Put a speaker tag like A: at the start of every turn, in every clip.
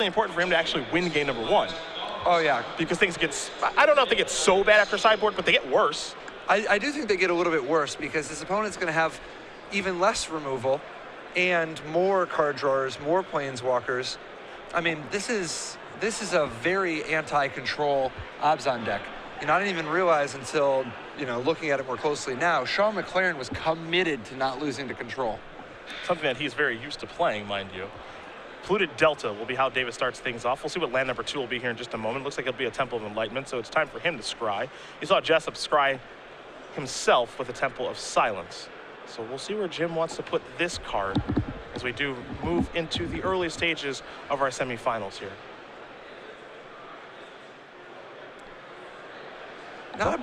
A: important for him to actually win game number 1.
B: Oh, yeah.
A: Because things get, I don't know if they get so bad after sideboard, but they get worse.
B: I do think they get a little bit worse because his opponent's going to have even less removal and more card drawers, more planeswalkers. I mean, this is a very anti-control Abzan deck. You know, I didn't even realize until, you know, looking at it more closely now, Sean McLaren was committed to not losing to control.
A: Something that he's very used to playing, mind you. Polluted Delta will be how Davis starts things off. We'll see what land number 2 will be here in just a moment. Looks like it'll be a Temple of Enlightenment, so it's time for him to scry. You saw Jessup scry himself with a Temple of Silence. So we'll see where Jim wants to put this card as we do move into the early stages of our semifinals here.
B: Not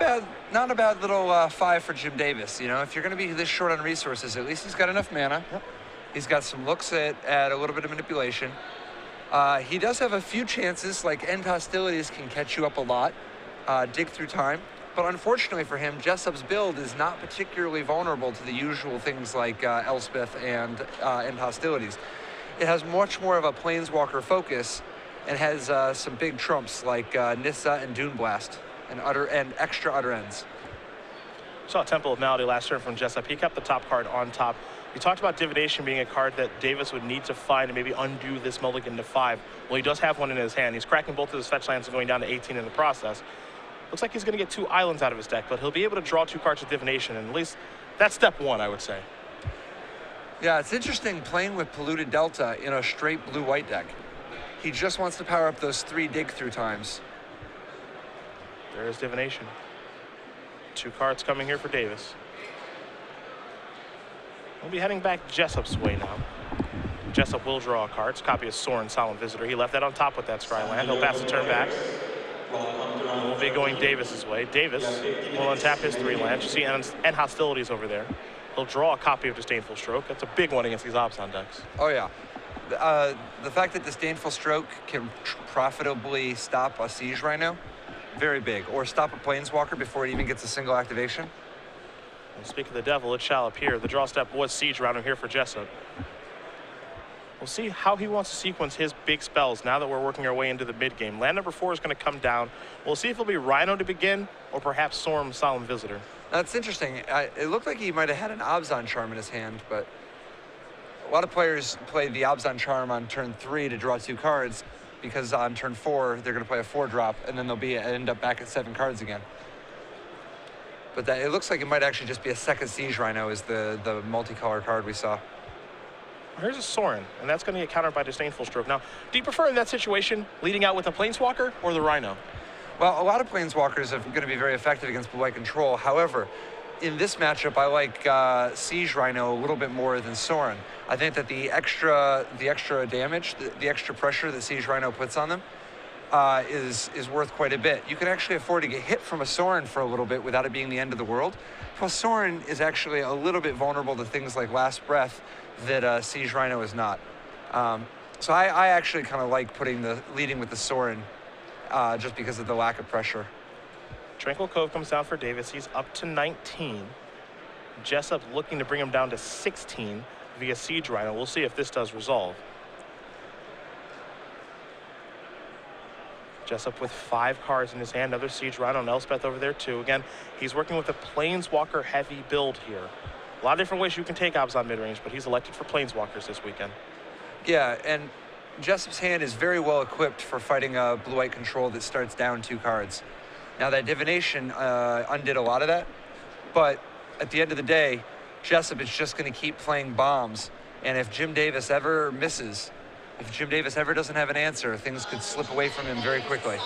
B: a bad little 5 for Jim Davis. You know, if you're going to be this short on resources, at least he's got enough mana.
A: Yep.
B: He's got some looks at a little bit of manipulation. He does have a few chances, like End Hostilities can catch you up a lot, dig through time. But unfortunately for him, Jessup's build is not particularly vulnerable to the usual things like Elspeth and End Hostilities. It has much more of a Planeswalker focus and has some big trumps like Nissa and Dune Blast and extra Utter Ends.
A: Saw Temple of Malady last turn from Jessup. He kept the top card on top. We talked about Divination being a card that Davis would need to find and maybe undo this mulligan to 5. Well, he does have one in his hand. He's cracking both of his fetch lands and going down to 18 in the process. Looks like he's going to get 2 islands out of his deck, but he'll be able to draw 2 cards with Divination, and at least that's step 1, I would say.
B: Yeah, it's interesting playing with Polluted Delta in a straight blue-white deck. He just wants to power up those 3 dig-through times.
A: There is Divination. 2 cards coming here for Davis. We'll be heading back Jessup's way now. Jessup will draw a card. It's a copy of Sorin, Solemn Visitor. He left that on top with that scry land. He'll pass the turn back. We'll be going Davis's way. Davis will untap his 3 lands. You see End Hostilities over there. He'll draw a copy of Disdainful Stroke. That's a big one against these Abzan decks.
B: Oh, yeah. The fact that Disdainful Stroke can profitably stop a Siege Rhino, very big. Or stop a Planeswalker before it even gets a single activation.
A: And speak of the devil, it shall appear. The draw step was Siege Rhino here for Jessup. We'll see how he wants to sequence his big spells now that we're working our way into the mid-game. Land number 4 is going to come down. We'll see if it'll be Rhino to begin or perhaps Sorin, Solemn Visitor.
B: That's interesting. It looked like he might have had an Abzan Charm in his hand, but a lot of players play the Abzan Charm on turn 3 to draw 2 cards because on turn 4 they're going to play a 4-drop and then they'll end up back at 7 cards again. But it looks like it might actually just be a second Siege Rhino is the multicolor card we saw.
A: Here's a Sorin, and that's going to get countered by Disdainful Stroke. Now, do you prefer in that situation leading out with a Planeswalker or the Rhino?
B: Well, a lot of Planeswalkers are going to be very effective against blue-white control. However, in this matchup, I like Siege Rhino a little bit more than Sorin. I think that the extra damage, the extra pressure that Siege Rhino puts on them is worth quite a bit. You can actually afford to get hit from a Sorin for a little bit without it being the end of the world. Plus, Sorin is actually a little bit vulnerable to things like Last Breath that Siege Rhino is not. So I actually kind of like leading with the Sorin just because of the lack of pressure.
A: Tranquil Cove comes down for Davis. He's up to 19. Jessup looking to bring him down to 16 via Siege Rhino. We'll see if this does resolve. Jessup with 5 cards in his hand. Another Siege Rhino and Elspeth over there too. Again, he's working with a Planeswalker heavy build here. A lot of different ways you can take Abzan mid-range, but he's elected for Planeswalkers this weekend.
B: Yeah, and Jessup's hand is very well equipped for fighting a blue-white control that starts down 2 cards. Now that Divination undid a lot of that, but at the end of the day, Jessup is just going to keep playing bombs. And if Jim Davis ever misses, if Jim Davis ever doesn't have an answer, things could slip away from him very quickly.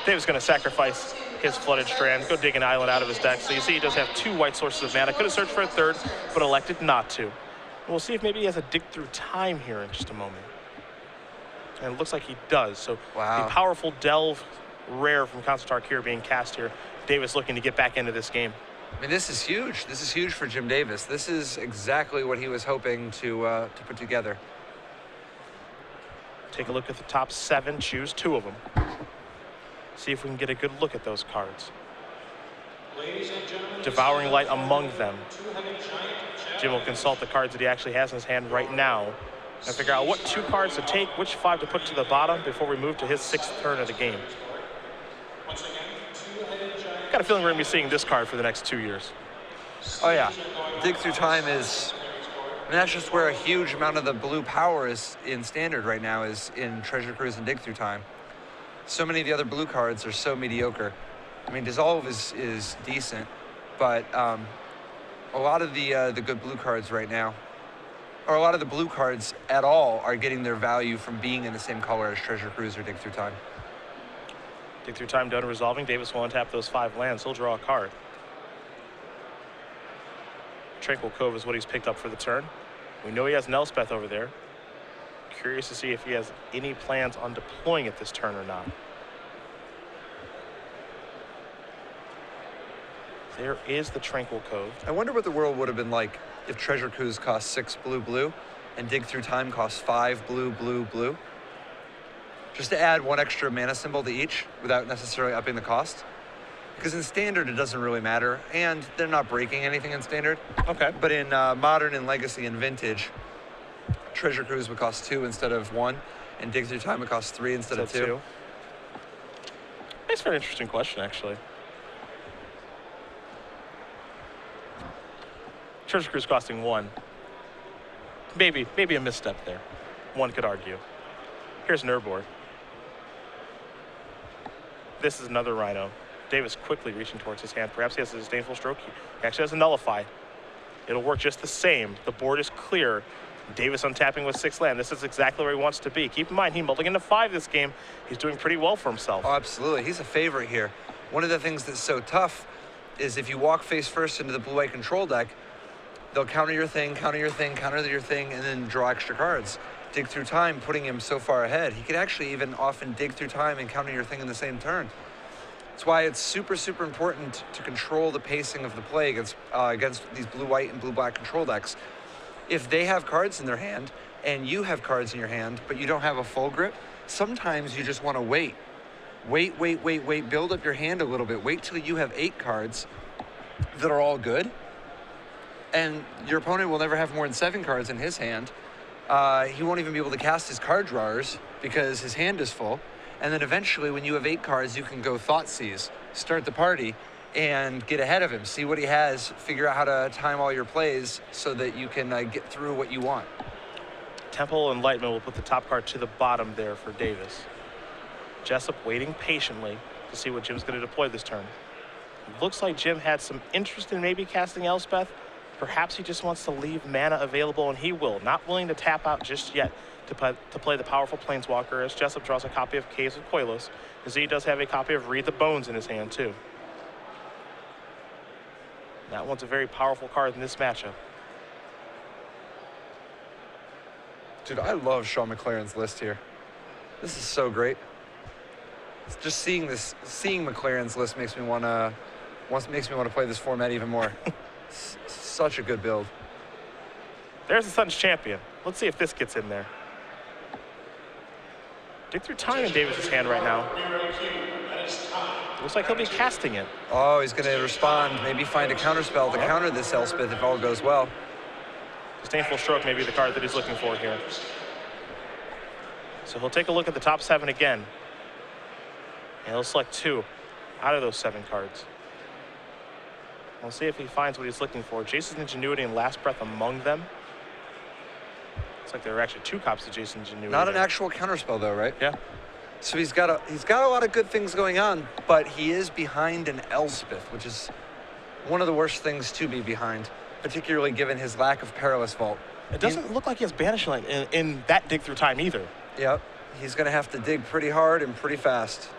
A: Davis going to sacrifice his Flooded Strand, go dig an island out of his deck. So you see he does have 2 white sources of mana. Could have searched for a 3rd, but elected not to. We'll see if maybe he has a dig through time here in just a moment. And it looks like he does. So
B: wow.
A: The powerful Delve rare from Concertar here being cast here. Davis looking to get back into this game.
B: I mean, this is huge. This is huge for Jim Davis. This is exactly what he was hoping to put together.
A: Take a look at the top 7, choose 2 of them. See if we can get a good look at those cards. Devouring Light among them. Jim will consult the cards that he actually has in his hand right now. And figure out what 2 cards to take, which 5 to put to the bottom before we move to his 6th turn of the game. Got a feeling we're going to be seeing this card for the next 2 years.
B: Oh yeah, Dig Through Time is, and that's just where a huge amount of the blue power is in Standard right now, is in Treasure Cruise and Dig Through Time. So many of the other blue cards are so mediocre. I mean, Dissolve is decent, but a lot of the good blue cards right now, or a lot of the blue cards at all, are getting their value from being in the same color as Treasure Cruise or Dig Through Time.
A: Dig Through Time done resolving. Davis will untap those 5 lands. He'll draw a card. Tranquil Cove is what he's picked up for the turn. We know he has an Elspeth over there. Curious to see if he has any plans on deploying it this turn or not. There is the Tranquil Cove.
B: I wonder what the world would have been like if Treasure Cruise cost 6 blue, and Dig Through Time costs 5 blue. Just to add 1 extra mana symbol to each without necessarily upping the cost. Because in Standard, it doesn't really matter, and they're not breaking anything in Standard.
A: Okay.
B: But in Modern and Legacy and Vintage, Treasure Cruise would cost 2 instead of 1, and Dig Through Time would cost 3 instead of 2.
A: That's a very interesting question, actually. Treasure Cruise costing 1. Maybe a misstep there. One could argue. Here's Nurboard. This is another Rhino. Davis quickly reaching towards his hand. Perhaps he has a disdainful stroke. He actually has a Nullify. It'll work just the same. The board is clear. Davis untapping with 6 land. This is exactly where he wants to be. Keep in mind, he mulliganed to 5 this game. He's doing pretty well for himself.
B: Oh, absolutely. He's a favorite here. One of the things that's so tough is if you walk face first into the blue-white control deck, they'll counter your thing, counter your thing, counter your thing, and then draw extra cards. Dig Through Time, putting him so far ahead. He could actually even often dig through time and counter your thing in the same turn. That's why it's super, super important to control the pacing of the play against these blue-white and blue-black control decks. If they have cards in their hand, and you have cards in your hand, but you don't have a full grip, sometimes you just want to wait. Wait, build up your hand a little bit. Wait till you have 8 cards that are all good, and your opponent will never have more than 7 cards in his hand. He won't even be able to cast his card drawers because his hand is full. And then eventually, when you have 8 cards, you can go Thoughtseize, start the party, and get ahead of him. See what he has, figure out how to time all your plays so that you can get through what you want.
A: Temple Enlightenment will put the top card to the bottom there for Davis. Jessup waiting patiently to see what Jim's going to deploy this turn. Looks like Jim had some interest in maybe casting Elspeth. Perhaps he just wants to leave mana available, and he will. Not willing to tap out just yet to play the powerful Planeswalker, as Jessup draws a copy of Caves of Koilos, as he does have a copy of Read the Bones in his hand, too. That one's a very powerful card in this matchup.
B: Dude, I love Sean McLaren's list here. This is so great. Just seeing McLaren's list makes me want to play this format even more. Such a good build.
A: There's the Sun's champion. Let's see if this gets in there. Dig Through Time in Davis's hand right now. Looks like he'll be casting it.
B: Oh, he's going to respond. Maybe find a counterspell to counter this Elspeth if all goes well.
A: Disdainful Stroke may be the card that he's looking for here. So he'll take a look at the top 7 again. And he'll select 2 out of those 7 cards. We'll see if he finds what he's looking for. Jason's Ingenuity and Last Breath among them. Looks like there are actually 2 copies of Jason's Ingenuity.
B: Not an actual counterspell though, right?
A: Yeah.
B: So he's got a lot of good things going on, but he is behind an Elspeth, which is one of the worst things to be behind, particularly given his lack of Perilous Vault.
A: It doesn't look like he has Banishing Light in that Dig Through Time either.
B: Yep. He's going to have to dig pretty hard and pretty fast.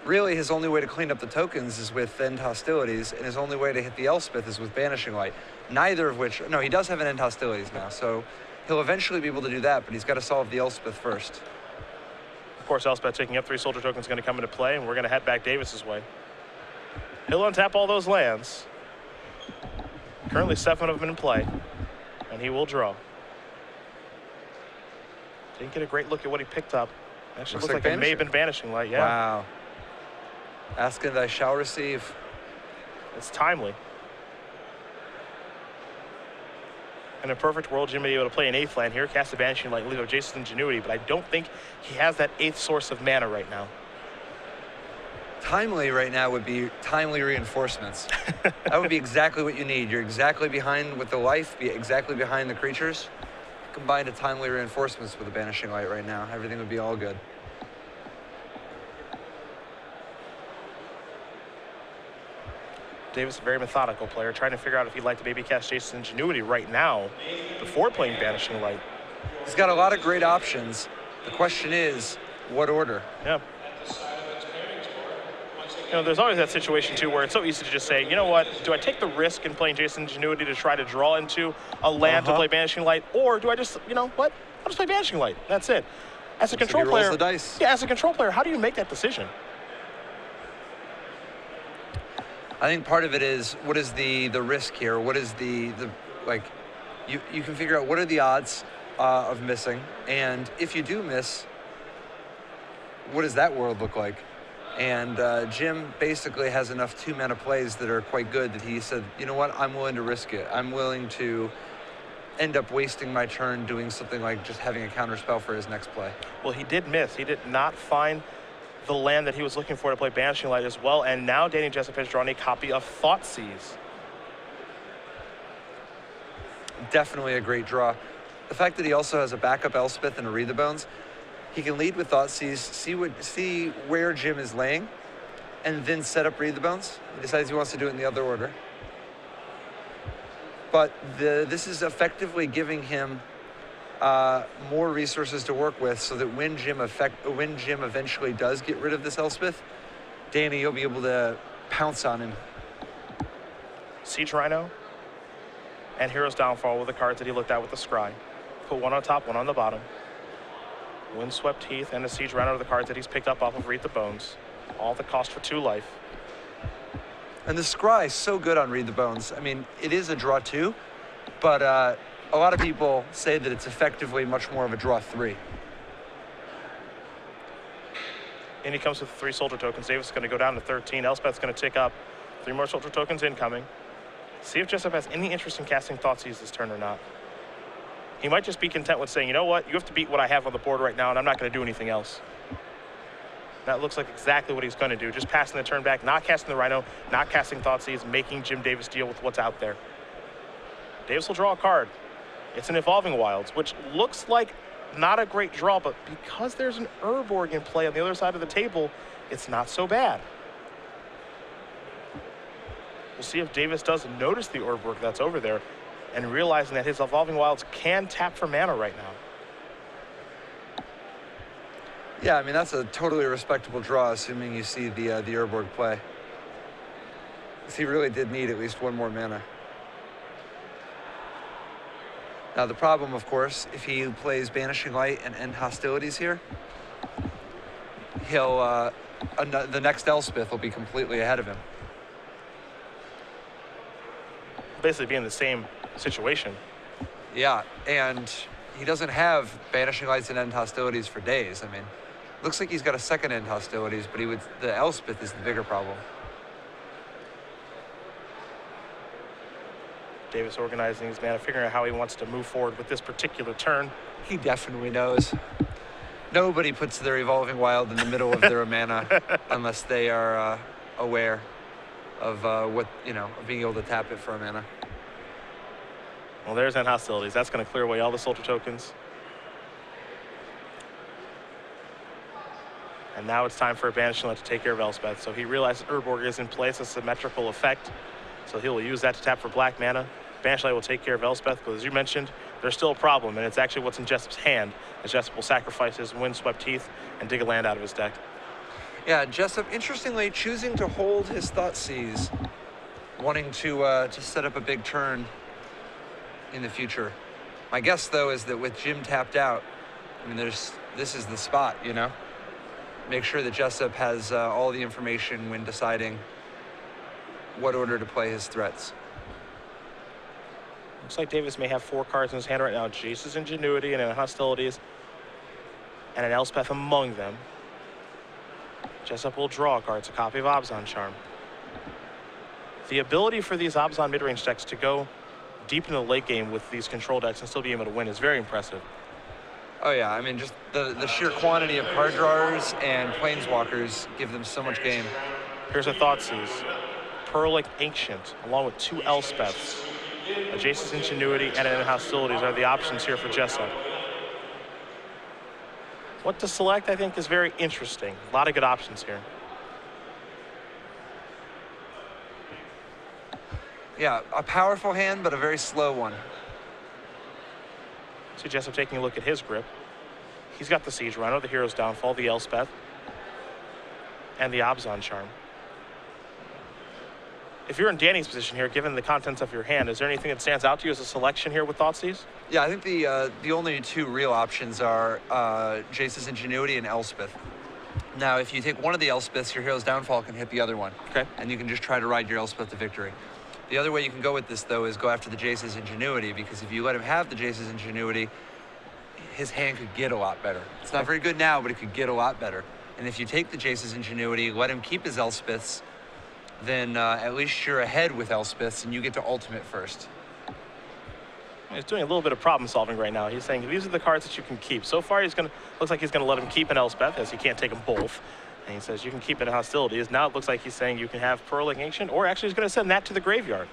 B: Really, his only way to clean up the tokens is with End Hostilities, and his only way to hit the Elspeth is with Banishing Light. Neither of which, no, he does have an End Hostilities now, so he'll eventually be able to do that, but he's got to solve the Elspeth first.
A: Of course, Elspeth taking up 3 Soldier tokens is going to come into play, and we're going to head back Davis's way. He'll untap all those lands. Currently 7 of them in play, and he will draw. Didn't get a great look at what he picked up. Actually looks like it may have been Vanishing Light, yeah.
B: Wow. Ask and I shall receive.
A: It's timely. In a perfect world, Jim may be able to play an 8th land here, cast a Banishing Light, leave up Jason's Ingenuity, but I don't think he has that 8th source of mana right now.
B: Timely right now would be timely reinforcements. That would be exactly what you need. You're exactly behind with the life, be exactly behind the creatures. Combine a timely reinforcements with a Banishing Light right now. Everything would be all good.
A: Davis, a very methodical player, trying to figure out if he'd like to maybe cast Jason's Ingenuity right now before playing Banishing Light.
B: He's got a lot of great options. The question is, what order?
A: Yeah. You know, there's always that situation, too, where it's so easy to just say, you know what, do I take the risk in playing Jason's Ingenuity to try to draw into a land to play Banishing Light, or do I just, you know what, I'll just play Banishing Light. That's it. As a control player,
B: the dice.
A: Yeah, as a control player, how do you make that decision?
B: I think part of it is, what is the risk here? What is the like, you can figure out what are the odds of missing, and if you do miss, what does that world look like? And Jim basically has enough 2-mana plays that are quite good that he said, you know what, I'm willing to risk it. I'm willing to end up wasting my turn doing something like just having a counter spell for his next play.
A: Well, he did miss. He did not find the land that he was looking for to play Banishing Light as well, and now Danny Jessup has drawn a copy of Thoughtseize.
B: Definitely a great draw. The fact that he also has a backup Elspeth and a Read the Bones, he can lead with Thoughtseize, see where Jim is laying, and then set up Read the Bones. He decides he wants to do it in the other order. But this is effectively giving him more resources to work with, so that when Jim eventually does get rid of this Elspeth, Danny, you'll be able to pounce on him.
A: Siege Rhino and Hero's Downfall were the cards that he looked at with the Scry. Put one on top, one on the bottom. Windswept Heath and the Siege Rhino are the cards that he's picked up off of Read the Bones. All the cost for 2 life.
B: And the Scry is so good on Read the Bones. I mean, it is a draw 2, but a lot of people say that it's effectively much more of a draw 3.
A: And he comes with 3 soldier tokens. Davis is going to go down to 13. Elspeth's going to tick up. 3 more soldier tokens incoming. See if Jessup has any interest in casting Thoughtseize this turn or not. He might just be content with saying, you know what, you have to beat what I have on the board right now, and I'm not going to do anything else. That looks like exactly what he's going to do. Just passing the turn back, not casting the Rhino, not casting Thoughtseize, making Jim Davis deal with what's out there. Davis will draw a card. It's an Evolving Wilds, which looks like not a great draw, but because there's an Urborg in play on the other side of the table, it's not so bad. We'll see if Davis does notice the Urborg that's over there and realizing that his Evolving Wilds can tap for mana right now.
B: Yeah, I mean, that's a totally respectable draw, assuming you see the Urborg play. Because he really did need at least 1 more mana. Now, the problem, of course, if he plays Banishing Light and End Hostilities here, he'll the next Elspeth will be completely ahead of him.
A: Basically be in the same situation.
B: Yeah, and he doesn't have Banishing Lights and End Hostilities for days. I mean, looks like he's got a second End Hostilities, but the Elspeth is the bigger problem.
A: Davis organizing his mana, figuring out how he wants to move forward with this particular turn.
B: He definitely knows. Nobody puts their Evolving Wild in the middle of their mana unless they are aware of of being able to tap it for a mana.
A: Well, there's End Hostilities. That's going to clear away all the soldier tokens. And now it's time for a Banishing Light to take care of Elspeth. So he realizes Urborg is in place, a symmetrical effect. So he will use that to tap for black mana. Banishing Light will take care of Elspeth, but as you mentioned, there's still a problem, and it's actually what's in Jessup's hand, as Jessup will sacrifice his Windswept Heath and dig a land out of his deck.
B: Yeah, Jessup, interestingly, choosing to hold his Thoughtseize, wanting to set up a big turn in the future. My guess, though, is that with Jim tapped out, I mean, this is the spot, you know? Make sure that Jessup has all the information when deciding what order to play his threats.
A: Looks like Davis may have 4 cards in his hand right now. Jason's Ingenuity and Hostilities, and an Elspeth among them. Jessup will draw a card. It's a copy of Abzan Charm. The ability for these Abzan midrange decks to go deep in the late game with these control decks and still be able to win is very impressive.
B: Oh yeah, I mean, just the sheer quantity of card drawers and planeswalkers give them so much game.
A: Here's a Thoughtseize. Pearlic Ancient, along with 2 Elspeths. Jace's Ingenuity and an Hostilities are the options here for Jessup. What to select, I think, is very interesting. A lot of good options here.
B: Yeah, a powerful hand, but a very slow one.
A: See Jessup taking a look at his grip. He's got the Siege Rhino, the Hero's Downfall, the Elspeth, and the Abzan Charm. If you're in Danny's position here, given the contents of your hand, is there anything that stands out to you as a selection here with Thoughtseize?
B: Yeah, I think the only 2 real options are Jace's Ingenuity and Elspeth. Now, if you take one of the Elspeths, your Hero's Downfall can hit the other one.
A: Okay.
B: And you can just try to ride your Elspeth to victory. The other way you can go with this, though, is go after the Jace's Ingenuity, because if you let him have the Jace's Ingenuity, his hand could get a lot better. It's not very good now, but it could get a lot better. And if you take the Jace's Ingenuity, let him keep his Elspeths, then at least you're ahead with Elspeths, and you get to ultimate first.
A: He's doing a little bit of problem solving right now. He's saying these are the cards that you can keep. So far, looks like he's gonna let him keep an Elspeth, as he can't take them both. And he says you can keep it in Hostilities. Now it looks like he's saying you can have Pearlic Ancient, or actually he's going to send that to the graveyard.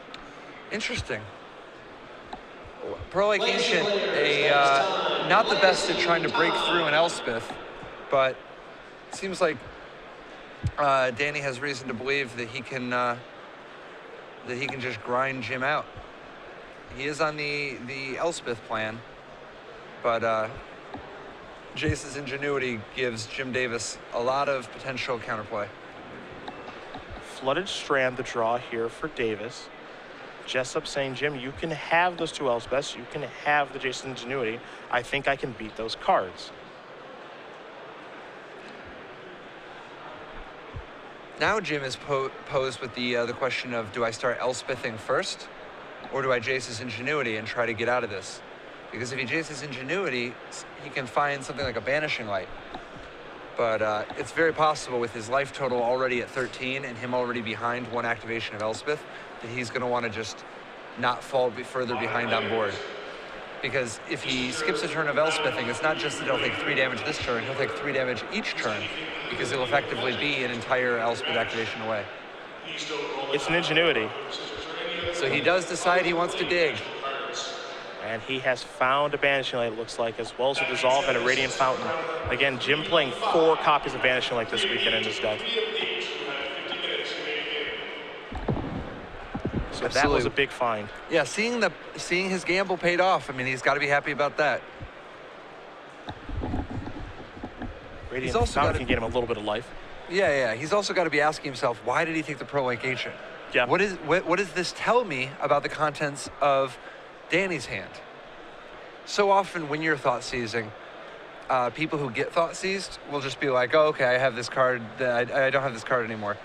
B: Interesting. Pearlic Ancient, not the best at trying to break through an Elspeth, but it seems like Danny has reason to believe that he can just grind Jim out. He is on the Elspeth plan, but Jace's Ingenuity gives Jim Davis a lot of potential counterplay.
A: Flooded Strand, the draw here for Davis. Jessup saying, Jim, you can have those 2 Elspeths. You can have the Jace's Ingenuity. I think I can beat those cards.
B: Now Jim is posed with the question of, do I start Elspething first, or do I Jace's Ingenuity and try to get out of this? Because if he Jace's Ingenuity, he can find something like a Banishing Light. But it's very possible with his life total already at 13 and him already behind 1 activation of Elspeth, that he's going to want to just not fall further behind on board. Because if he skips a turn of Elspething, it's not just that he'll take 3 damage this turn, he'll take 3 damage each turn, because it'll effectively be an entire Elspeth activation away.
A: It's an Ingenuity.
B: So he does decide he wants to dig.
A: And he has found a Banishing Light, it looks like, as well as a Dissolve and a Radiant Fountain. Again, Jim playing 4 copies of Banishing Light this weekend in his deck. So that was a big find.
B: Yeah, seeing his gamble paid off. I mean, he's got to be happy about that.
A: Radiant Fountain can get him a little bit of life.
B: Yeah. He's also got to be asking himself, why did he take the Pearlic Ancient?
A: Yeah.
B: What does this tell me about the contents of Danny's hand? So often when you're Thoughtseizing, people who get Thoughtseized will just be like, oh, okay, I have this card, I don't have this card anymore.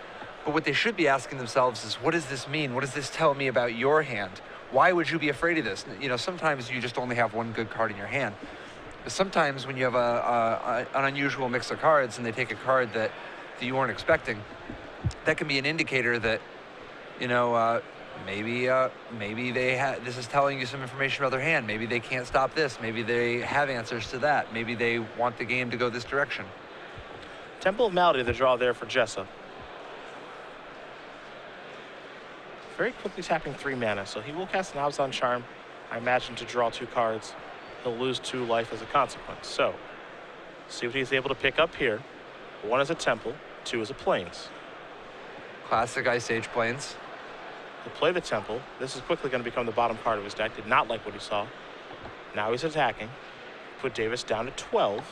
B: But what they should be asking themselves is, what does this mean? What does this tell me about your hand? Why would you be afraid of this? You know, sometimes you just only have 1 good card in your hand. But sometimes when you have an unusual mix of cards and they take a card that you weren't expecting, that can be an indicator that, you know, maybe this is telling you some information about their hand. Maybe they can't stop this. Maybe they have answers to that. Maybe they want the game to go this direction.
A: Temple of Malady, the draw there for Jessup. Very quickly tapping 3 mana, so he will cast an Abzan Charm, I imagine, to draw 2 cards. He'll lose 2 life as a consequence. So, see what he's able to pick up here. 1 is a Temple, 2 is a Plains.
B: Classic Ice Age Plains.
A: He'll play the Temple. This is quickly going to become the bottom card of his deck. Did not like what he saw. Now he's attacking. Put Davis down to 12.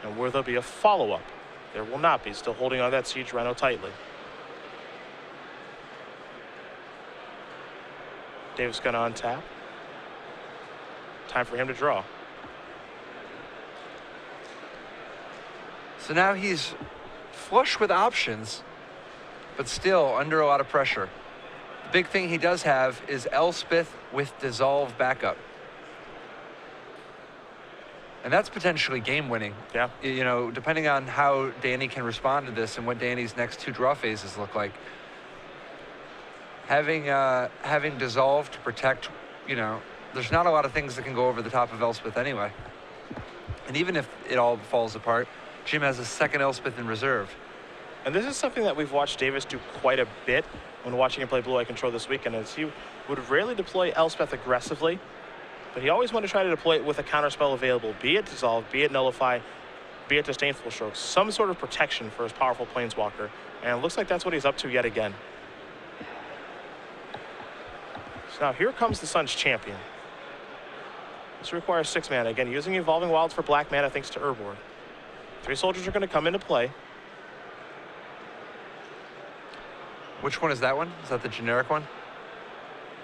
A: And will there be a follow-up? There will not be. Still holding on that Siege Rhino tightly. Davis going to untap. Time for him to draw.
B: So now he's flush with options, but still under a lot of pressure. The big thing he does have is Elspeth with Dissolve backup. And that's potentially game-winning.
A: Yeah.
B: You know, depending on how Danny can respond to this and what Danny's next 2 draw phases look like. having Dissolve to protect, there's not a lot of things that can go over the top of Elspeth anyway. And even if it all falls apart, Jim has a second Elspeth in reserve.
A: And this is something that we've watched Davis do quite a bit when watching him play Blue Eye Control this weekend, as he would rarely deploy Elspeth aggressively, but he always wanted to try to deploy it with a counterspell available, be it Dissolve, be it Nullify, be it Disdainful Stroke, some sort of protection for his powerful Planeswalker. And it looks like that's what he's up to yet again. So now here comes the Sun's champion. This requires 6 mana. Again, using Evolving Wilds for black mana thanks to Urborg. 3 soldiers are going to come into play.
B: Which one is that one? Is that the generic one?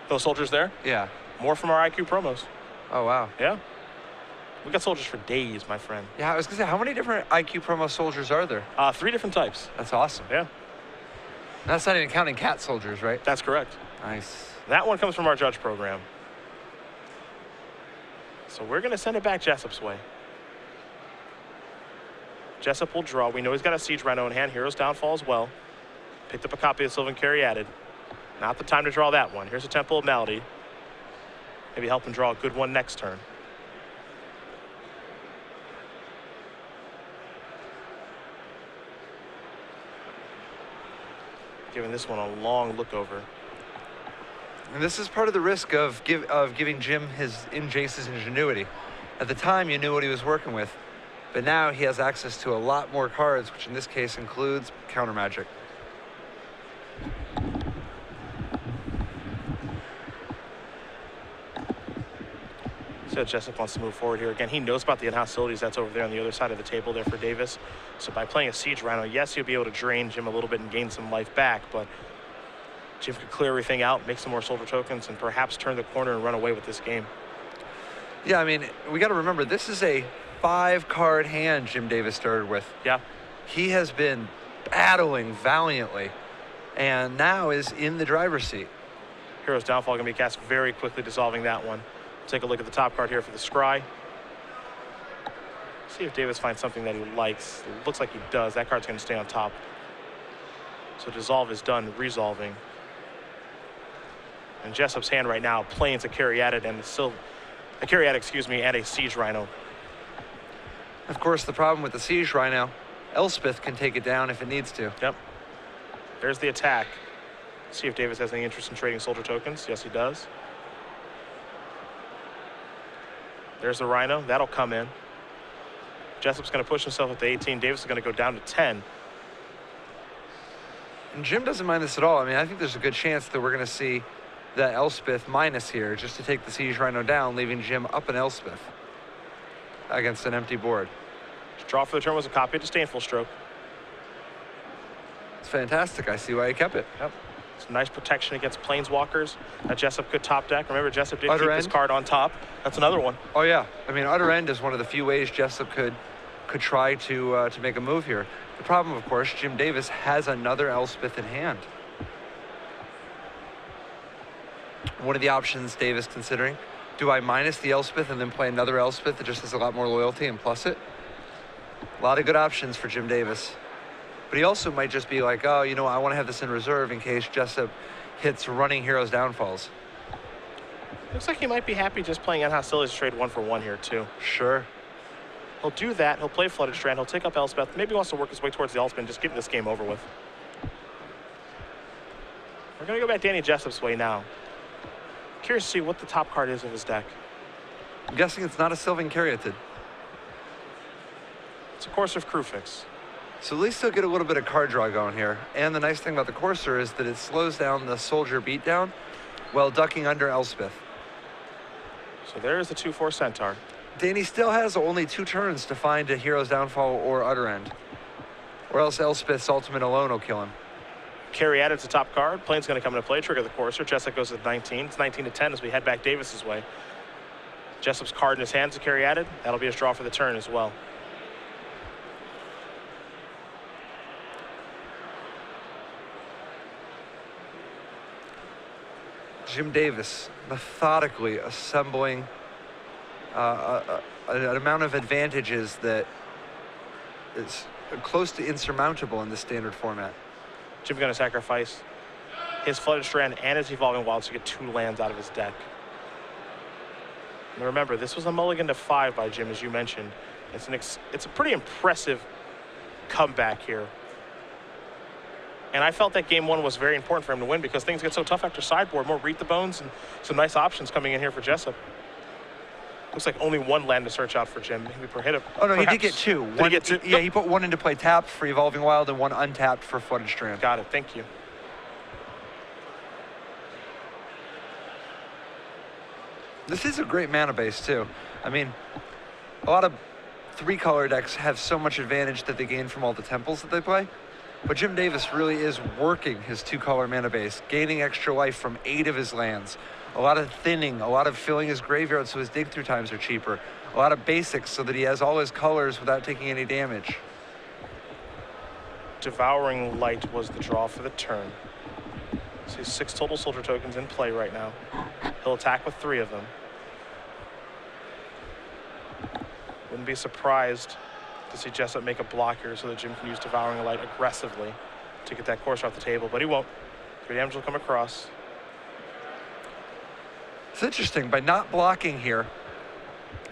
A: Those soldiers there?
B: Yeah.
A: More from our IQ promos.
B: Oh, wow.
A: Yeah. We got soldiers for days, my friend.
B: Yeah, I was going to say, how many different IQ promo soldiers are there?
A: 3 different types.
B: That's awesome.
A: Yeah.
B: And that's not even counting cat soldiers, right?
A: That's correct.
B: Nice.
A: That one comes from our judge program. So we're going to send it back Jessup's way. Jessup will draw. We know he's got a Siege Rhino in hand. Hero's Downfall as well. Picked up a copy of Sylvan Caryatid. Not the time to draw that one. Here's a Temple of Malady. Maybe help him draw a good one next turn. Giving this one a long look over.
B: And this is part of the risk of giving Jim his Jace's ingenuity. At the time, you knew what he was working with, but now he has access to a lot more cards, which in this case includes counter magic.
A: So Jessup wants to move forward here. Again, he knows about the in-hostilities that's over there on the other side of the table there for Davis. So by playing a Siege Rhino, yes, he'll be able to drain Jim a little bit and gain some life back, but Jim could clear everything out, make some more soldier tokens, and perhaps turn the corner and run away with this game.
B: Yeah, I mean, we got to remember, this is a 5-card hand Jim Davis started with.
A: Yeah.
B: He has been battling valiantly and now is in the driver's seat.
A: Hero's Downfall going to be cast very quickly, dissolving that one. Take a look at the top card here for the Scry. See if Davis finds something that he likes. It looks like he does. That card's going to stay on top. So Dissolve is done resolving. And Jessup's hand right now playing to Caryatid and a Caryatid, and a Siege Rhino.
B: Of course, the problem with the Siege Rhino, Elspeth can take it down if it needs to.
A: Yep. There's the attack. See if Davis has any interest in trading soldier tokens. Yes, he does. There's the Rhino. That'll come in. Jessup's going to push himself at the 18. Davis is going to go down to 10.
B: And Jim doesn't mind this at all. I mean, I think there's a good chance that we're going to see that Elspeth minus here just to take the Siege Rhino down, leaving Jim up an Elspeth against an empty board.
A: Draw for the turn was a copy of Disdainful Stroke.
B: It's fantastic. I see why he kept it.
A: Yep. It's a nice protection against Planeswalkers that Jessup could top deck. Remember, Jessup did keep this card on top. That's another one.
B: Oh, yeah. I mean, Utter End is one of the few ways Jessup could try to make a move here. The problem, of course, Jim Davis has another Elspeth in hand. One of the options Davis considering, do I minus the Elspeth and then play another Elspeth that just has a lot more loyalty and plus it? A lot of good options for Jim Davis. But he also might just be like, oh, I want to have this in reserve in case Jessup hits running Heroes Downfalls.
A: Looks like he might be happy just playing on hostilities to trade 1-for-1 here, too.
B: Sure.
A: He'll do that. He'll play Flooded Strand. He'll take up Elspeth. Maybe he wants to work his way towards the Elspeth and just get this game over with. We're going to go back Danny Jessup's way now. Curious to see what the top card is of his deck.
B: I'm guessing it's not a Sylvan Caryatid.
A: It's a Courser of Crewfix.
B: So at least he'll get a little bit of card draw going here. And the nice thing about the Courser is that it slows down the soldier beatdown while ducking under Elspeth.
A: So there's the 2/4 Centaur.
B: Danny still has only 2 turns to find a Hero's Downfall or Utter End. Or else Elspeth's ultimate alone will kill him.
A: Caryatid's the top card. Plane's going to come into play. Trigger the Courser. Jessup goes to 19. It's 19-10 as we head back Davis's way. Jessup's card in his hands to Caryatid. That'll be his draw for the turn as well.
B: Jim Davis methodically assembling an amount of advantages that is close to insurmountable in the standard format.
A: Jim's going to sacrifice his Flooded Strand and his Evolving Wilds to get 2 lands out of his deck. And remember, this was a mulligan to 5 by Jim, as you mentioned. It's a pretty impressive comeback here. And I felt that game 1 was very important for him to win because things get so tough after sideboard. More Read the Bones and some nice options coming in here for Jessup. Looks like only 1 land to search out for Jim.
B: Oh, no, he did get 2.
A: Did he get 2?
B: Yeah, he put 1 into play tapped for Evolving Wild and 1 untapped for Flooded Strand.
A: Got it. Thank you.
B: This is a great mana base, too. I mean, a lot of 3-color decks have so much advantage that they gain from all the temples that they play. But Jim Davis really is working his 2-color mana base, gaining extra life from 8 of his lands. A lot of thinning, a lot of filling his graveyard so his dig-through times are cheaper. A lot of basics so that he has all his colors without taking any damage.
A: Devouring Light was the draw for the turn. So 6 total soldier tokens in play right now. He'll attack with 3 of them. Wouldn't be surprised to see Jessup make a block here so that Jim can use Devouring Light aggressively to get that course off the table, but he won't. 3 damage will come across.
B: It's interesting, by not blocking here,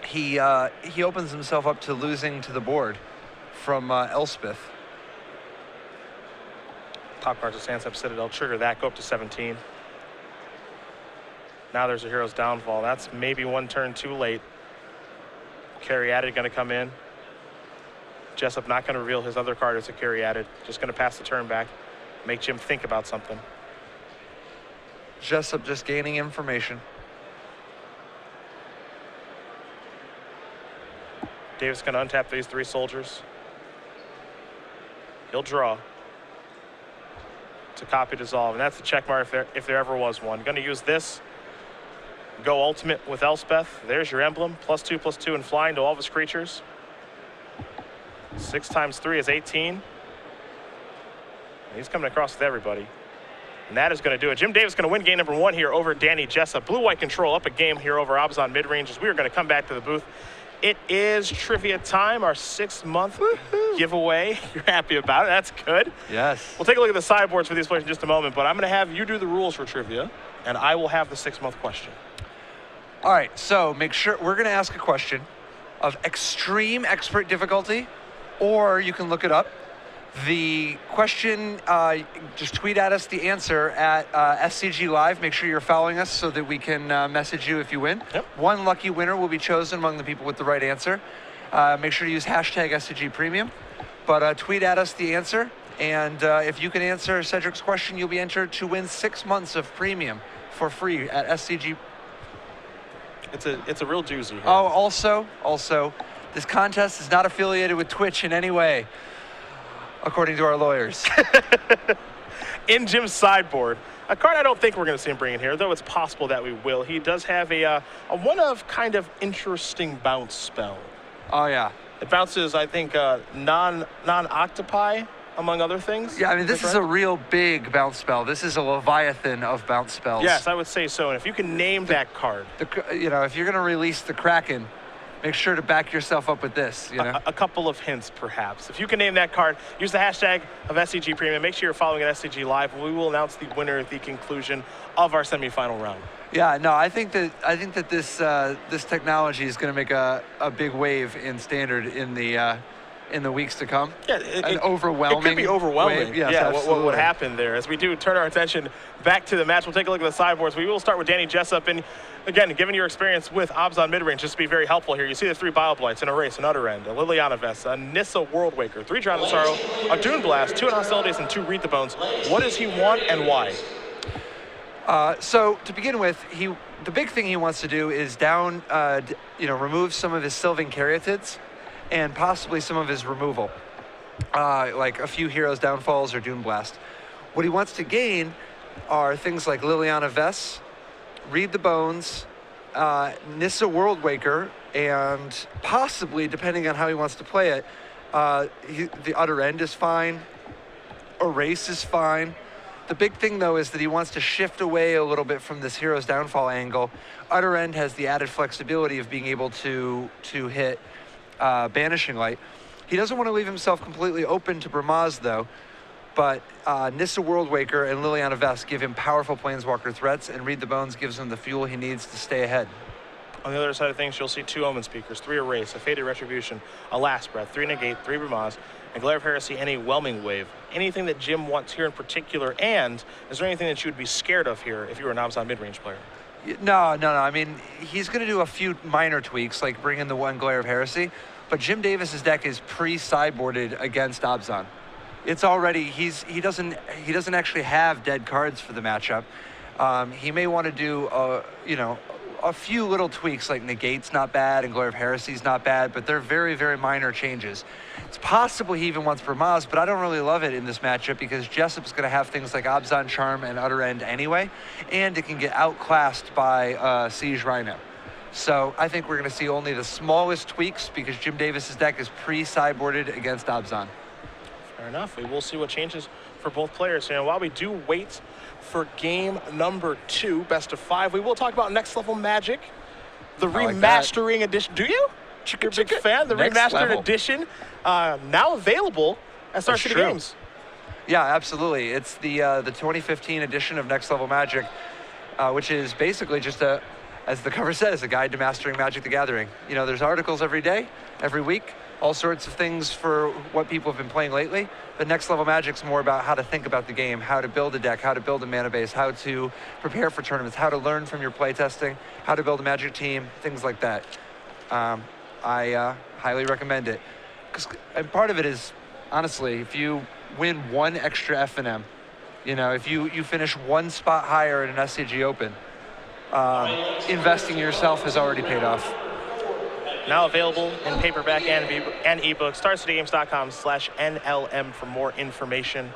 B: he opens himself up to losing to the board from Elspeth.
A: Top cards of Sandsep Citadel, trigger that, go up to 17. Now there's a Hero's Downfall. That's maybe 1 turn too late. Caryatid going to come in. Jessup not going to reveal his other card as a Caryatid. Just going to pass the turn back. Make Jim think about something.
B: Jessup just gaining information.
A: Davis going to untap these 3 soldiers. He'll draw to copy Dissolve, and that's the check mark if there ever was one. Going to use this. Go ultimate with Elspeth. There's your emblem. +2/+2 and flying to all of his creatures. 6 times 3 is 18. And he's coming across with everybody. And that is going to do it. Jim Davis going to win game number 1 here over Danny Jessup. Blue-white control up a game here over Abzan mid-range as we are going to come back to the booth. It is trivia time, our 6-month giveaway. You're happy about it. That's good.
B: Yes.
A: We'll take a look at the sideboards for these players in just a moment, but I'm going to have you do the rules for trivia, and I will have the 6-month question.
B: All right, so make sure we're going to ask a question of extreme expert difficulty, or you can look it up. The question, just tweet at us the answer at SCG Live. Make sure you're following us so that we can message you if you win.
A: Yep.
B: 1 lucky winner will be chosen among the people with the right answer. Make sure to use hashtag SCG Premium. But tweet at us the answer, and if you can answer Cedric's question, you'll be entered to win 6 months of premium for free at SCG.
A: It's a real doozy here.
B: Oh, also, this contest is not affiliated with Twitch in any way, according to our lawyers.
A: In Jim's sideboard, a card I don't think we're going to see him bring in here, though it's possible that we will. He does have a one of kind of interesting bounce spell.
B: Oh, yeah.
A: It bounces, I think, non-octopi, among other things.
B: Yeah, I mean, this is a real big bounce spell. This is a Leviathan of bounce spells.
A: Yes, I would say so. And if you can name that card.
B: You know, if you're going to release the Kraken, make sure to back yourself up with this, you know?
A: A couple of hints, perhaps. If you can name that card, use the hashtag of SCG Premium. Make sure you're following at SCG Live. We will announce the winner at the conclusion of our semifinal round.
B: Yeah, no, I think that this technology is going to make a big wave in Standard in the weeks to come.
A: Yeah,
B: overwhelming.
A: It could be overwhelming.
B: Wave. Yes,
A: yeah, what happened there? As we do turn our attention back to the match, we'll take a look at the sideboards. We will start with Danny Jessup. And again, given your experience with Abzan midrange, just to be very helpful here, you see the 3 Bioblights, an Erase, an Utter End, a Liliana Vest, a Nissa Worldwaker, 3 Drown in Sorrow, a Dune Blast, 2 in Hostilities, and 2 Read the Bones. What does he want and why?
B: So to begin with, the big thing he wants to do is remove some of his Sylvan Caryatids and possibly some of his removal, like a few Heroes Downfalls or Dune Blast. What he wants to gain are things like Liliana Vess, Read the Bones, Nissa Worldwaker, and possibly, depending on how he wants to play it, the Utter End is fine, Erase is fine. The big thing, though, is that he wants to shift away a little bit from this Hero's Downfall angle. Utter End has the added flexibility of being able to hit Banishing Light. He doesn't want to leave himself completely open to Bramaz, though. But Nissa Worldwaker and Liliana Vest give him powerful Planeswalker threats, and Read the Bones gives him the fuel he needs to stay ahead.
A: On the other side of things, you'll see 2 Omen Speakers, 3 Erase, a Faded Retribution, a Last Breath, 3 Negate, 3 Bramaz, a Glare of Heresy, and a Whelming Wave. Anything that Jim wants here in particular, and is there anything that you would be scared of here if you were an Abzan mid-range player?
B: No. I mean, he's going to do a few minor tweaks, like bring in the 1 Glare of Heresy, but Jim Davis's deck is pre-sideboarded against Abzan. It's already, he doesn't actually have dead cards for the matchup. He may want to do, a few little tweaks, like Negate's not bad and Glare of Heresy's not bad, but they're very, very minor changes. It's possible he even wants Bramaz, but I don't really love it in this matchup because Jessup's going to have things like Abzan Charm and Utter End anyway, and it can get outclassed by Siege Rhino. So I think we're going to see only the smallest tweaks because Jim Davis's deck is pre-sideboarded against Abzan.
A: Fair enough. We will see what changes for both players. And while we do wait for game number 2, best of 5, we will talk about Next Level Magic, the remastering edition. Do you? You're a big fan. The remastered edition now available at Star City Games.
B: Yeah, absolutely. It's the 2015 edition of Next Level Magic, which is basically just as the cover says, a guide to mastering Magic the Gathering. You know, there's articles every day, every week, all sorts of things for what people have been playing lately. But Next Level Magic's more about how to think about the game, how to build a deck, how to build a mana base, how to prepare for tournaments, how to learn from your playtesting, how to build a Magic team, things like that. I highly recommend it. And part of it is, honestly, if you win 1 extra FNM, if you finish 1 spot higher in an SCG Open, investing in yourself has already paid off.
A: Now available in paperback and ebook. StarCityGames.com/NLM for more information.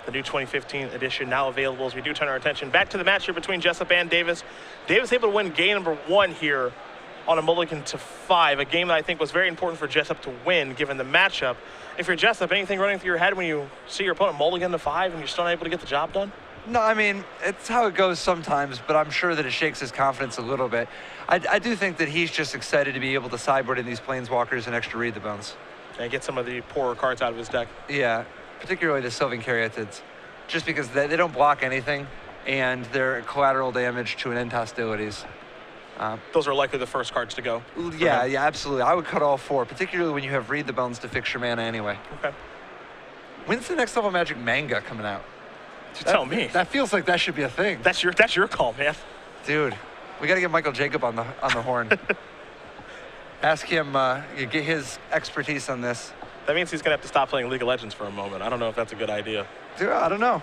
A: The new 2015 edition now available as we do turn our attention back to the match here between Jessup and Davis. Davis able to win game number 1 here on a mulligan to 5, a game that I think was very important for Jessup to win given the matchup. If you're Jessup, anything running through your head when you see your opponent mulligan to 5 and you're still not able to get the job done?
B: No, I mean, it's how it goes sometimes, but I'm sure that it shakes his confidence a little bit. I do think that he's just excited to be able to sideboard in these Planeswalkers and extra Read the Bones.
A: And get some of the poorer cards out of his deck.
B: Yeah, particularly the Sylvan Caryatids, just because they don't block anything, and they're collateral damage to an end hostilities.
A: Those are likely the first cards to go.
B: Yeah, absolutely. I would cut all 4, particularly when you have Read the Bones to fix your mana anyway.
A: Okay.
B: When's the Next Level Magic manga coming out?
A: Tell me.
B: That feels like that should be a thing.
A: That's your call, man.
B: Dude, we got to get Michael Jacob on the horn. Ask him, get his expertise on this.
A: That means he's going to have to stop playing League of Legends for a moment. I don't know if that's a good idea.
B: Dude, I don't know.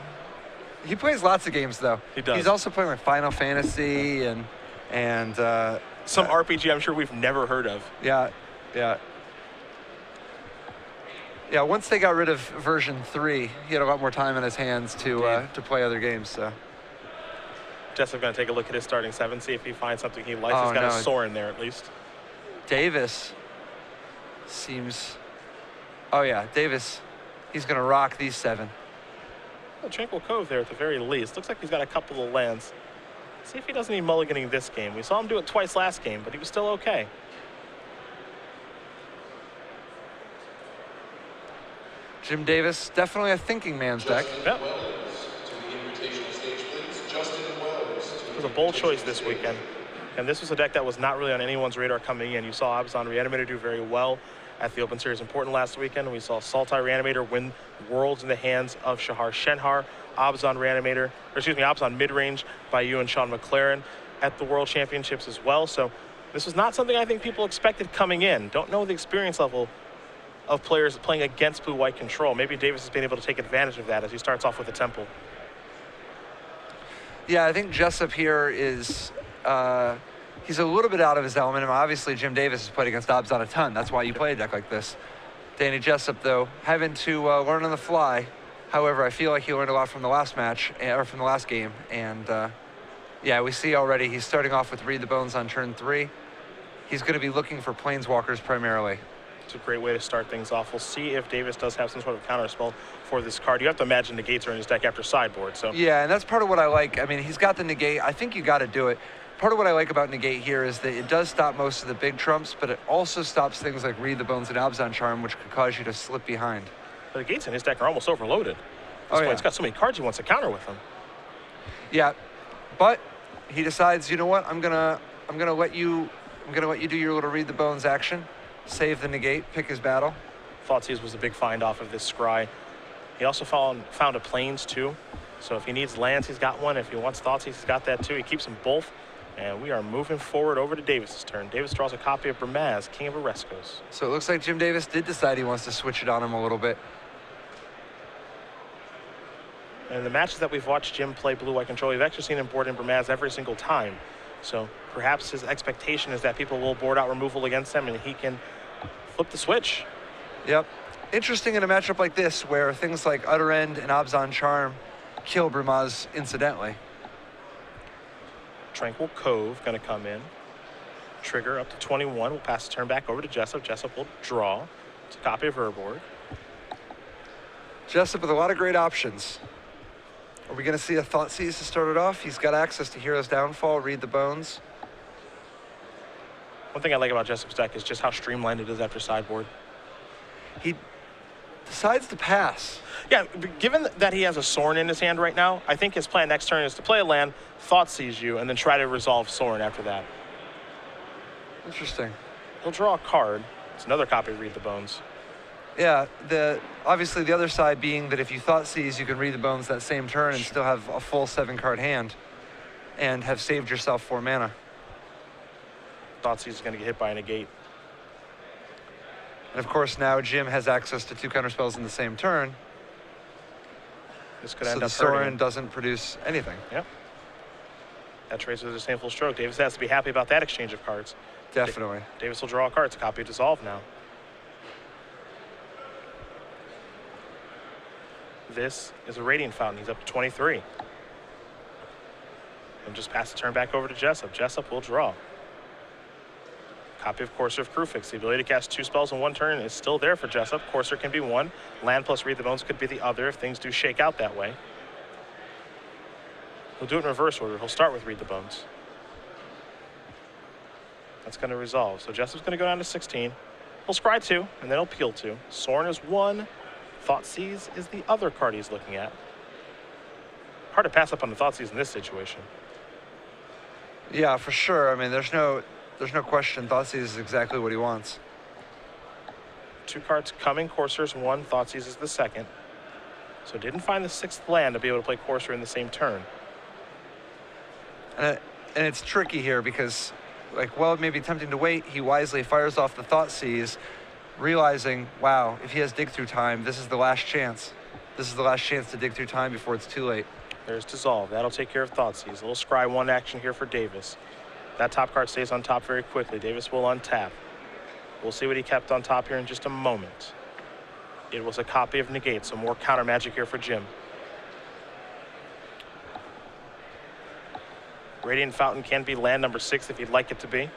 B: He plays lots of games, though.
A: He does.
B: He's also playing like Final Fantasy and
A: some RPG I'm sure we've never heard of.
B: Yeah. Yeah, once they got rid of version 3, he had a lot more time on his hands to play other games. So.
A: Jessup going to take a look at his starting 7, see if he finds something he likes. He's got a Sorin there at least.
B: Davis seems... Oh yeah, Davis, he's going to rock these 7.
A: Well, Tranquil Cove there at the very least. Looks like he's got a couple of lands. See if he doesn't need mulliganing this game. We saw him do it twice last game, but he was still okay.
B: Jim Davis, definitely a thinking man's deck.
A: Yep. It was a bold choice this weekend. And this was a deck that was not really on anyone's radar coming in. You saw Abzan Reanimator do very well at the Open Series Important last weekend. We saw Sultai Reanimator win Worlds in the hands of Shahar Shenhar. Abzan Midrange by you and Sean McLaren at the World Championships as well. So this was not something I think people expected coming in. Don't know the experience level of players playing against blue-white control. Maybe Davis has been able to take advantage of that as he starts off with a Temple.
B: Yeah, I think Jessup here is, he's a little bit out of his element. And obviously, Jim Davis has played against Abzan a ton. That's why you play a deck like this. Danny Jessup, though, having to learn on the fly. However, I feel like he learned a lot from the last match, or from the last game. And yeah, we see already he's starting off with Read the Bones on turn 3. He's going to be looking for Planeswalkers primarily.
A: It's a great way to start things off. We'll see if Davis does have some sort of counter spell for this card. You have to imagine negates are in his deck after sideboard. So
B: yeah, and that's part of what I like. I mean, he's got the negate. I think you got to do it. Part of what I like about negate here is that it does stop most of the big trumps, but it also stops things like Read the Bones and Abzan Charm, which could cause you to slip behind.
A: The negates in his deck are almost overloaded. this point, he's got so many cards he wants to counter with them.
B: Yeah, but he decides, you know what? I'm gonna let you do your little read the bones action, save the negate, pick his battle.
A: Thoughtseize was a big find off of this scry. He also found a plains too. So if he needs lands, he's got one. If he wants Thoughtseize, he's got that too. He keeps them both. And we are moving forward over to Davis's turn. Davis draws a copy of Bramaz, King of Oreskos.
B: So it looks like Jim Davis did decide he wants to switch it on him a little bit.
A: And the matches that we've watched Jim play blue-white control, we've actually seen him board in Bramaz every single time. So perhaps his expectation is that people will board out removal against him and he can flip the switch.
B: Yep. Interesting in a matchup like this where things like Utter End and Abzan Charm kill Bramaz incidentally.
A: Tranquil Cove going to come in. Trigger up to 21. We'll pass the turn back over to Jessup. Jessup will draw. It's a copy of Urborg.
B: Jessup with a lot of great options. Are we going to see a Thoughtseize to start it off? He's got access to Hero's Downfall, Read the Bones.
A: One thing I like about Jessup's deck is just how streamlined it is after sideboard.
B: He decides to pass.
A: Yeah, given that he has a Sorin in his hand right now, I think his plan next turn is to play a land, Thoughtseize you, and then try to resolve Sorin after that.
B: Interesting.
A: He'll draw a card. It's another copy of Read the Bones.
B: Yeah, obviously the other side being that if you Thoughtseize, you can Read the Bones that same turn and still have a full 7-card hand and have saved yourself 4 mana.
A: Thoughtseize is going to get hit by a negate.
B: And of course now Jim has access to 2 counterspells in the same turn.
A: This could
B: so
A: end
B: the
A: up hurting
B: Sorin
A: him.
B: doesn't produce anything.
A: Yep. That trades with a sameful stroke. Davis has to be happy about that exchange of cards.
B: Definitely.
A: Davis will draw a card. It's a copy of Dissolve now. This is a Radiant Fountain. He's up to 23. And just pass the turn back over to Jessup. Jessup will draw. Copy of Courser of Crufix. The ability to cast 2 spells in 1 turn is still there for Jessup. Courser can be 1. Land plus Read the Bones could be the other if things do shake out that way. He'll do it in reverse order. He'll start with Read the Bones. That's going to resolve. So Jessup's going to go down to 16. He'll scry 2, and then he'll peel 2. Sorin is 1. Thoughtseize is the other card he's looking at. Hard to pass up on the Thoughtseize in this situation.
B: Yeah, for sure. I mean, there's no question. Thoughtseize is exactly what he wants.
A: 2 cards coming. Courser's 1. Thoughtseize is the 2nd. So didn't find the 6th land to be able to play Courser in the same turn.
B: And it's tricky here because, like, well, it may be tempting to wait. He wisely fires off the Thoughtseize, realizing, wow, if he has Dig Through Time, this is the last chance. This is the last chance to dig through time before it's too late.
A: There's Dissolve. That'll take care of Thoughtseize. A little Scry 1 action here for Davis. That top card stays on top very quickly. Davis will untap. We'll see what he kept on top here in just a moment. It was a copy of Negate, so more counter magic here for Jim. Radiant Fountain can be land number 6 if you'd like it to be.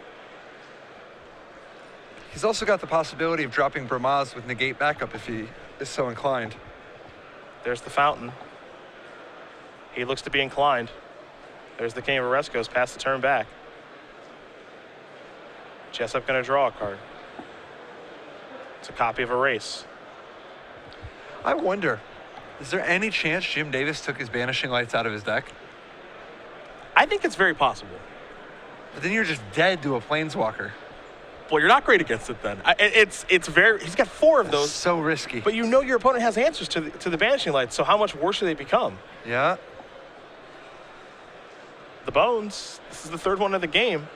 B: He's also got the possibility of dropping Bramaz with Negate backup if he is so inclined.
A: There's the Fountain. He looks to be inclined. There's the King of Oreskos, pass the turn back. Jessup going to draw a card. It's a copy of Erase.
B: I wonder, is there any chance Jim Davis took his Banishing Lights out of his deck?
A: I think it's very possible.
B: But then you're just dead to a Planeswalker.
A: Well, you're not great against it then. It's very. He's got 4 of those.
B: So risky.
A: But you know your opponent has answers to the Banishing Lights. So how much worse do they become?
B: Yeah.
A: The Bones. This is the 3rd one of the game.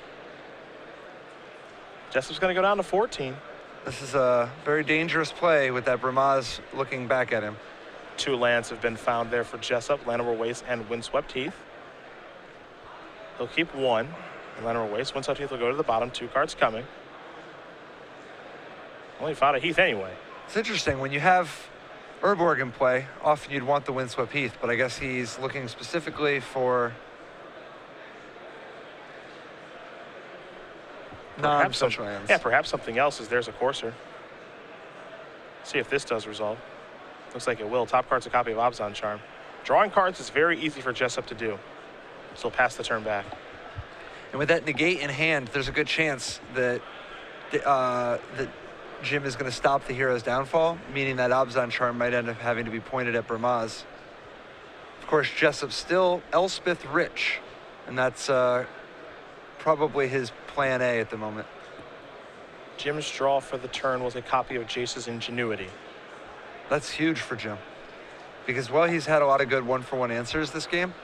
A: Jessup's going to go down to 14.
B: This is a very dangerous play with that Bramaz looking back at him.
A: 2 lands have been found there for Jessup, Llanowar Waste and Windswept Heath. He'll keep 1. And Llanowar Waste. Windswept Heath will go to the bottom. 2 cards coming. Only found a Heath anyway.
B: It's interesting. When you have Urborg in play, often you'd want the Windswept Heath, but I guess he's looking specifically for non-special lands.
A: Yeah, perhaps something else is there's a Courser. See if this does resolve. Looks like it will. Top card's a copy of Abzan Charm. Drawing cards is very easy for Jessup to do. So he'll pass the turn back.
B: And with that Negate in hand, there's a good chance that that Jim is going to stop the Hero's Downfall, meaning that Abzan Charm might end up having to be pointed at Bramaz. Of course, Jessup still Elspeth rich, and that's probably his plan A at the moment.
A: Jim's draw for the turn was a copy of Jace's Ingenuity.
B: That's huge for Jim, because while he's had a lot of good one-for-one answers this game,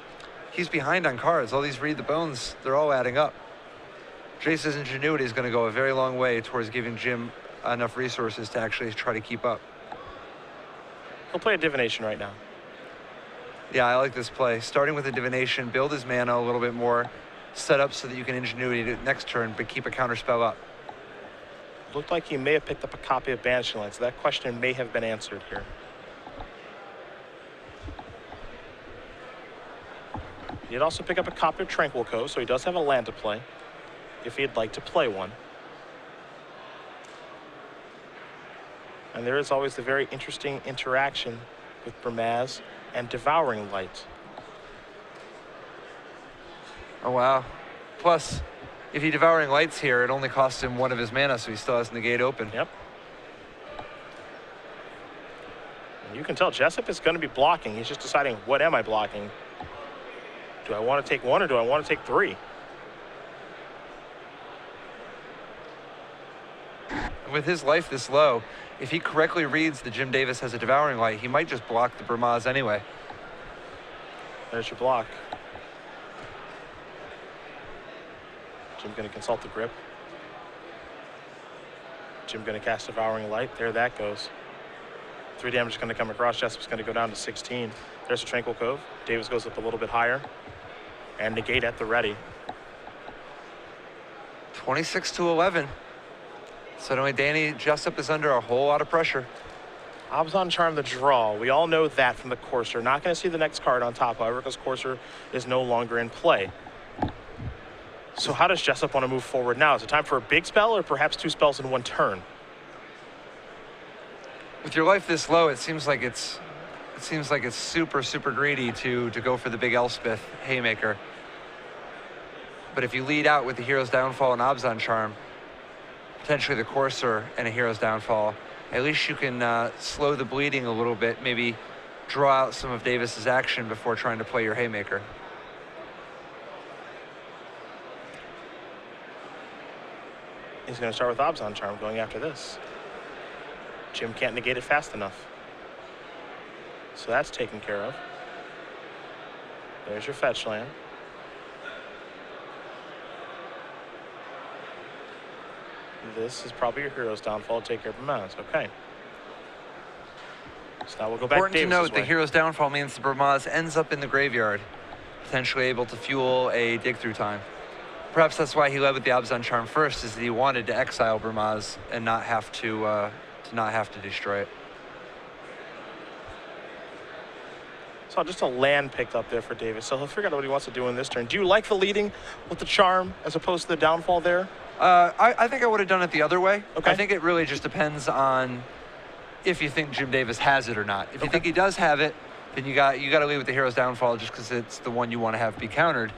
B: he's behind on cards. All these read the bones, they're all adding up. Jace's Ingenuity is going to go a very long way towards giving Jim enough resources to actually try to keep up.
A: He'll play a Divination right now.
B: Yeah, I like this play. Starting with a Divination, build his mana a little bit more, set up so that you can Ingenuity it next turn, but keep a counterspell up.
A: Looked like he may have picked up a copy of Banishing Light, so that question may have been answered here. He did also pick up a copy of Tranquil Cove, so he does have a land to play, if he'd like to play one. And there is always the very interesting interaction with Bramaz and Devouring Light.
B: Oh, wow. Plus, if he Devouring Lights here, it only costs him one of his mana, so he still has Negate open.
A: Yep. And you can tell Jessup is going to be blocking. He's just deciding, what am I blocking? Do I want to take one or do I want to take three?
B: With his life this low, if he correctly reads that Jim Davis has a Devouring Light, he might just block the Bramaz anyway.
A: There's your block. Jim going to consult the grip. Jim going to cast Devouring Light. There that goes. 3 damage is going to come across. Jessup's going to go down to 16. There's a Tranquil Cove. Davis goes up a little bit higher. And Negate at the ready.
B: 26 to 11. Suddenly Danny Jessup is under a whole lot of pressure.
A: Abzan Charm the draw. We all know that from the Courser. Not going to see the next card on top, however, because Courser is no longer in play. So how does Jessup want to move forward now? Is it time for a big spell or perhaps 2 spells in 1 turn?
B: With your life this low, it seems like it's super greedy to go for the big Elspeth Haymaker. But if you lead out with the Hero's Downfall and Abzan Charm, potentially the Courser and a Hero's Downfall, at least you can slow the bleeding a little bit, maybe draw out some of Davis's action before trying to play your Haymaker.
A: He's going to start with Abzan Charm going after this. Jim can't negate it fast enough. So that's taken care of. There's your fetch land. This is probably your Hero's Downfall to take care of Bramaz. Okay. So now we'll go back
B: Important
A: to
B: to note, the Hero's Downfall means the Bramaz ends up in the graveyard, potentially able to fuel a dig through time. Perhaps that's why he led with the Abzan Charm first, is that he wanted to exile Bramaz and not have to destroy it.
A: So just a land picked up there for Davis. So he'll figure out what he wants to do in this turn. Do you like the leading with the Charm as opposed to the Downfall there?
B: I think I would have done it the other way.
A: Okay.
B: I think it really just depends on if you think Jim Davis has it or not. If you think he does have it, then you got to leave with the Hero's Downfall just because it's the one you want to have be countered.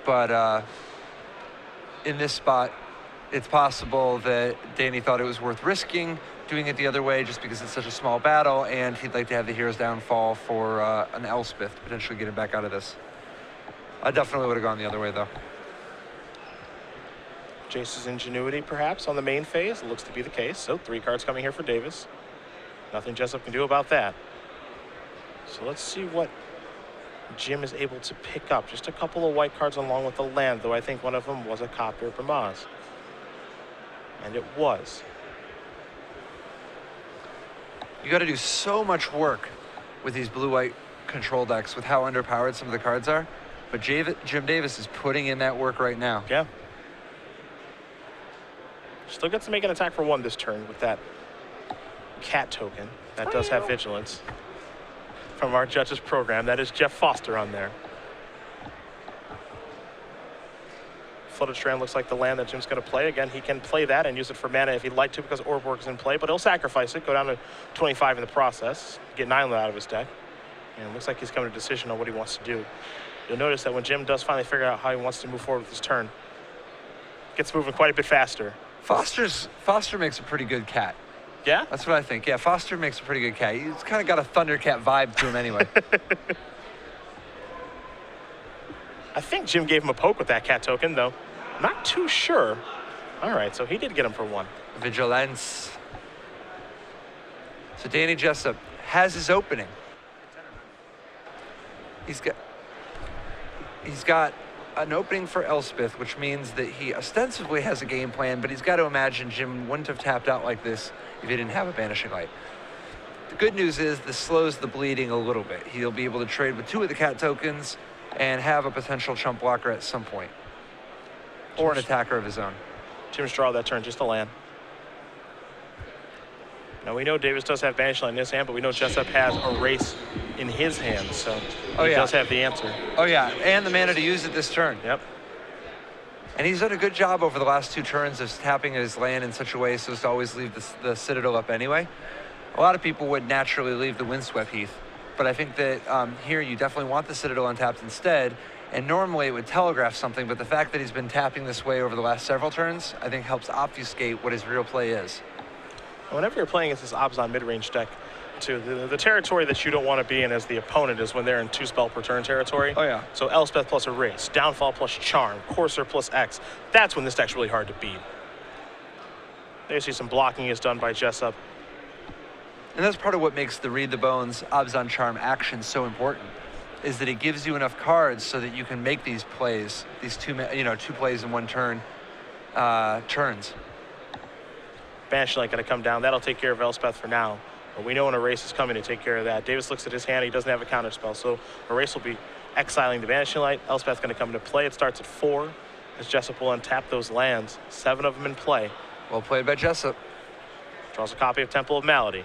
B: But in this spot, it's possible that Danny thought it was worth risking doing it the other way just because it's such a small battle, and he'd like to have the Hero's Downfall for an Elspeth, potentially get him back out of this. I definitely would have gone the other way, though.
A: Jace's Ingenuity, perhaps, on the main phase. It looks to be the case. So 3 cards coming here for Davis. Nothing Jessup can do about that. So let's see what Jim is able to pick up. Just a couple of white cards along with the land, though I think one of them was a copy of Bramaz. And it was.
B: You got to do so much work with these blue-white control decks with how underpowered some of the cards are. But Jim Davis is putting in that work right now.
A: Yeah. Still gets to make an attack for 1 this turn with that cat token. That does have vigilance. From our judges program, that is Jeff Foster on there. Flooded Strand looks like the land that Jim's going to play. Again, he can play that and use it for mana if he'd like to because Orb is in play, but he'll sacrifice it, go down to 25 in the process, get 9 out of his deck. And it looks like he's coming to a decision on what he wants to do. You'll notice that when Jim does finally figure out how he wants to move forward with his turn, gets moving quite a bit faster.
B: Foster makes a pretty good cat.
A: Yeah?
B: That's what I think. Yeah, Foster makes a pretty good cat. He's kind of got a Thundercat vibe to him anyway.
A: I think Jim gave him a poke with that cat token, though. Not too sure. All right, so he did get him for 1.
B: Vigilance. So Danny Jessup has his opening. He's got an opening for Elspeth, which means that he ostensibly has a game plan, but he's got to imagine Jim wouldn't have tapped out like this if he didn't have a Banishing Light. The good news is this slows the bleeding a little bit. He'll be able to trade with 2 of the cat tokens and have a potential chump blocker at some point, or an attacker of his own.
A: Jim's draw that turn, just a land. Now we know Davis does have Banishing Light in his hand, but we know Jessup has Erase in his hand, so he does have the answer.
B: Oh yeah, and the mana to use it this turn.
A: Yep.
B: And he's done a good job over the last 2 turns of tapping his land in such a way so as to always leave the Citadel up anyway. A lot of people would naturally leave the Windswept Heath, but I think that here you definitely want the Citadel untapped instead, and normally it would telegraph something, but the fact that he's been tapping this way over the last several turns, I think helps obfuscate what his real play is.
A: Whenever you're playing against this Abzan mid-range deck, too, the territory that you don't want to be in as the opponent is when they're in 2 spell per turn territory.
B: Oh yeah.
A: So Elspeth plus Erase, Downfall plus Charm, Courser plus X. That's when this deck's really hard to beat. There you see some blocking is done by Jessup.
B: And that's part of what makes the Read the Bones Abzan Charm action so important, is that it gives you enough cards so that you can make these plays, these 2 plays in 1 turn turns.
A: Banishing Light going to come down. That'll take care of Elspeth for now. But we know when Erase is coming to take care of that. Davis looks at his hand. He doesn't have a counter spell, so Erase will be exiling the Banishing Light. Elspeth's going to come into play. It starts at 4 as Jessup will untap those lands. 7 of them in play.
B: Well played by Jessup.
A: Draws a copy of Temple of Malady.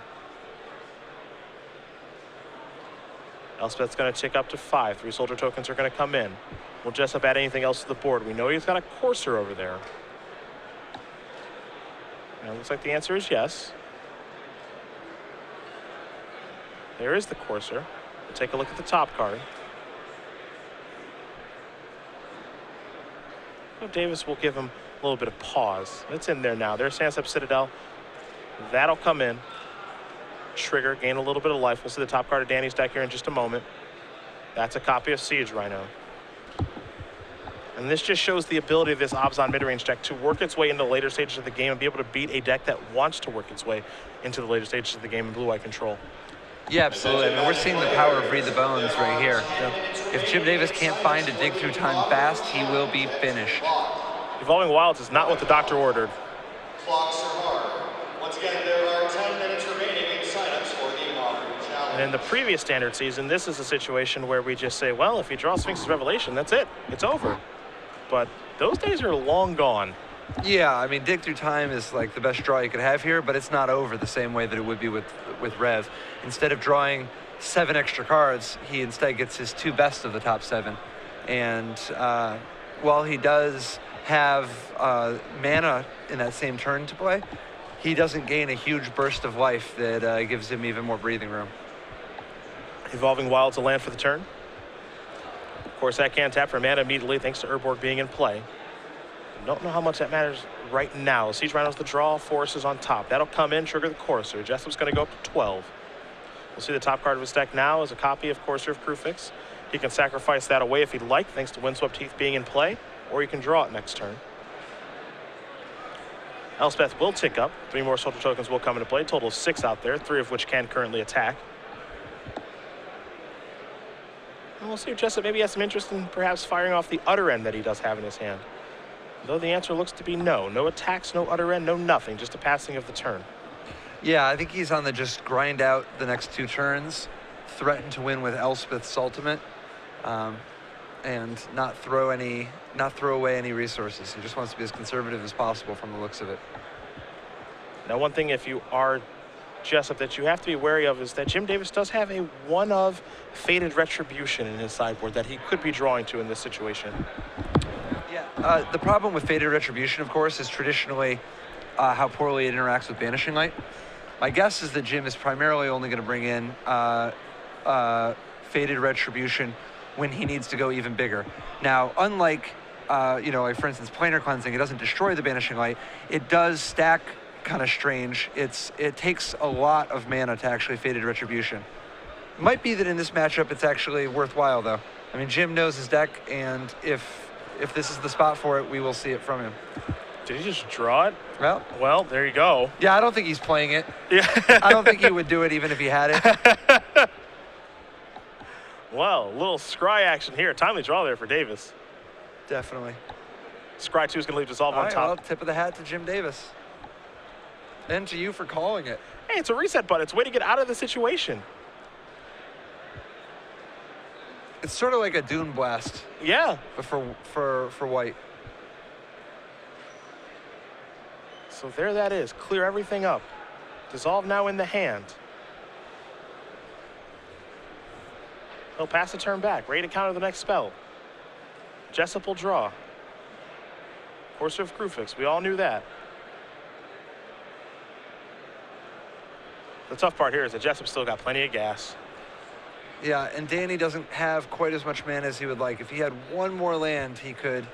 A: Elspeth's going to tick up to 5. 3 soldier tokens are going to come in. Will Jessup add anything else to the board? We know he's got a Courser over there. And it looks like the answer is yes. There is the Courser. We'll take a look at the top card. So Davis will give him a little bit of pause. It's in there now. There's Jessup Citadel. That'll come in. Trigger, gain a little bit of life. We'll see the top card of Danny's deck here in just a moment. That's a copy of Siege Rhino. And this just shows the ability of this Abzan mid-range deck to work its way into the later stages of the game and be able to beat a deck that wants to work its way into the later stages of the game in blue-white control.
B: Yeah, absolutely. I mean, we're seeing the power of Read the Bones right here.
A: Yeah.
B: If Jim Davis can't find a dig through time fast, he will be finished.
A: Evolving Wilds is not what the doctor ordered.
C: Clocks are hard. Once again, there are 10 minutes remaining in signups for the Modern Challenge.
A: And in the previous standard season, this is a situation where we just say, well, if he draws Sphinx's Revelation, that's it. It's over. But those days are long gone.
B: Yeah, I mean, dig through time is like the best draw you could have here, but it's not over the same way that it would be with Rev. Instead of drawing 7 extra cards, he instead gets his 2 best of the top 7. And while he does have mana in that same turn to play, he doesn't gain a huge burst of life that gives him even more breathing room.
A: Evolving Wilds a land for the turn. Of course, that can tap for mana immediately thanks to Urborg being in play. Don't know how much that matters right now. Siege Rhino's the draw, Force is on top. That'll come in, trigger the Courser. Jessup's going to go up to 12. We'll see the top card of his deck now is a copy of Courser of Crewfix. He can sacrifice that away if he'd like, thanks to Windswept Heath being in play, or he can draw it next turn. Elspeth will tick up. 3 more soldier tokens will come into play. Total of 6 out there, 3 of which can currently attack. And we'll see if Jessup maybe has some interest in perhaps firing off the Utter End that he does have in his hand. Though the answer looks to be no. No attacks, no Utter End, no nothing. Just a passing of the turn.
B: Yeah, I think he's on the just grind out the next 2 turns, threaten to win with Elspeth's ultimate, and not throw away any resources. He just wants to be as conservative as possible from the looks of it.
A: Now, one thing if you are Jessup that you have to be wary of is that Jim Davis does have a 1 of Fated Retribution in his sideboard that he could be drawing to in this situation.
B: Yeah, the problem with Fated Retribution, of course, is traditionally how poorly it interacts with Banishing Light. My guess is that Jim is primarily only going to bring in Fated Retribution when he needs to go even bigger. Now, unlike, like for instance, Planar Cleansing, it doesn't destroy the Banishing Light. It does stack kind of strange. It takes a lot of mana to actually Fated Retribution. Might be that in this matchup it's actually worthwhile though. I mean, Jim knows his deck, and if this is the spot for it, we will see it from him.
A: Did he just draw it?
B: Well,
A: there you go.
B: yeah, I don't think he's playing it.
A: Yeah.
B: I don't think he would do it even if he had it.
A: Well, a little scry action here. Timely draw there for Davis.
B: Definitely.
A: Scry 2 is going to leave Dissolve
B: All
A: on
B: right,
A: top.
B: well, tip of the hat to Jim Davis. And to you for calling it.
A: Hey, it's a reset button. It's a way to get out of the situation.
B: It's sort of like a Dune Blast,
A: Yeah.
B: but for white.
A: So there that is. Clear everything up. Dissolve now in the hand. He'll pass the turn back. Ready to counter the next spell. Jessup will draw. Courser of Krufix. We all knew that. The tough part here is that Jessup still got plenty of gas.
B: Yeah, and Danny doesn't have quite as much mana as he would like. If he had one more land, he could.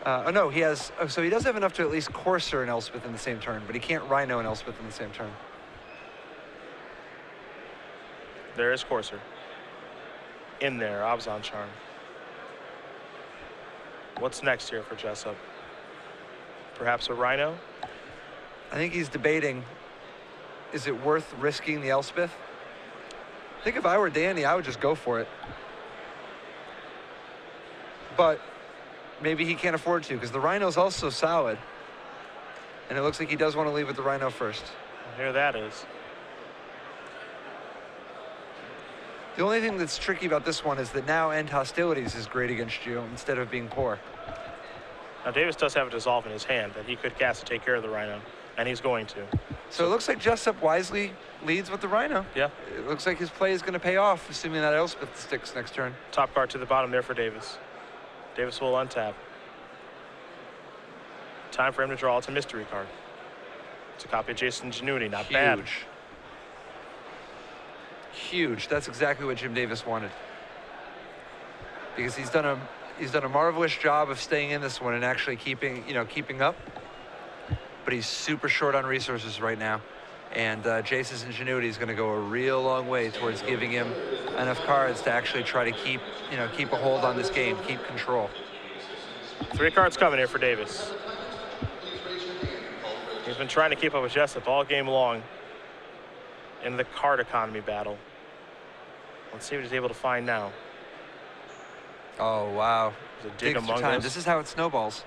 B: Oh no, he has. Oh, so he does have enough to at least Courser and Elspeth in the same turn, but he can't Rhino and Elspeth in the same turn.
A: There is Courser. In there, Abzan Charm. What's next here for Jessup? Perhaps a Rhino?
B: I think he's debating, is it worth risking the Elspeth? I think if I were Danny, I would just go for it. But maybe he can't afford to, because the Rhino's also solid. And it looks like he does want to leave with the Rhino first.
A: Here that is.
B: The only thing that's tricky about this one is that now End Hostilities is great against you instead of being poor.
A: Now Davis does have a Dissolve in his hand that he could cast to take care of the Rhino, and he's going to.
B: So it looks like Jessup wisely leads with the Rhino.
A: Yeah.
B: It looks like his play is going to pay off, assuming that Elspeth sticks next turn.
A: Top card to the bottom there for Davis. Davis will untap. Time for him to draw. It's a mystery card. It's a copy of Jace's Ingenuity. Not bad.
B: Huge. That's exactly what Jim Davis wanted. Because he's done a marvelous job of staying in this one and actually keeping up. But he's super short on resources right now. And Jace's Ingenuity is going to go a real long way towards giving him enough cards to actually try to keep a hold on this game, keep control.
A: 3 cards coming here for Davis. He's been trying to keep up with Jessup all game long in the card economy battle. Let's see what he's able to find now.
B: Oh, wow.
A: There's a dig
B: Dig through
A: among
B: time.
A: us.
B: This is how it snowballs.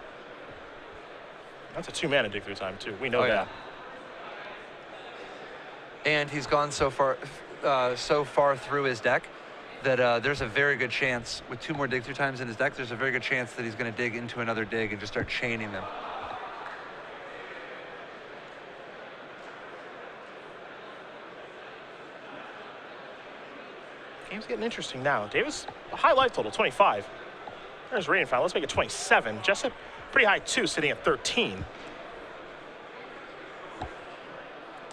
A: That's a 2-mana dig through time, too. We know that.
B: And he's gone so far through his deck that there's a very good chance, with 2 more dig through times in his deck, there's a very good chance that he's going to dig into another dig and just start chaining them.
A: Game's getting interesting now. Davis, a high life total, 25. There's rating final. Let's make it 27. Jessup, pretty high, too, sitting at 13.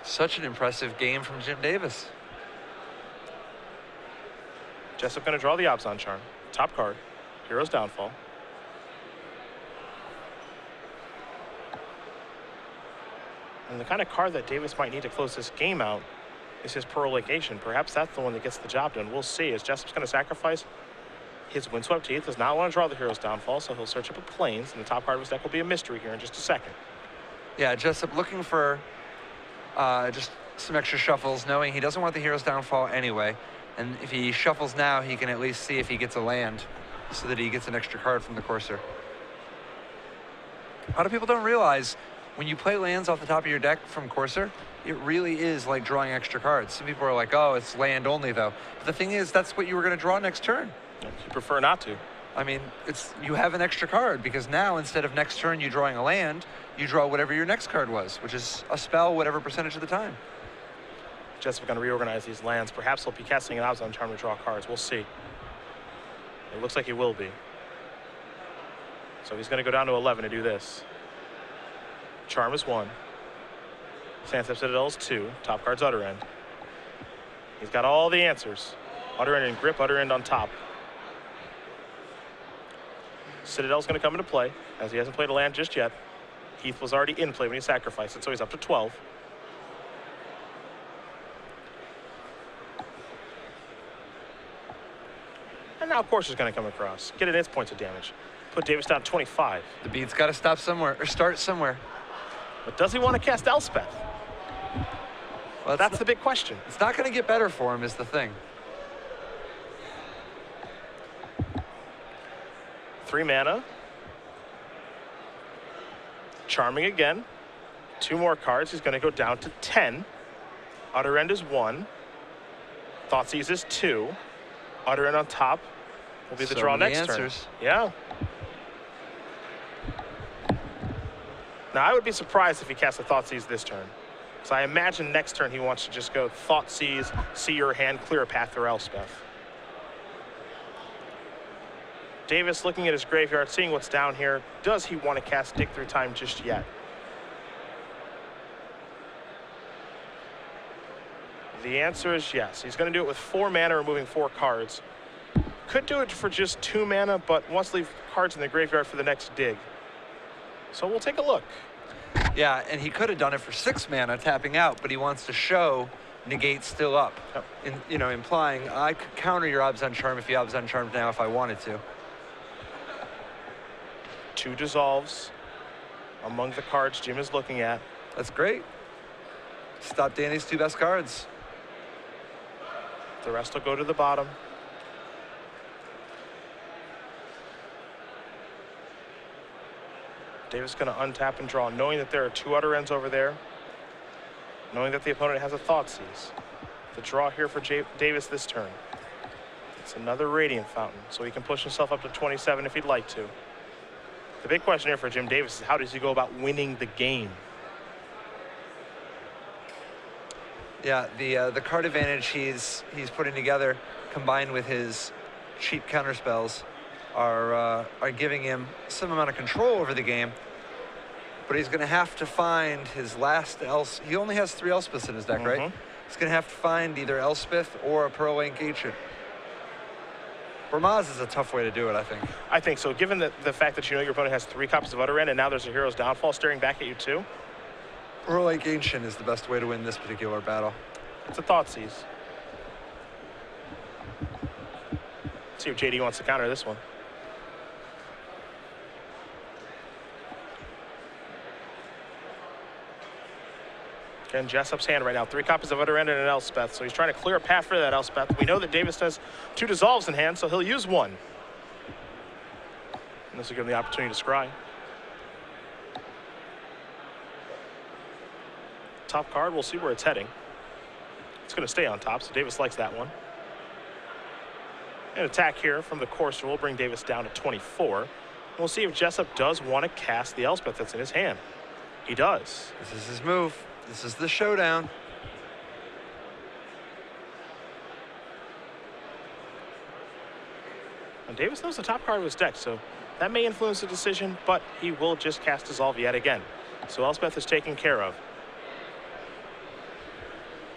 B: Such an impressive game from Jim Davis.
A: Jessup going to draw the Abzan Charm. Top card, Hero's Downfall. And the kind of card that Davis might need to close this game out is his Prolongation. Perhaps that's the one that gets the job done. We'll see. As Jessup's going to sacrifice his Windswept Teeth, does not want to draw the Hero's Downfall, so he'll search up a Plains, and the top card of his deck will be a mystery here in just a second.
B: Yeah, Jessup looking for just some extra shuffles, knowing he doesn't want the Hero's Downfall anyway. And if he shuffles now, he can at least see if he gets a land so that he gets an extra card from the Courser. A lot of people don't realize when you play lands off the top of your deck from Courser, it really is like drawing extra cards. Some people are like, oh, it's land only though. But the thing is, that's what you were going to draw next turn.
A: You prefer not to.
B: I mean, you have an extra card because now instead of next turn you drawing a land, you draw whatever your next card was, which is a spell whatever percentage of the time.
A: Jessup going to reorganize these lands. Perhaps he'll be casting an Abzan Charm to draw cards. We'll see. It looks like he will be. So he's going to go down to 11 to do this. Charm is 1. Sandstep Citadel is 2. Top card's Utter End. He's got all the answers. Utter End and Grip, Utter End on top. Citadel's going to come into play, as he hasn't played a land just yet. Heath was already in play when he sacrificed it, so he's up to 12. And now, of course, is going to come across. Get in its points of damage. Put Davis down 25.
B: The beat's got to stop somewhere, or start somewhere.
A: But does he want to cast Elspeth?
B: Well,
A: That's the big question.
B: It's not going to get better for him, is the thing.
A: 3 mana. Charming again. 2 more cards. He's going to go down to 10. Utter End is 1. Thoughtseize is 2. Utter End on top will be the
B: So
A: draw
B: many
A: next
B: answers.
A: turn. Yeah. Now, I would be surprised if he casts a Thoughtseize this turn. So I imagine next turn he wants to just go Thoughtseize, see your hand, clear a path through Elspeth. Davis looking at his graveyard, seeing what's down here. Does he want to cast Dig Through Time just yet? The answer is yes. He's going to do it with 4 mana, removing 4 cards. Could do it for just 2 mana, but wants to leave cards in the graveyard for the next dig. So we'll take a look.
B: Yeah, and he could have done it for 6 mana, tapping out, but he wants to show negate still up.
A: Yep.
B: Implying I could counter your Obs on Charm if you Obs on Charm now if I wanted to.
A: 2 dissolves among the cards Jim is looking at.
B: That's great. Stop Danny's 2 best cards.
A: The rest will go to the bottom. Davis going to untap and draw, knowing that there are 2 Utter Ends over there, knowing that the opponent has a Thoughtseize. The draw here for Davis this turn. It's another Radiant Fountain, so he can push himself up to 27 if he'd like to. The big question here for Jim Davis is how does he go about winning the game?
B: Yeah, the card advantage he's putting together, combined with his cheap counter spells, are giving him some amount of control over the game. But he's going to have to find his last He only has 3 Elspeths in his deck, right? He's going to have to find either Elspeth or a Pearl Link Ancient. Bramaz is a tough way to do it, I think.
A: I think so. Given the fact that you know your opponent has 3 copies of Utter End and now there's a Hero's Downfall staring back at you too.
B: Pearl Link Ancient is the best way to win this particular battle.
A: It's a Thoughtseize. Let's see if JD wants to counter this one. Again, Jessup's hand right now. 3 copies of Utter End and an Elspeth. So he's trying to clear a path for that Elspeth. We know that Davis has 2 dissolves in hand, so he'll use 1. And this will give him the opportunity to scry. Top card, we'll see where it's heading. It's going to stay on top, so Davis likes that one. An attack here from the Courser will bring Davis down to 24. And we'll see if Jessup does want to cast the Elspeth that's in his hand. He does.
B: This is his move. This is the showdown.
A: And Davis knows the top card of his deck, so that may influence the decision, but he will just cast Dissolve yet again. So Elspeth is taken care of.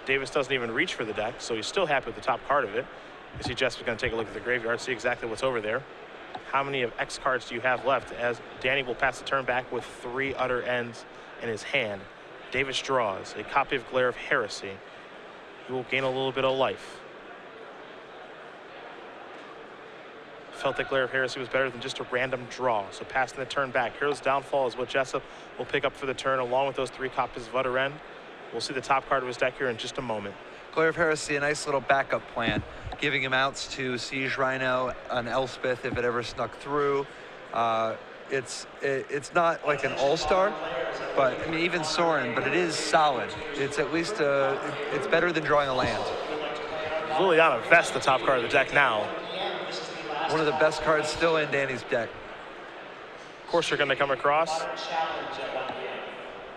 A: Davis doesn't even reach for the deck, so he's still happy with the top card of it. You see Jess is going to take a look at the graveyard, see exactly what's over there. How many of X cards do you have left? As Danny will pass the turn back with 3 Utter Ends in his hand. Davis draws a copy of Glare of Heresy. He will gain a little bit of life. Felt that Glare of Heresy was better than just a random draw, so passing the turn back. Hero's Downfall is what Jessup will pick up for the turn, along with those 3 copies of Utter End. We'll see the top card of his deck here in just a moment.
B: Glare of Heresy, a nice little backup plan, giving him outs to Siege Rhino, an Elspeth if it ever snuck through. It's not like an all-star, but I mean even Sorin, but it is solid. It's at least it's better than drawing a land.
A: Liliana Vest, the top card of the deck now.
B: One of the best cards still in Danny's deck.
A: Of course, you're going to come across.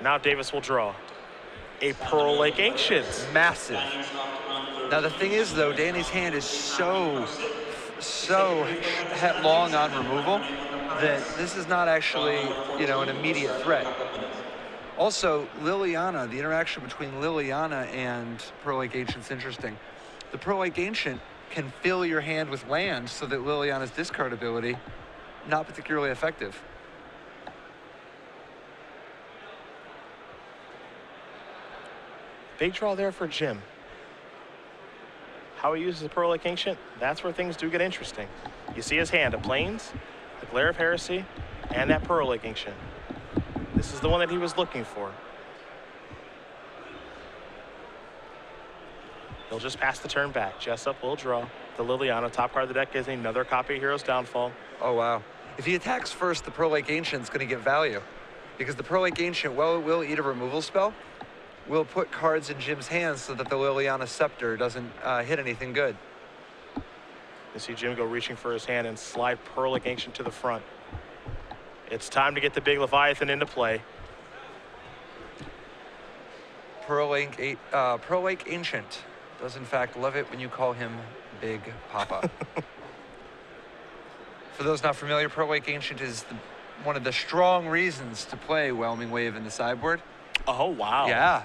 A: Now Davis will draw a Pearl Lake Ancient.
B: Massive. Now the thing is though, Danny's hand is so long on removal that this is not actually, an immediate threat. Also, Liliana, the interaction between Liliana and Pearl Lake Ancient's interesting. The Pearl Lake Ancient can fill your hand with land so that Liliana's discard ability, not particularly effective.
A: Big draw there for Jim. how he uses the Pearl Lake Ancient, that's where things do get interesting. You see his hand, a Plains, the Glare of Heresy, and that Pearl Lake Ancient. This is the one that he was looking for. He'll just pass the turn back. Jessup will draw. The Liliana, top card of the deck, is another copy of Hero's Downfall.
B: Oh, wow. If he attacks first, the Pearl Lake Ancient's going to get value. Because the Pearl Lake Ancient, well, it will eat a removal spell, will put cards in Jim's hands so that the Liliana Scepter doesn't hit anything good.
A: You see Jim go reaching for his hand and slide Pearl Lake Ancient to the front. It's time to get the big Leviathan into play.
B: Pearl Lake Ancient does in fact love it when you call him Big Papa. For those not familiar, Pearl Lake Ancient is one of the strong reasons to play Whelming Wave in the sideboard.
A: Oh, wow.
B: Yeah,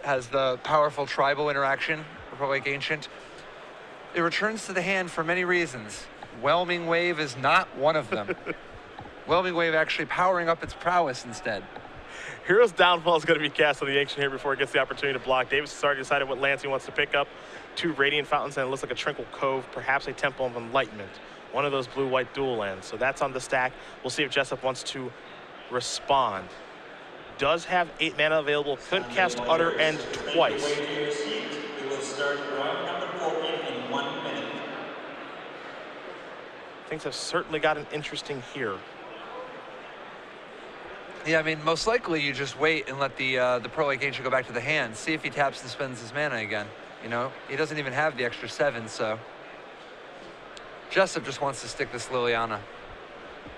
B: has the powerful tribal interaction, Pearl Lake Ancient. It returns to the hand for many reasons. Whelming Wave is not one of them. Whelming Wave actually powering up its prowess instead.
A: Hero's Downfall is going to be cast on the Ancient here before it gets the opportunity to block. Davis has already decided what lands he wants to pick up. 2 Radiant Fountains, and it looks like a Tranquil Cove, perhaps a Temple of Enlightenment. One of those blue-white dual lands. So that's on the stack. We'll see if Jessup wants to respond. Does have 8 mana available. Could cast Utter End twice.
C: We will start round number 14 in 1 minute.
A: Things have certainly gotten interesting here.
B: Yeah, I mean, most likely you just wait and let the Pearl Lake Ancient go back to the hand. See if he taps and spends his mana again. You know, he doesn't even have the extra 7, so. Jessup just wants to stick this Liliana.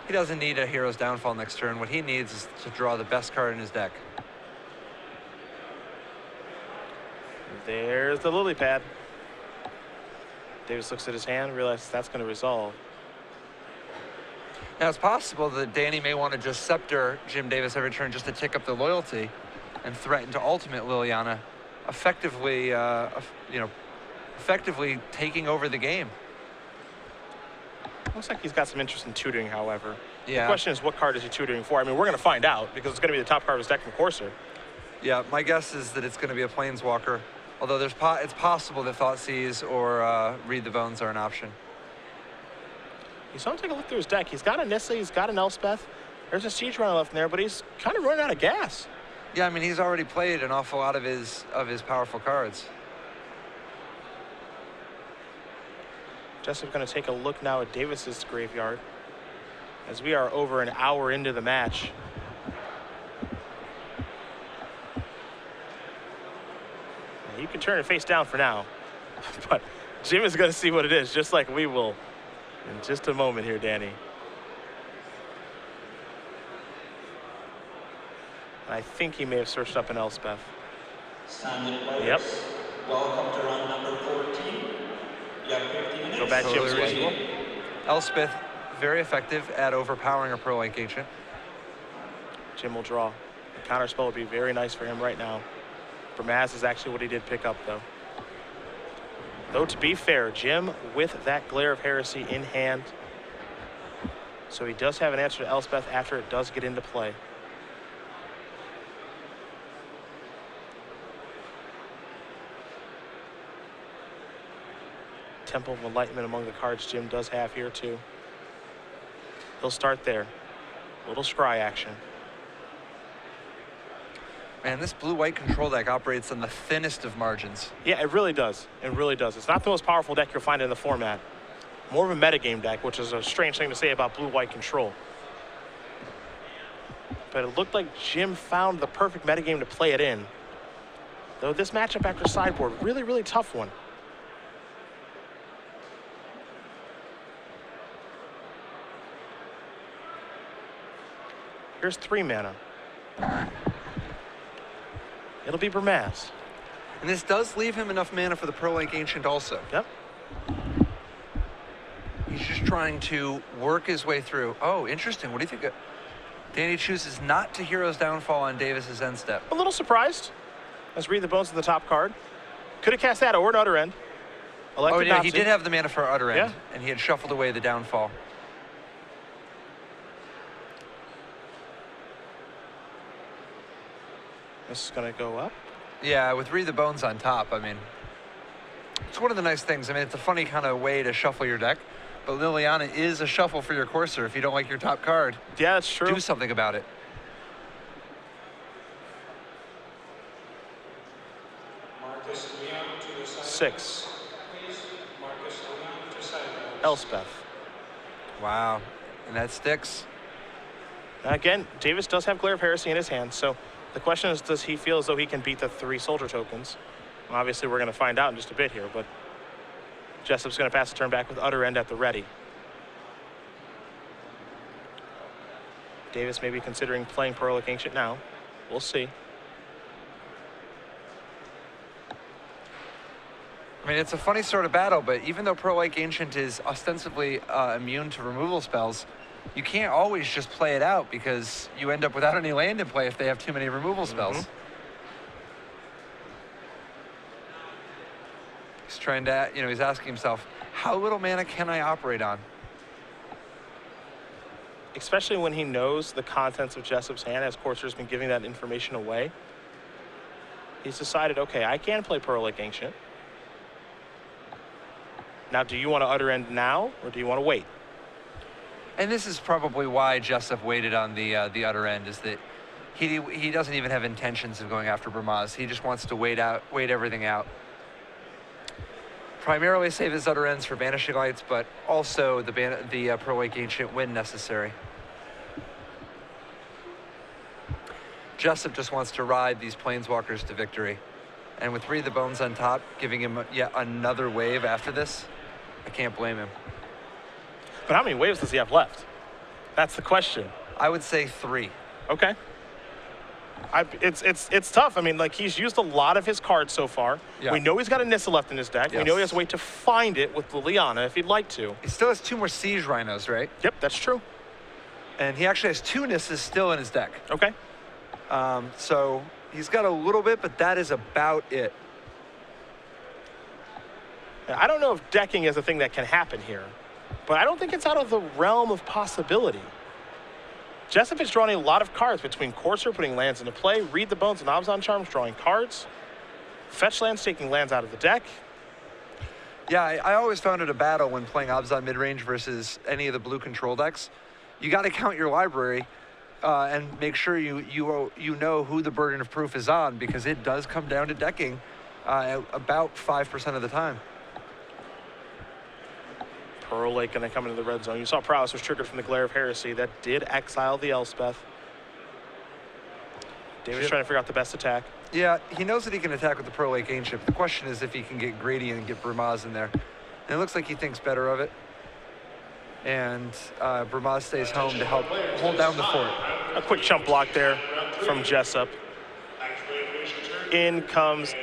B: He doesn't need a Hero's Downfall next turn. What he needs is to draw the best card in his deck.
A: There's the lily pad. Davis looks at his hand, realizes that's going to resolve.
B: Now, it's possible that Danny may want to just Scepter Jim Davis every turn just to tick up the loyalty and threaten to ultimate Liliana, effectively, effectively taking over the game.
A: Looks like he's got some interest in tutoring, however.
B: Yeah.
A: The question is, what card is he tutoring for? I mean, we're going to find out because it's going to be the top card of his deck from Courser.
B: Yeah, my guess is that it's going to be a Planeswalker, although it's possible that Thoughtseize or Read the Bones are an option.
A: You saw him take a look through his deck. He's got a Nissa, he's got an Elspeth. There's a Siege Runner left in there, but he's kind of running out of gas.
B: Yeah, I mean, he's already played an awful lot of his powerful cards.
A: Jessup's going to take a look now at Davis's graveyard as we are over an hour into the match. You can turn it face down for now, but Jim is going to see what it is, just like we will in just a moment here, Danny. I think he may have searched up an Elspeth.
C: Standard players.
A: Yep.
C: Welcome to round number 14. You have 15 minutes.
A: Go back Jim's schedule.
B: Elspeth, very effective at overpowering a Pearl Lake Ancient.
A: Jim will draw. The counter spell would be very nice for him right now. Bramaz is actually what he did pick up, though. Though, to be fair, Jim with that Glare of Heresy in hand. So he does have an answer to Elspeth after it does get into play. Temple of Enlightenment among the cards Jim does have here, too. He'll start there. Little scry action.
B: Man, this blue-white control deck operates on the thinnest of margins.
A: Yeah, it really does. It really does. It's not the most powerful deck you'll find in the format. More of a metagame deck, which is a strange thing to say about blue-white control. But it looked like Jim found the perfect metagame to play it in. Though this matchup after sideboard, really, really tough one. Here's 3 mana. It'll be Bramaz.
B: And this does leave him enough mana for the Pearl Lake Ancient also.
A: Yep.
B: He's just trying to work his way through. Oh, interesting. What do you think? Danny chooses not to Hero's Downfall on Davis's end step.
A: A little surprised. Let's read the bones of the top card. Could have cast that or an Utter End. Elected
B: yeah,
A: not
B: he
A: to.
B: did have the mana for Utter End,
A: Yeah.
B: and he had shuffled away the Downfall.
A: This is going to go up.
B: Yeah, with Read the Bones on top, I mean. It's one of the nice things. I mean, it's a funny kind of way to shuffle your deck, but Liliana is a shuffle for your courser. If you don't like your top card,
A: Yeah, that's true.
B: do something about it.
D: Marcus Leon to the side.
A: 6.
D: Please, Marcus Leon to side.
A: Elspeth.
B: Wow, and that sticks.
A: Now again, Davis does have Glare of Heresy in his hand, so the question is, does he feel as though he can beat the 3 soldier tokens? Well, obviously, we're going to find out in just a bit here, but Jessup's going to pass the turn back with Utter End at the ready. Davis may be considering playing Prolic Ancient now. We'll see.
B: I mean, it's a funny sort of battle, but even though Pro-like Ancient is ostensibly immune to removal spells, you can't always just play it out because you end up without any land in play if they have too many removal spells. He's trying to, he's asking himself, how little mana can I operate on?
A: Especially when he knows the contents of Jessup's hand, as Courser's been giving that information away. He's decided, okay, I can play Prolic Ancient. Now, do you want to Utter End now, or do you want to wait?
B: And this is probably why Jessup waited on the Utter End, is that he doesn't even have intentions of going after Bramaz. He just wants to wait everything out. Primarily save his Utter Ends for Banishing Lights, but also the Pro-like Ancient when necessary. Jessup just wants to ride these Planeswalkers to victory. And with Read the Bones on top, giving him yet another wave after this, I can't blame him.
A: But how many waves does he have left? That's the question.
B: I would say 3.
A: Okay. It's tough. I mean, like, he's used a lot of his cards so far.
B: Yeah.
A: We know he's got a Nissa left in his deck. We
B: Yes.
A: know he has a way to find it with Liliana if he'd like to.
B: He still has 2 more Siege Rhinos, right?
A: Yep, that's true.
B: And he actually has 2 Nissas still in his deck.
A: Okay.
B: So he's got a little bit, but that is about it.
A: I don't know if decking is a thing that can happen here, but I don't think it's out of the realm of possibility. Jessup is drawing a lot of cards between Courser putting lands into play, Read the Bones and Abzan Charms drawing cards, Fetch lands taking lands out of the deck.
B: Yeah, I always found it a battle when playing Abzan midrange versus any of the blue control decks. You got to count your library and make sure you know who the burden of proof is on, because it does come down to decking about 5% of the time.
A: Pearl Lake going to come into the red zone. You saw Prowess was triggered from the Glare of Heresy. That did exile the Elspeth. David's trying to figure out the best attack.
B: Yeah, he knows that he can attack with the Pro-like Ancient. The question is if he can get Grady and get Bramaz in there. And it looks like he thinks better of it. And Bramaz stays home to help hold down the fort.
A: A quick chump block there from Jessup. In comes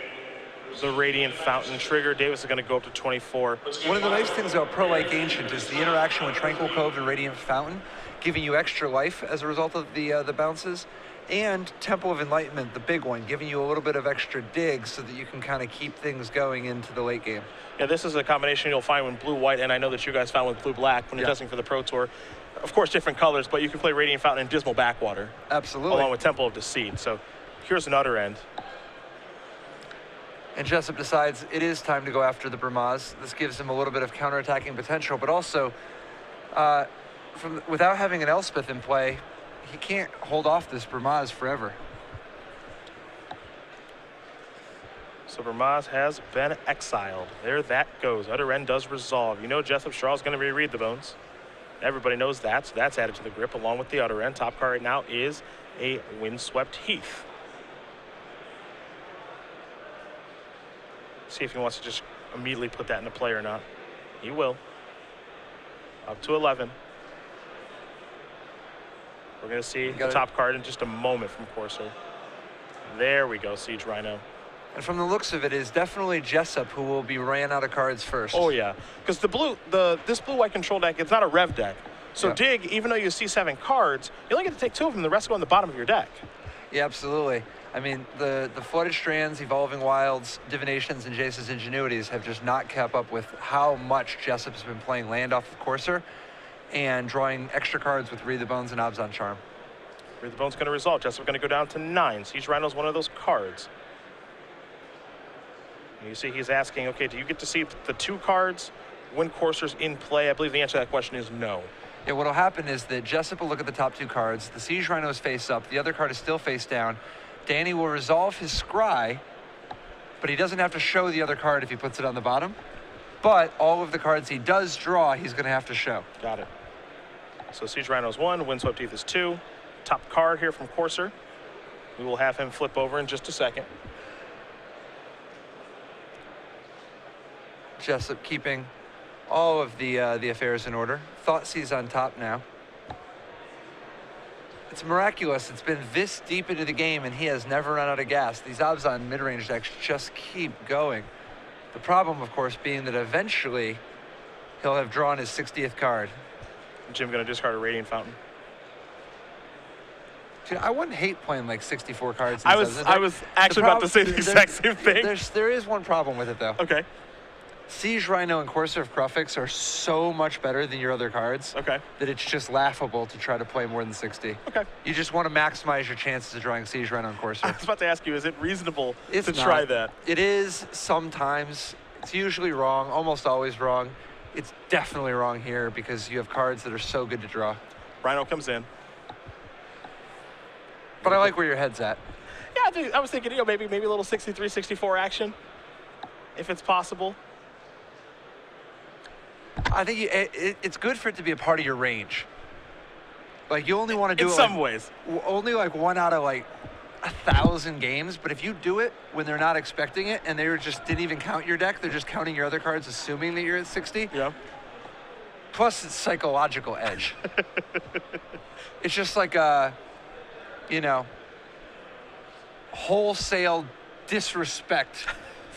A: the Radiant Fountain trigger. Davis is going to go up to 24.
B: One of the nice things about Pro-like Ancient is the interaction with Tranquil Cove and Radiant Fountain, giving you extra life as a result of the bounces, and Temple of Enlightenment, the big one, giving you a little bit of extra digs so that you can kind of keep things going into the late game.
A: Yeah, this is a combination you'll find when blue-white, and I know that you guys found with blue-black when you're testing for the Pro Tour. Of course, different colors, but you can play Radiant Fountain and Dismal Backwater.
B: Absolutely.
A: Along with Temple of Deceit. So here's an Utter End.
B: And Jessup decides it is time to go after the Bramaz. This gives him a little bit of counterattacking potential, but also, without having an Elspeth in play, he can't hold off this Bramaz forever.
A: So Bramaz has been exiled. There that goes. Utter End does resolve. You know Jessup Straw is going to reread the bones. Everybody knows that, so that's added to the grip along with the Utter End. Top card right now is a Windswept Heath. See if he wants to just immediately put that into play or not. He will. Up to 11. We're going to see the top card in just a moment from Courser. There we go, Siege Rhino.
B: And from the looks of it, is definitely Jessup who will be ran out of cards first.
A: Oh yeah, because this blue-white control deck, it's not a rev deck. So
B: Yeah.
A: Dig, even though you see 7 cards, you only get to take 2 of them. The rest go on the bottom of your deck.
B: Yeah, absolutely. I mean, the Flooded Strands, Evolving Wilds, Divinations, and Jace's Ingenuities have just not kept up with how much Jessup's been playing land off of Courser and drawing extra cards with Read the Bones and Abzan Charm.
A: Read the Bone's going to resolve. Jessup going to go down to 9. Siege Rhino's one of those cards. And you see he's asking, okay, do you get to see the 2 cards when Courser's in play? I believe the answer to that question is no.
B: Yeah, what'll happen is that Jessup will look at the top 2 cards. The Siege Rhino is face up. The other card is still face down. Danny will resolve his scry, but he doesn't have to show the other card if he puts it on the bottom. But all of the cards he does draw, he's going to have to show.
A: Got it. So Siege Rhino's 1, Windswept Teeth is 2. Top card here from Courser. We will have him flip over in just a second.
B: Jessup keeping all of the affairs in order. Thoughtseize on top now. It's miraculous. It's been this deep into the game, and he has never run out of gas. These Abzan mid-range decks just keep going. The problem, of course, being that eventually he'll have drawn his 60th card.
A: Jim going to discard a Radiant Fountain.
B: Dude, I wouldn't hate playing like 64 cards.
A: I was actually about to say the exact same thing.
B: There is one problem with it, though.
A: Okay.
B: Siege Rhino and Courser of Crufix are so much better than your other cards
A: Okay.
B: that it's just laughable to try to play more than 60.
A: Okay.
B: You just want to maximize your chances of drawing Siege Rhino and Courser.
A: I was about to ask you, is it reasonable
B: It's
A: to
B: not.
A: try that?
B: It is sometimes. It's usually wrong, almost always wrong. It's definitely wrong here because you have cards that are so good to draw.
A: Rhino comes in.
B: But I like where your head's at.
A: Yeah, I was thinking, maybe a little 63, 64 action, if it's possible.
B: I think it's good for it to be a part of your range. Like, you only want to do
A: in
B: it
A: some ways.
B: only like 1 out of like 1,000 games. But if you do it when they're not expecting it and they just didn't even count your deck, they're just counting your other cards, assuming that you're at 60.
A: Yeah.
B: Plus, it's psychological edge. It's just like a, wholesale disrespect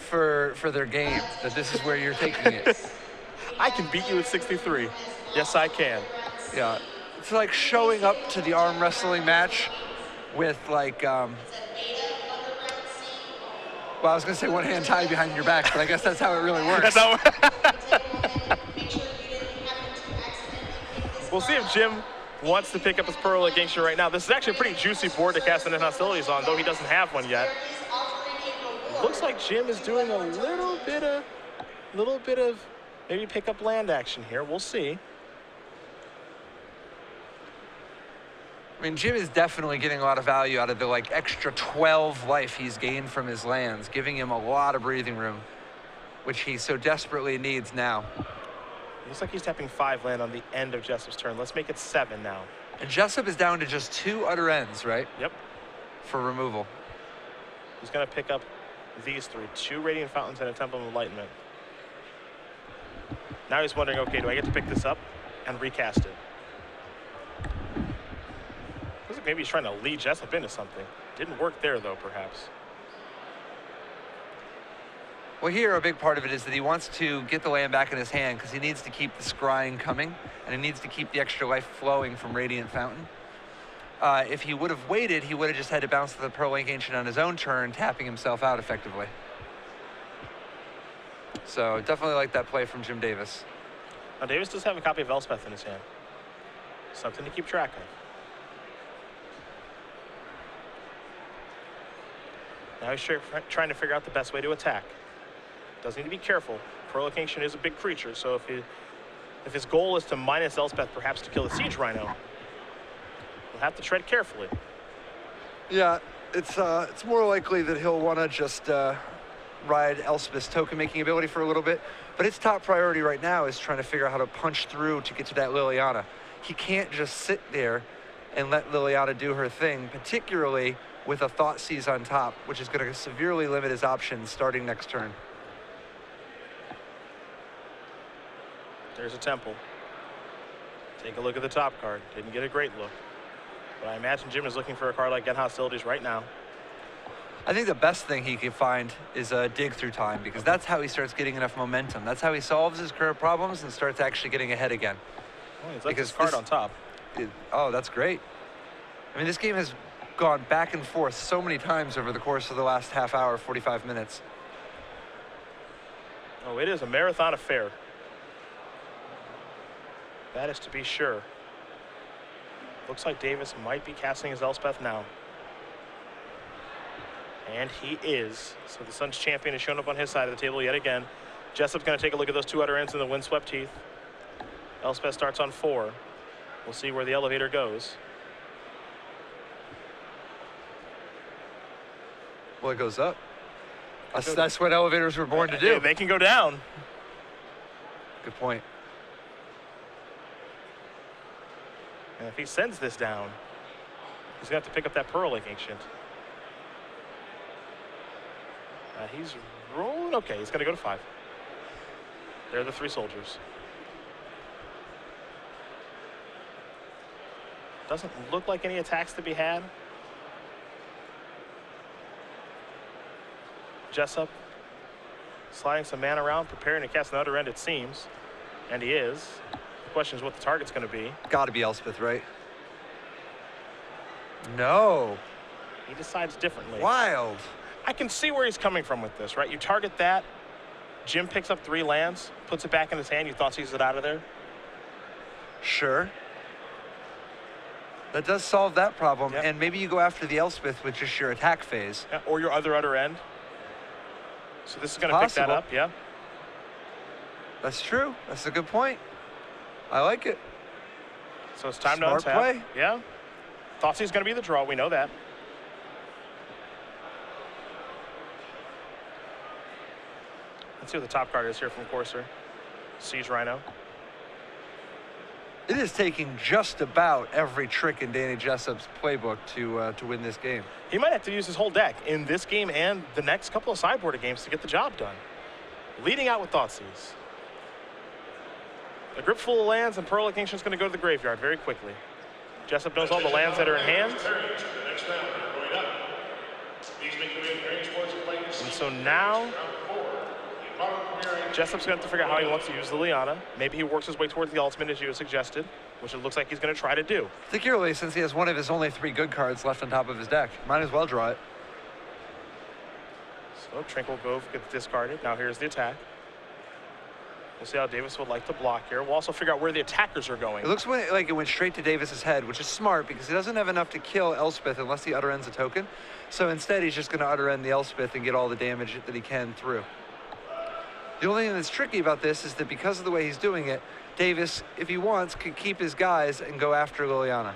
B: for their game, that this is where you're taking it.
A: I can beat you at 63. Yes, I can.
B: Yeah, it's like showing up to the arm wrestling match with like, well, I was gonna say one hand tied behind your back, but I guess that's how it really works.
A: That's how We'll see if Jim wants to pick up his Pearl Gangster right now. This is actually a pretty juicy board to cast in hostilities on, though he doesn't have one yet. Looks like Jim is doing a little bit of maybe pick up land action here. We'll see.
B: I mean, Jim is definitely getting a lot of value out of the like extra 12 life he's gained from his lands, giving him a lot of breathing room, which he so desperately needs now.
A: Looks like he's tapping 5 land on the end of Jessup's turn. Let's make it 7 now.
B: And Jessup is down to just 2 utter ends, right?
A: Yep.
B: For removal.
A: He's going to pick up these 3. 2 Radiant Fountains and a Temple of Enlightenment. Now he's wondering, okay, do I get to pick this up and recast it? Looks like maybe he's trying to lead Jessup into something. Didn't work there, though, perhaps.
B: Well, here a big part of it is that he wants to get the land back in his hand because he needs to keep the scrying coming, and he needs to keep the extra life flowing from Radiant Fountain. If he would have waited, he would have just had to bounce the Pearl Link Ancient on his own turn, tapping himself out effectively. So definitely like that play from Jim Davis.
A: Now, Davis does have a copy of Elspeth in his hand. Something to keep track of. Now he's trying to figure out the best way to attack. Does need to be careful. Pearl Ancient is a big creature, so if his goal is to minus Elspeth, perhaps to kill the Siege Rhino, he'll have to tread carefully.
B: Yeah, it's more likely that he'll want to just ride Elspeth's token-making ability for a little bit, but its top priority right now is trying to figure out how to punch through to get to that Liliana. He can't just sit there and let Liliana do her thing, particularly with a Thoughtseize on top, which is going to severely limit his options starting next turn.
A: There's a Temple. Take a look at the top card. Didn't get a great look. But I imagine Jim is looking for a card like Get Hostilities right now.
B: I think the best thing he can find is a Dig Through Time, because that's how he starts getting enough momentum. That's how he solves his current problems and starts actually getting ahead again.
A: Oh, he's left his card on top.
B: Oh, that's great. I mean, this game has gone back and forth so many times over the course of the last half hour, 45 minutes.
A: Oh, it is a marathon affair. That is to be sure. Looks like Davis might be casting his Elspeth now. And he is. So the Suns champion has shown up on his side of the table yet again. Jessup's going to take a look at those 2 utter ends in the windswept heath. Elspeth starts on 4. We'll see where the elevator goes.
B: Well, it goes up. That's what elevators were born to do.
A: Yeah, they can go down.
B: Good point.
A: And if he sends this down, he's going to have to pick up that Pearl Lake Ancient. He's rolling. Okay, he's going to go to 5. There are the 3 soldiers. Doesn't look like any attacks to be had. Jessup sliding some mana around, preparing to cast another end, it seems. And he is. The question is what the target's going to be.
B: Got to be Elspeth, right? No.
A: He decides differently.
B: Wild.
A: I can see where he's coming from with this, right? You target that, Jim picks up 3 lands, puts it back in his hand, you thought sees it out of there.
B: Sure. That does solve that problem.
A: Yep.
B: And maybe you go after the Elspeth with just your attack phase.
A: Yeah, or your other end. So this is going to pick that up, yeah.
B: That's true. That's a good point. I like it.
A: So it's time
B: Smart
A: to untap.
B: play.
A: Yeah. Thoughtseize going to be the draw, we know that. Let's see what the top card is here from Courser. Siege Rhino.
B: It is taking just about every trick in Danny Jessup's playbook to win this game.
A: He might have to use his whole deck in this game and the next couple of sideboarded games to get the job done. Leading out with Thoughtseize. A grip full of lands, and Pearl Lake Ancient is going to go to the graveyard very quickly. Jessup knows all the lands that are in hand. And so now, Jessup's going to have to figure out how he wants to use the Liana. Maybe he works his way towards the ultimate, as you suggested, which it looks like he's going to try to do.
B: Particularly since he has one of his only 3 good cards left on top of his deck. Might as well draw it.
A: So Tranquil Grove gets discarded. Now here's the attack. We'll see how Davis would like to block here. We'll also figure out where the attackers are going.
B: It looks like it went straight to Davis's head, which is smart because he doesn't have enough to kill Elspeth unless he utter ends a token. So instead, he's just going to utter end the Elspeth and get all the damage that he can through. The only thing that's tricky about this is that because of the way he's doing it, Davis, if he wants, could keep his guys and go after Liliana.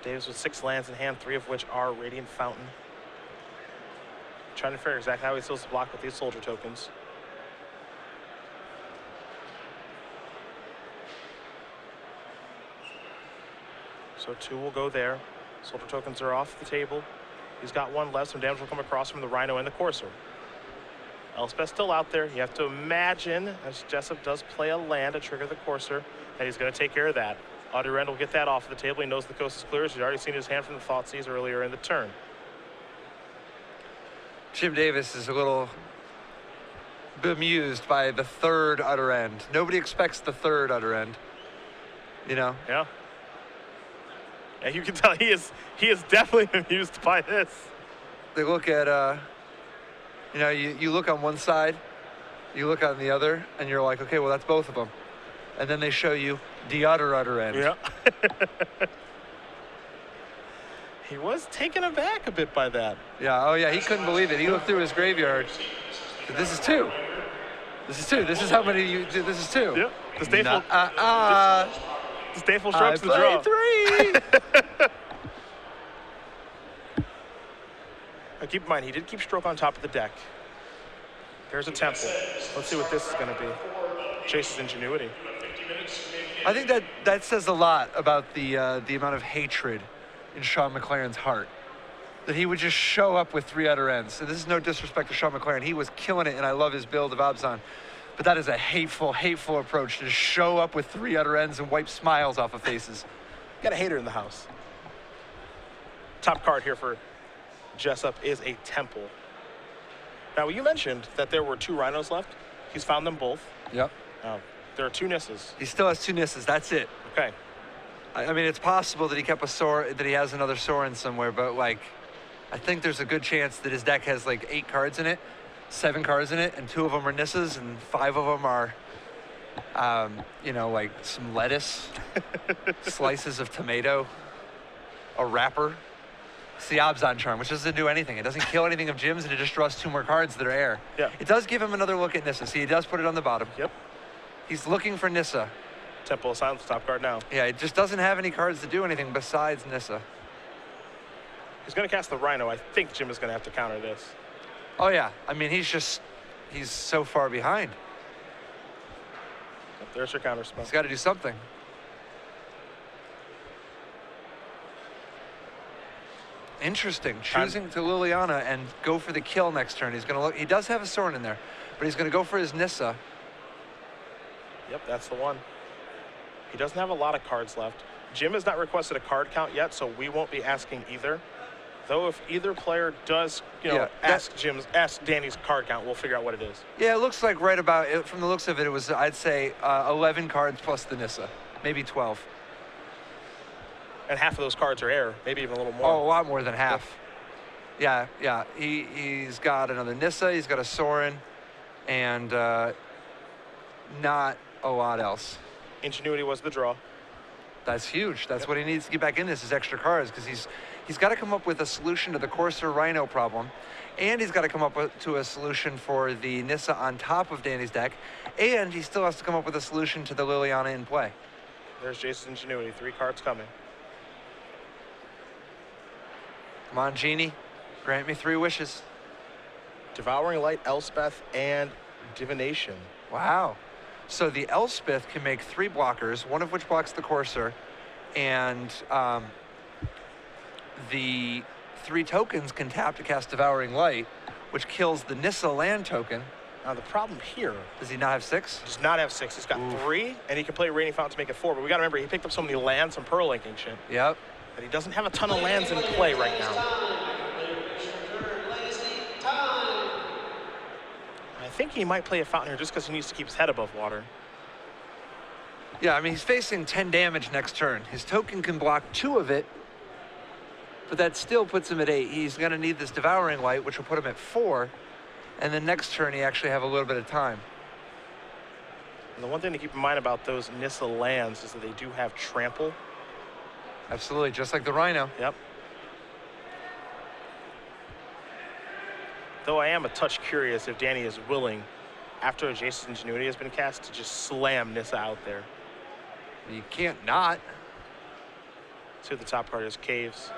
A: Davis with 6 lands in hand, 3 of which are Radiant Fountain. Trying to figure exactly how he's supposed to block with these soldier tokens. So 2 will go there. Soldier tokens are off the table. He's got 1 left. Some damage will come across from the Rhino and the Courser. Elspeth still out there. You have to imagine, as Jessup does play a land to trigger the Courser, that he's going to take care of that. Other end will get that off the table. He knows the coast is clear. He's already seen his hand from the Thoughtseize earlier in the turn.
B: Jim Davis is a little bemused by the 3rd utter end. Nobody expects the 3rd utter end, you know?
A: Yeah. And you can tell he is definitely amused by this.
B: They look at, you know, you look on one side, you look on the other, and you're like, okay, well, that's both of them. And then they show you the utter end.
A: Yeah. He was taken aback a bit by that.
B: Yeah, oh yeah, he couldn't believe it. He looked through his graveyard. This is 2. This is 2. This is how many you do. This is 2.
A: Yeah. The Stateful. The Stateful strokes the draw.
B: 3.
A: Now keep in mind, he did keep Stroke on top of the deck. There's a Temple. Let's see what this is going to be. Chase's ingenuity.
B: I think that says a lot about the amount of hatred in Sean McLaren's heart. That he would just show up with 3 utter ends. And this is no disrespect to Sean McLaren. He was killing it, and I love his build of Abzan. But that is a hateful, hateful approach to just show up with 3 utter ends and wipe smiles off of faces.
A: Got a hater in the house. Top card here for Jessup is a Temple. Now, you mentioned that there were 2 Rhinos left. He's found them both.
B: Yep.
A: There are 2 Nisses.
B: He still has 2 Nisses. That's it.
A: Okay.
B: I mean, it's possible that he kept a Sorin, that he has another Sorin somewhere, but like, I think there's a good chance that his deck has like 8 cards in it, 7 cards in it, and 2 of them are Nisses, and 5 of them are You know, like some lettuce, slices of tomato, a wrapper. It's the Obzon charm, which doesn't do anything. It doesn't kill anything of Jim's, and it just draws 2 more cards that are air.
A: Yeah.
B: It does give him another look at Nissa. See, he does put it on the bottom.
A: Yep.
B: He's looking for Nissa.
A: Temple of Silence, top card now.
B: Yeah, it just doesn't have any cards to do anything besides Nissa.
A: He's going to cast the Rhino. I think Jim is going to have to counter this.
B: Oh, yeah. I mean, he's so far behind.
A: Yep, there's your counter spell.
B: He's got to do something. Interesting. Choosing to Liliana and go for the kill next turn. He's going to look. He does have a Sorin in there, but he's going to go for his Nissa.
A: Yep, that's the one. He doesn't have a lot of cards left. Jim has not requested a card count yet, so we won't be asking either. Though if either player does, ask Danny's card count, we'll figure out what it is.
B: Yeah, it looks like right about it. From the looks of it, it was, I'd say, 11 cards plus the Nissa, maybe 12.
A: And half of those cards are air, maybe even a little more.
B: Oh, a lot more than half. Yeah. He's got another Nissa, he's got a Sorin, and not a lot else.
A: Ingenuity was the draw.
B: That's huge. That's what he needs to get back in this, is extra cards, because he's got to come up with a solution to the Corsair Rhino problem, and he's got to come up to a solution for the Nissa on top of Danny's deck, and he still has to come up with a solution to the Liliana in play.
A: There's Jason's Ingenuity, 3 cards coming.
B: Come on, Genie. Grant me 3 wishes.
A: Devouring Light, Elspeth, and Divination.
B: Wow. So the Elspeth can make 3 blockers, one of which blocks the Corsair, and the 3 tokens can tap to cast Devouring Light, which kills the Nissa land token.
A: Now the problem here,
B: Does he not have 6?
A: does not have 6. He's got 3, and he can play Raining Fountain to make it 4. But we got to remember, he picked up so many lands, some Pearl Linking shit,
B: Yep.
A: that he doesn't have a ton of lands in play right now. I think he might play a Fountain here just because he needs to keep his head above water.
B: Yeah, I mean, he's facing 10 damage next turn. His token can block 2 of it, but that still puts him at 8. He's going to need this Devouring Light, which will put him at 4, and then next turn he actually have a little bit of time.
A: And the one thing to keep in mind about those Nissa lands is that they do have Trample.
B: Absolutely, just like the Rhino.
A: Yep. Though I am a touch curious if Danny is willing, after Jason's Ingenuity has been cast, to just slam Nissa out there.
B: You can't not.
A: See what the top card is, Caves.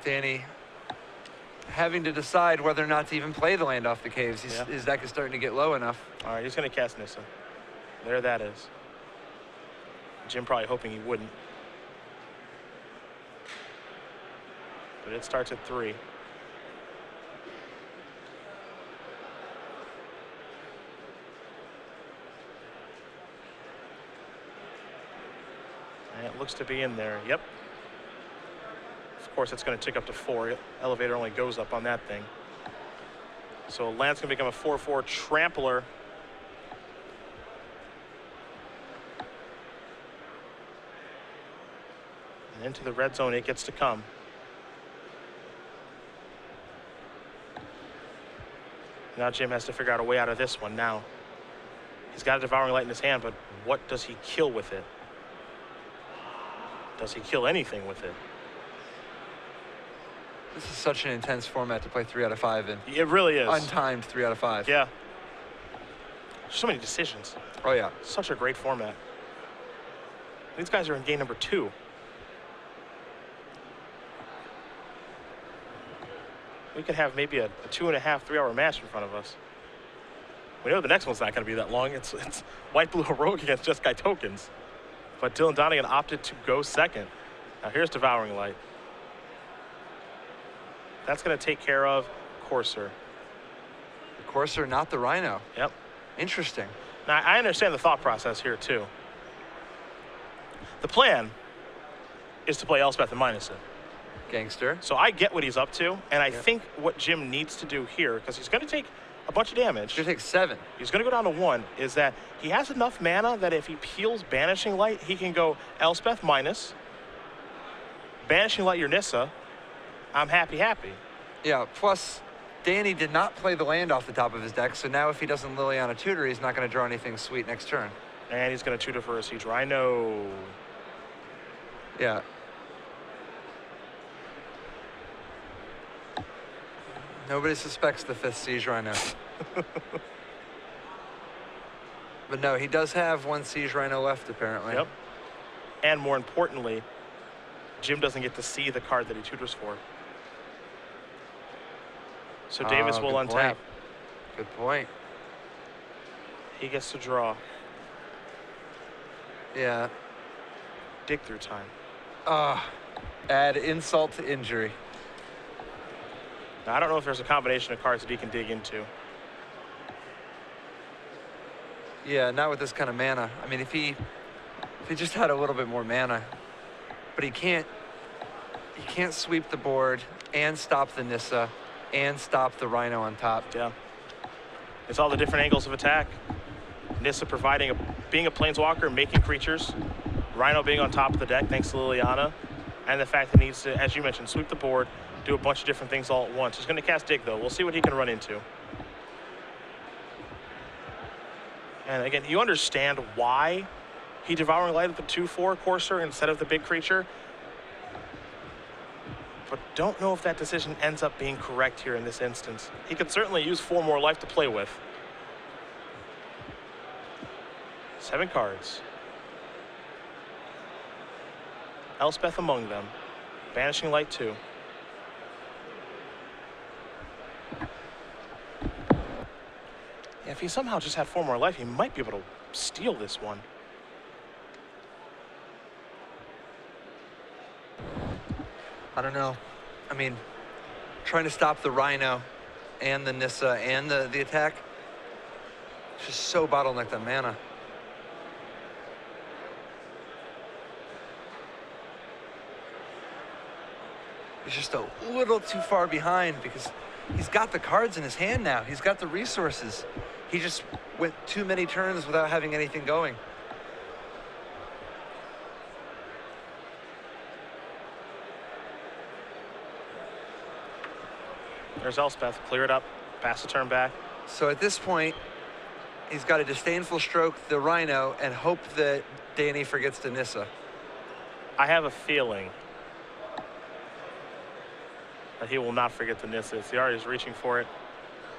B: Danny having to decide whether or not to even play the land off the Caves. His deck is starting to get low enough.
A: All right, he's going to cast Nissa. There that is. Jim probably hoping he wouldn't. But it starts at 3. And it looks to be in there. Yep. Of course, it's going to tick up to 4. Elevator only goes up on that thing. So land's going to become a 4/4 Trampler. And into the red zone it gets to come. Now Jim has to figure out a way out of this one now. He's got a Devouring Light in his hand, but what does he kill with it? Does he kill anything with it?
B: This is such an intense format to play 3 out of 5 in.
A: It really is.
B: Untimed 3 out of 5.
A: Yeah. So many decisions.
B: Oh, yeah.
A: Such a great format. These guys are in game number 2. We could have maybe a 2.5, 3 hour match in front of us. We know the next one's not going to be that long. It's White Blue Heroic against Just Guy Tokens. But Dylan Donegan opted to go second. Now here's Devouring Light. That's going to take care of Corsair.
B: The Corsair, not the Rhino.
A: Yep.
B: Interesting.
A: Now I understand the thought process here too. The plan is to play Elspeth and minus it.
B: Gangster.
A: So I get what he's up to, and I think what Jim needs to do here, because he's going to take a bunch of damage.
B: Should take 7.
A: He's going to go down to 1, is that he has enough mana that if he peels Banishing Light, he can go Elspeth minus, banishing Light your Nissa, I'm happy.
B: Yeah, plus Danny did not play the land off the top of his deck, so now if he doesn't Liliana Tutor, he's not going to draw anything sweet next turn.
A: And he's going to tutor for a Siege Rhino.
B: Yeah. Nobody suspects the 5th Siege Rhino. But no, he does have 1 Siege Rhino left, apparently.
A: Yep. And more importantly, Jim doesn't get to see the card that he tutors for. So Davis will
B: good
A: untap.
B: point. Good point.
A: He gets to draw.
B: Yeah.
A: Dig through time.
B: Add insult to injury.
A: Now, I don't know if there's a combination of cards that he can dig into.
B: Yeah, not with this kind of mana. I mean, if he just had a little bit more mana, but he can't sweep the board and stop the Nissa and stop the Rhino on top.
A: Yeah. It's all the different angles of attack. Nissa being a planeswalker, making creatures. Rhino being on top of the deck thanks to Liliana. And the fact that he needs to, as you mentioned, sweep the board, do a bunch of different things all at once. He's going to cast Dig, though. We'll see what he can run into. And again, you understand why he Devouring Light with the 2/4 Courser instead of the big creature. But don't know if that decision ends up being correct here in this instance. He could certainly use 4 more life to play with. 7 cards. Elspeth among them. Banishing Light 2. If he somehow just had 4 more life, he might be able to steal this one.
B: I don't know. I mean, trying to stop the Rhino and the Nissa and the attack, it's just so bottlenecked on mana. He's just a little too far behind because he's got the cards in his hand now. He's got the resources. He just went too many turns without having anything going.
A: There's Elspeth. Clear it up. Pass the turn back.
B: So at this point, he's got to disdainful stroke the Rhino and hope that Danny forgets the Nissa.
A: I have a feeling that he will not forget the Nissa. He already is reaching for it.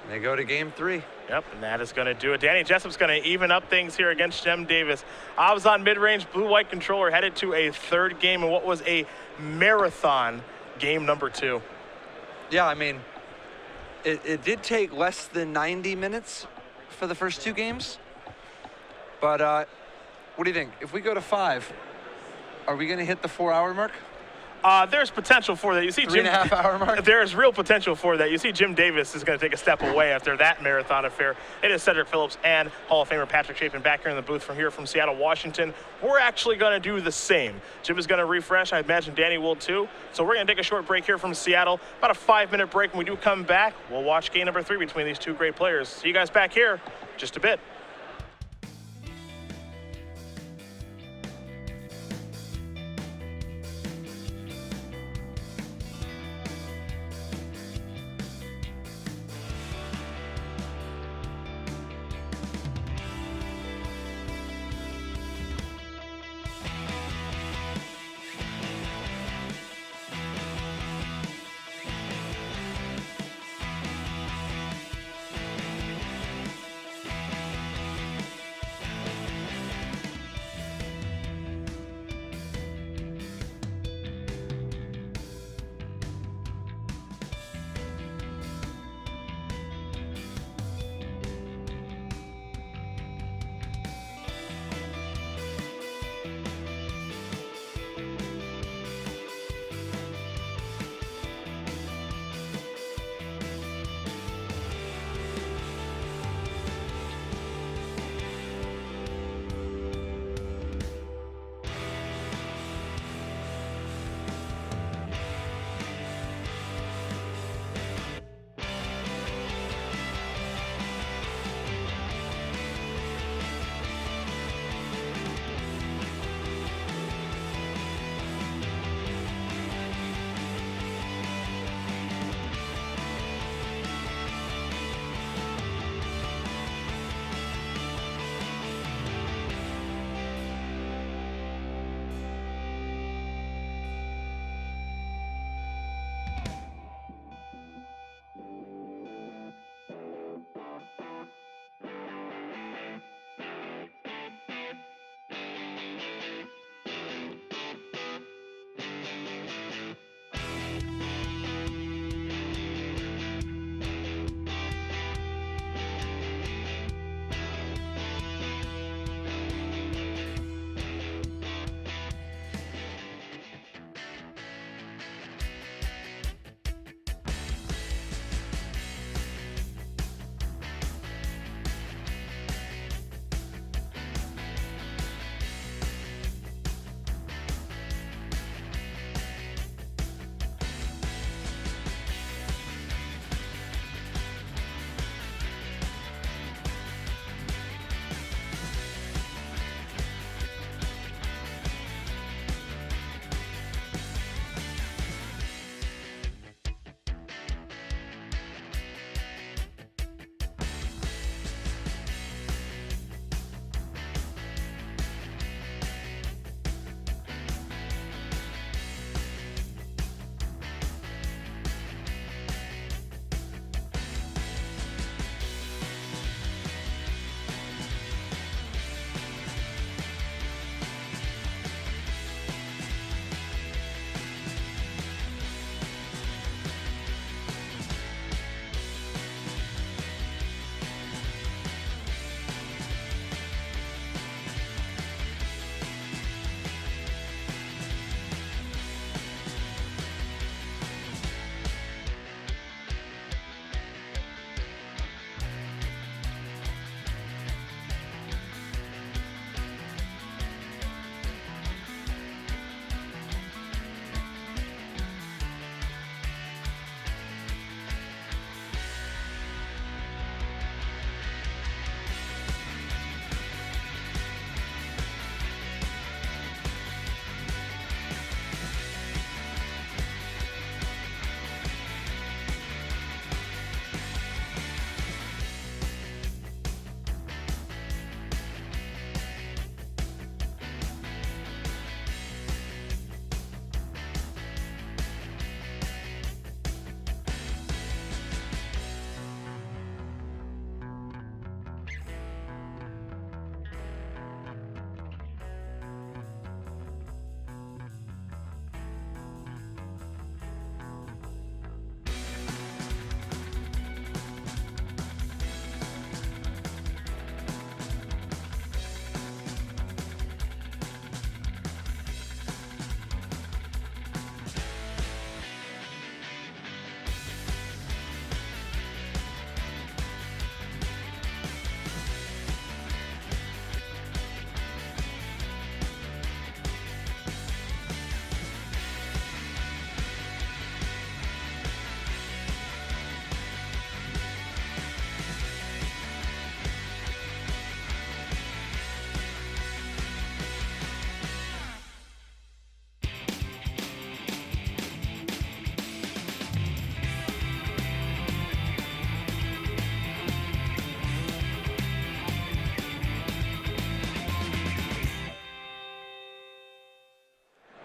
B: And they go to game 3.
A: Yep, and that is going to do it. Danny Jessup's going to even up things here against Jem Davis. Abzan mid-range, blue-white controller headed to a 3rd game in what was a marathon game number 2.
B: Yeah, I mean, it did take less than 90 minutes for the first 2 games. But what do you think? If we go to 5, are we going to hit the 4-hour mark?
A: There's potential for that. You see,
B: 3.5 hour mark?
A: There's real potential for that. You see Jim Davis is going to take a step away after that marathon affair. It is Cedric Phillips and Hall of Famer Patrick Chapin back here in the booth from Seattle, Washington. We're actually going to do the same. Jim is going to refresh. I imagine Danny will too. So we're going to take a short break here from Seattle. About a 5-minute break. When we do come back, we'll watch game number 3 between these 2 great players. See you guys back here just a bit.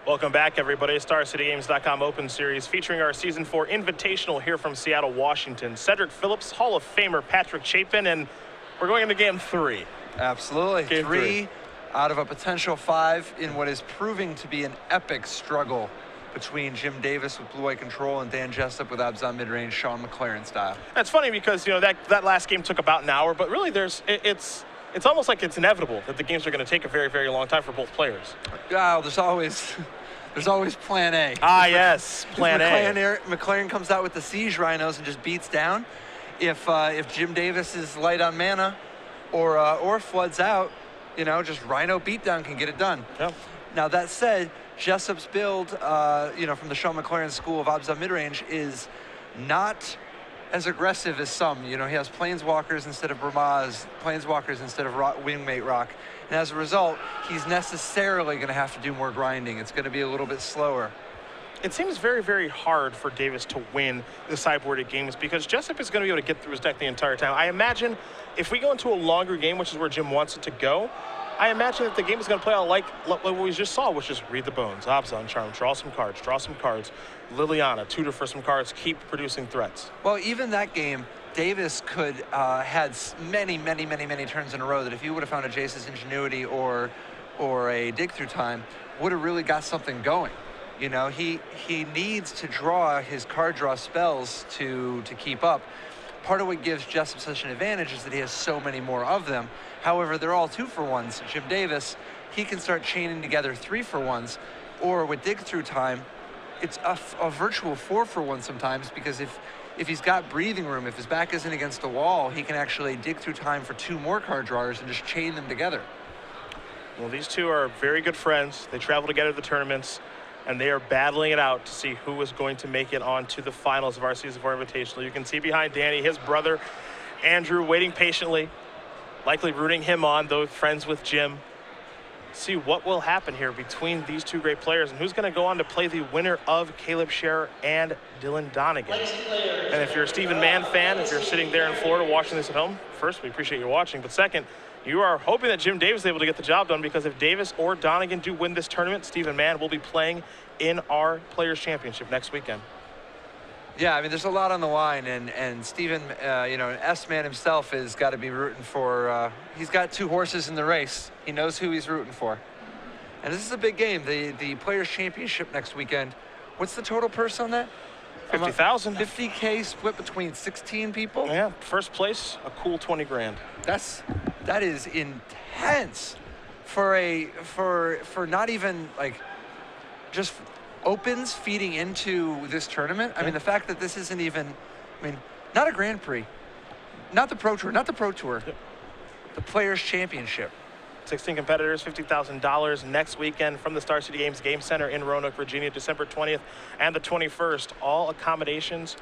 A: Welcome back, everybody. StarCityGames.com Open Series featuring our Season 4 Invitational here from Seattle, Washington. Cedric Phillips, Hall of Famer Patrick Chapin, and we're going into Game 3.
B: Absolutely.
A: Game
B: three out of a potential 5 in what is proving to be an epic struggle between Jim Davis with blue-white control and Dan Jessup with abs on mid-range, Sean McLaren style.
A: That's funny because, that last game took about an hour, but really it's almost like it's inevitable that the games are going to take a very, very long time for both players.
B: Well, there's always plan A.
A: Yes, plan A.
B: McLaren comes out with the Siege Rhinos and just beats down. If Jim Davis is light on mana or floods out, just Rhino beatdown can get it done.
A: Yeah.
B: Now that said, Jessup's build, from the Sean McLaren school of Obs on midrange is not as aggressive as some. He has Planeswalkers instead of Brahmas, Planeswalkers instead of Wingmate Rock. And as a result, he's necessarily going to have to do more grinding. It's going to be a little bit slower.
A: It seems very, very hard for Davis to win the sideboarded games because Jessup is going to be able to get through his deck the entire time. I imagine if we go into a longer game, which is where Jim wants it to go, I imagine that the game is going to play out like what we just saw, which is read the bones, Abzan Charm, draw some cards, Liliana, tutor for some cards, keep producing threats.
B: Well, even that game, Davis could had many turns in a row that if you would have found a Jace's Ingenuity or a Dig Through Time, would have really got something going. He needs to draw his card draw spells to keep up. Part of what gives Jessup such an advantage is that he has so many more of them. However, they're all 2-for-1s. Jim Davis, he can start chaining together 3-for-1s, or with Dig Through Time, it's a virtual 4-for-1 sometimes, because if he's got breathing room, if his back isn't against the wall, he can actually Dig Through Time for 2 more card drawers and just chain them together.
A: Well, these two are very good friends. They travel together to the tournaments, and they are battling it out to see who is going to make it on to the finals of our Season 4 Invitational. You can see behind Danny, his brother, Andrew, waiting patiently, likely rooting him on, though friends with Jim. See what will happen here between these two great players and who's going to go on to play the winner of Caleb Scherer and Dylan Donegan. And if you're a Stephen Mann fan, if you're sitting there in Florida watching this at home, first, we appreciate you watching, but second, you are hoping that Jim Davis is able to get the job done, because if Davis or Donegan do win this tournament, Stephen Mann will be playing in our Players' Championship next weekend.
B: Yeah, I mean, there's a lot on the line, and Stephen, S-Man himself has got to be rooting for, he's got 2 horses in the race. He knows who he's rooting for. And this is a big game, the Players' Championship next weekend. What's the total purse on that?
A: 50,000.
B: 50K split between 16 people?
A: Yeah, first place, a cool 20 grand.
B: That is intense for not even just opens feeding into this tournament. I mean, the fact that this isn't even, not a Grand Prix, not the Pro Tour, the Players' Championship.
A: 16 competitors, $50,000 next weekend from the Star City Games Game Center in Roanoke, Virginia, December 20th and the 21st. All accommodations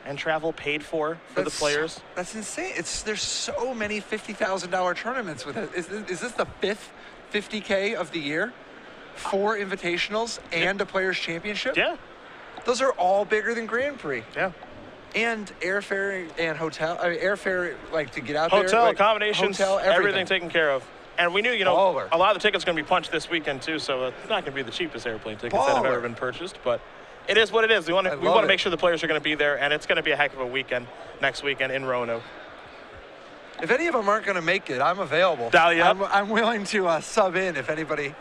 A: and travel paid for the players.
B: That's insane. There's so many $50,000 tournaments with it. Is this the 5th 50K of the year? 4 invitationals and a Players' Championship?
A: Yeah.
B: Those are all bigger than Grand Prix.
A: Yeah.
B: And airfare and hotel. airfare, to get out there.
A: Hotel, accommodations,
B: hotel,
A: everything taken care of. And we knew,
B: Baller.
A: a lot of the tickets are going to be punched this weekend too, so it's not going to be the cheapest airplane tickets that have ever been purchased, but it is what it is. We want to make sure the players are going to be there, and it's going to be a heck of a weekend next weekend in Roanoke.
B: If any of them aren't going to make it, I'm available.
A: Dial you up.
B: I'm willing to sub in if anybody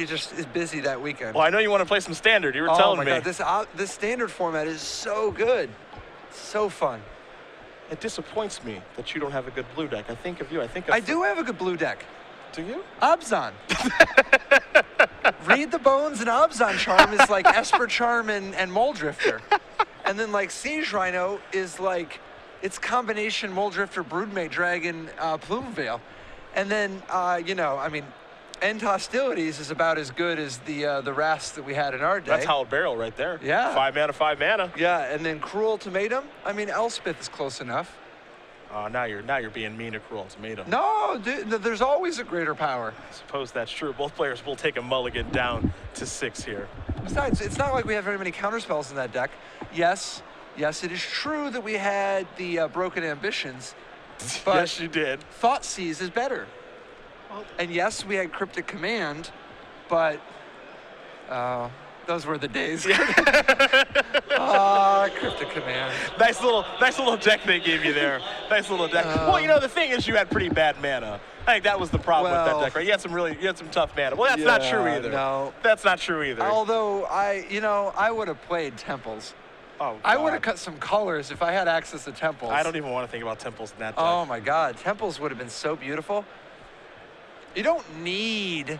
B: just is busy that weekend.
A: Well, I know you want to play some Standard. You were telling me.
B: Oh my God, this Standard format is so good, so fun.
A: It disappoints me that you don't have a good blue deck. I think of you.
B: I do have a good blue deck.
A: Do you?
B: Abzan. Read the Bones and Abzan Charm is like Esper Charm and Mole Drifter. And then Siege Rhino is it's combination Mole Drifter, Broodmate Dragon, Plume Veil. And then, End Hostilities is about as good as the Wraths that we had in our day.
A: That's Howled Barrel right there.
B: Yeah.
A: 5 mana.
B: Yeah, and then Cruel Ultimatum. Elspeth is close enough.
A: Now you're being mean to Cruel Ultimatum.
B: No, there's always a greater power.
A: I suppose that's true. Both players will take a mulligan down to 6 here.
B: Besides, it's not like we have very many counterspells in that deck. Yes, it is true that we had the Broken Ambitions, but
A: yes, you did.
B: Thoughtseize is better. And yes, we had Cryptic Command, but Oh, those were the days. Cryptic command.
A: Nice little deck they gave you there. Nice little deck. Well, you know, the thing is you had pretty bad mana. I think that was the problem with that deck, right? You had some tough mana. Well, that's not true either.
B: No.
A: That's not true either.
B: Although I would have played Temples.
A: Oh, God.
B: I would have cut some colors if I had access to Temples.
A: I don't even want to think about Temples in that deck.
B: Oh my God, Temples would have been so beautiful. You don't need,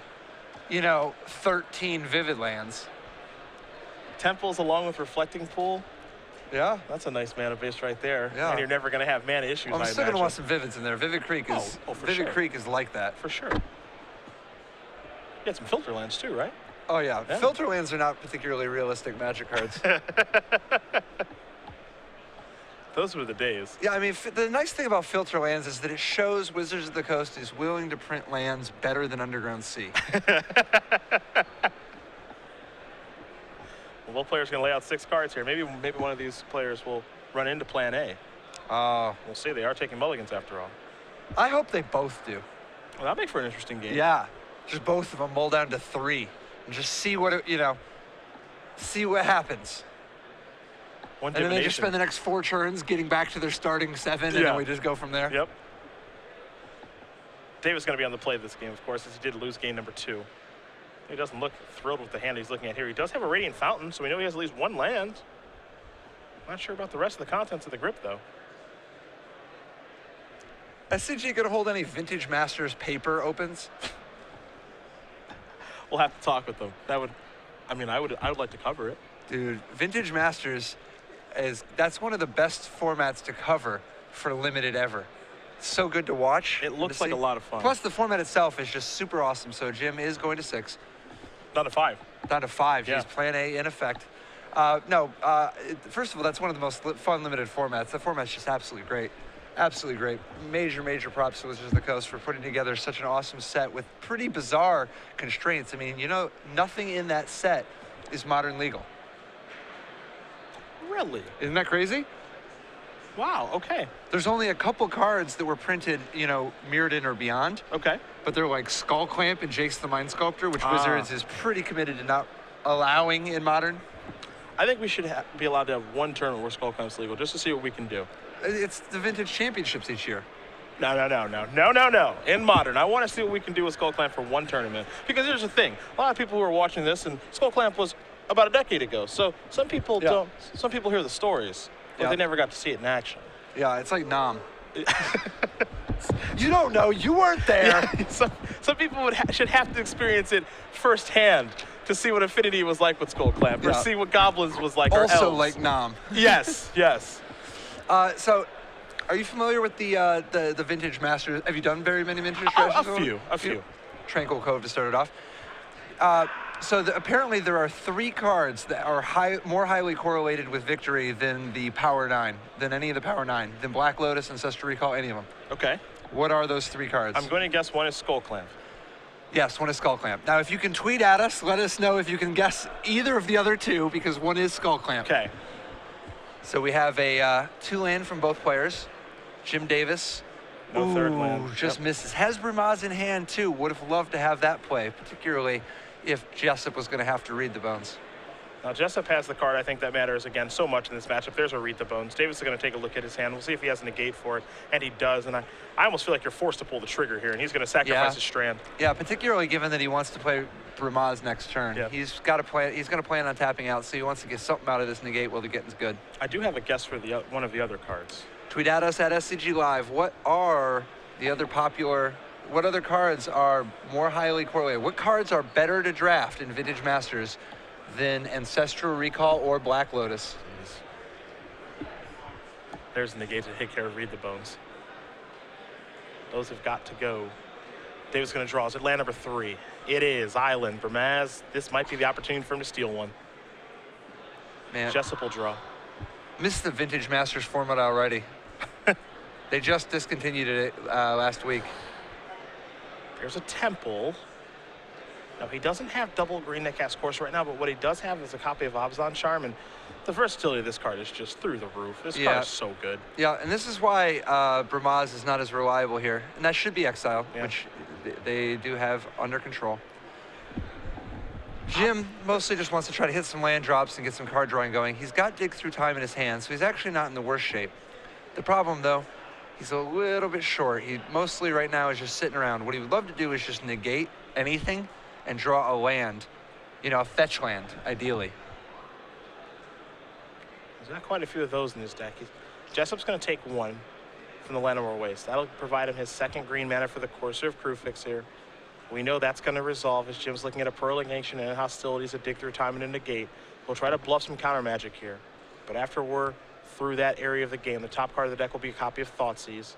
B: 13 Vivid Lands.
A: Temples along with Reflecting Pool.
B: Yeah.
A: That's a nice mana base right there.
B: Yeah.
A: And you're never going to have mana issues,
B: I'm
A: I
B: still going to
A: imagine.
B: want some Vivids in there. Vivid Creek is Creek is like that.
A: For sure. You had some filter lands too, right?
B: Oh yeah.
A: Yeah.
B: Filter lands are not particularly realistic Magic cards.
A: Those were the days.
B: Yeah, I mean, the nice thing about Filter Lands is that it shows Wizards of the Coast is willing to print lands better than Underground Sea.
A: Well, both players going to lay out 6 cards here. Maybe one of these players will run into Plan A. We'll see. They are taking mulligans after all.
B: I hope they both do.
A: Well, that'll make for an interesting game.
B: Yeah, just both of them mull down to 3 and just see what see what happens.
A: One
B: And then they
A: divination.
B: just spend the next 4 turns getting back to their starting 7, and
A: Yeah.
B: then we just go from there.
A: Yep. Davis going to be on the play this game, of course, as he did lose game number 2. He doesn't look thrilled with the hand he's looking at here. He does have a Radiant Fountain, so we know he has at least 1 land. Not sure about the rest of the contents of the grip, though.
B: SCG going to hold any Vintage Masters paper opens?
A: We'll have to talk with them. I would like to cover it.
B: Dude, Vintage Masters that's one of the best formats to cover for limited ever. It's so good to watch.
A: It looks like a lot of fun.
B: Plus the format itself is just super awesome. So Jim is going to 6.
A: Down to 5.
B: Down to 5.
A: Yeah.
B: He's Plan A in effect. First of all, that's one of the most fun limited formats. The format's just absolutely great. Absolutely great. Major props to Wizards of the Coast for putting together such an awesome set with pretty bizarre constraints. I mean, nothing in that set is modern legal.
A: Really?
B: Isn't that crazy?
A: Wow, okay.
B: There's only a couple cards that were printed, mirrored in or beyond,
A: Okay.
B: but they're like Skull Clamp and Jace the Mind Sculptor, which Wizards is pretty committed to not allowing in modern.
A: I think we should be allowed to have 1 tournament where Skull Clamp's legal, just to see what we can do.
B: It's the Vintage Championships each year.
A: No. In modern, I want to see what we can do with Skull Clamp for 1 tournament. Because here's the thing. A lot of people who are watching this, and Skull Clamp was about a decade ago. So some people some people hear the stories, but they never got to see it in action.
B: Yeah, it's like Nam. You don't know. You weren't there.
A: Some people should have to experience it firsthand to see what Affinity was like with Skull Clamp, or see what Goblins was like, or
B: Also
A: elves.
B: like Nam.
A: Yes.
B: So, are you familiar with the Vintage Masters? Have you done very many Vintage strategies?
A: A few.
B: Tranquil Cove to start it off. Apparently there are 3 cards that are more highly correlated with victory than the Power 9, than any of the Power 9, than Black Lotus, Ancestral Recall, any of them.
A: Okay.
B: What are those 3 cards?
A: I'm going to guess one is Skull Clamp.
B: Yes, one is Skull Clamp. Now, if you can tweet at us, let us know if you can guess either of the other 2, because one is Skull Clamp.
A: Okay.
B: So we have a 2-land from both players. Jim Davis.
A: No third land.
B: Just misses. Has Brimaz in hand, too. Would have loved to have that play, particularly if Jessup was going to have to read the bones.
A: Now, Jessup has the card, I think, that matters, again, so much in this matchup. There's a Read the Bones. Davis is going to take a look at his hand. We'll see if he has a negate for it, and he does. And I almost feel like you're forced to pull the trigger here, and he's going to sacrifice his strand.
B: Yeah, particularly given that he wants to play Brimaz next turn.
A: Yeah.
B: He's got to play. He's going to plan on tapping out, so he wants to get something out of this negate while the getting's good.
A: I do have a guess for one of the other cards.
B: Tweet at us at SCG Live. What are the other popular... What other cards are more highly correlated? What cards are better to draft in Vintage Masters than Ancestral Recall or Black Lotus?
A: There's the negate to take care of Read the Bones. Those have got to go. Davis going to draw. Is it land number 3? It is. Island. Brimaz. This might be the opportunity for him to steal one.
B: Man,
A: Jessup will draw.
B: missed the Vintage Masters format already. They just discontinued it last week.
A: There's a temple. Now, he doesn't have double green that casts Course right now, but what he does have is a copy of Abzan Charm, and the versatility of this card is just through the roof. This card is so good.
B: Yeah, and this is why Brimaz is not as reliable here. And that should be Exile, which they do have under control. Jim mostly just wants to try to hit some land drops and get some card drawing going. He's got Dig Through Time in his hand, so he's actually not in the worst shape. The problem, though, he's a little bit short. He mostly right now is just sitting around. What he would love to do is just negate anything and draw a land, you know, a fetch land, ideally.
A: There's not quite a few of those in his deck. Jessup's going to take one from the Llanowar Waste. That'll provide him his second green mana for the Courser of Crewfix here. We know that's going to resolve as Jim's looking at a Purling Ancient and Hostilities, a Dig Through Time and a Negate. We'll try to bluff some counter magic here. But after we're through that area of the game, the top card of the deck will be a copy of Thoughtseize.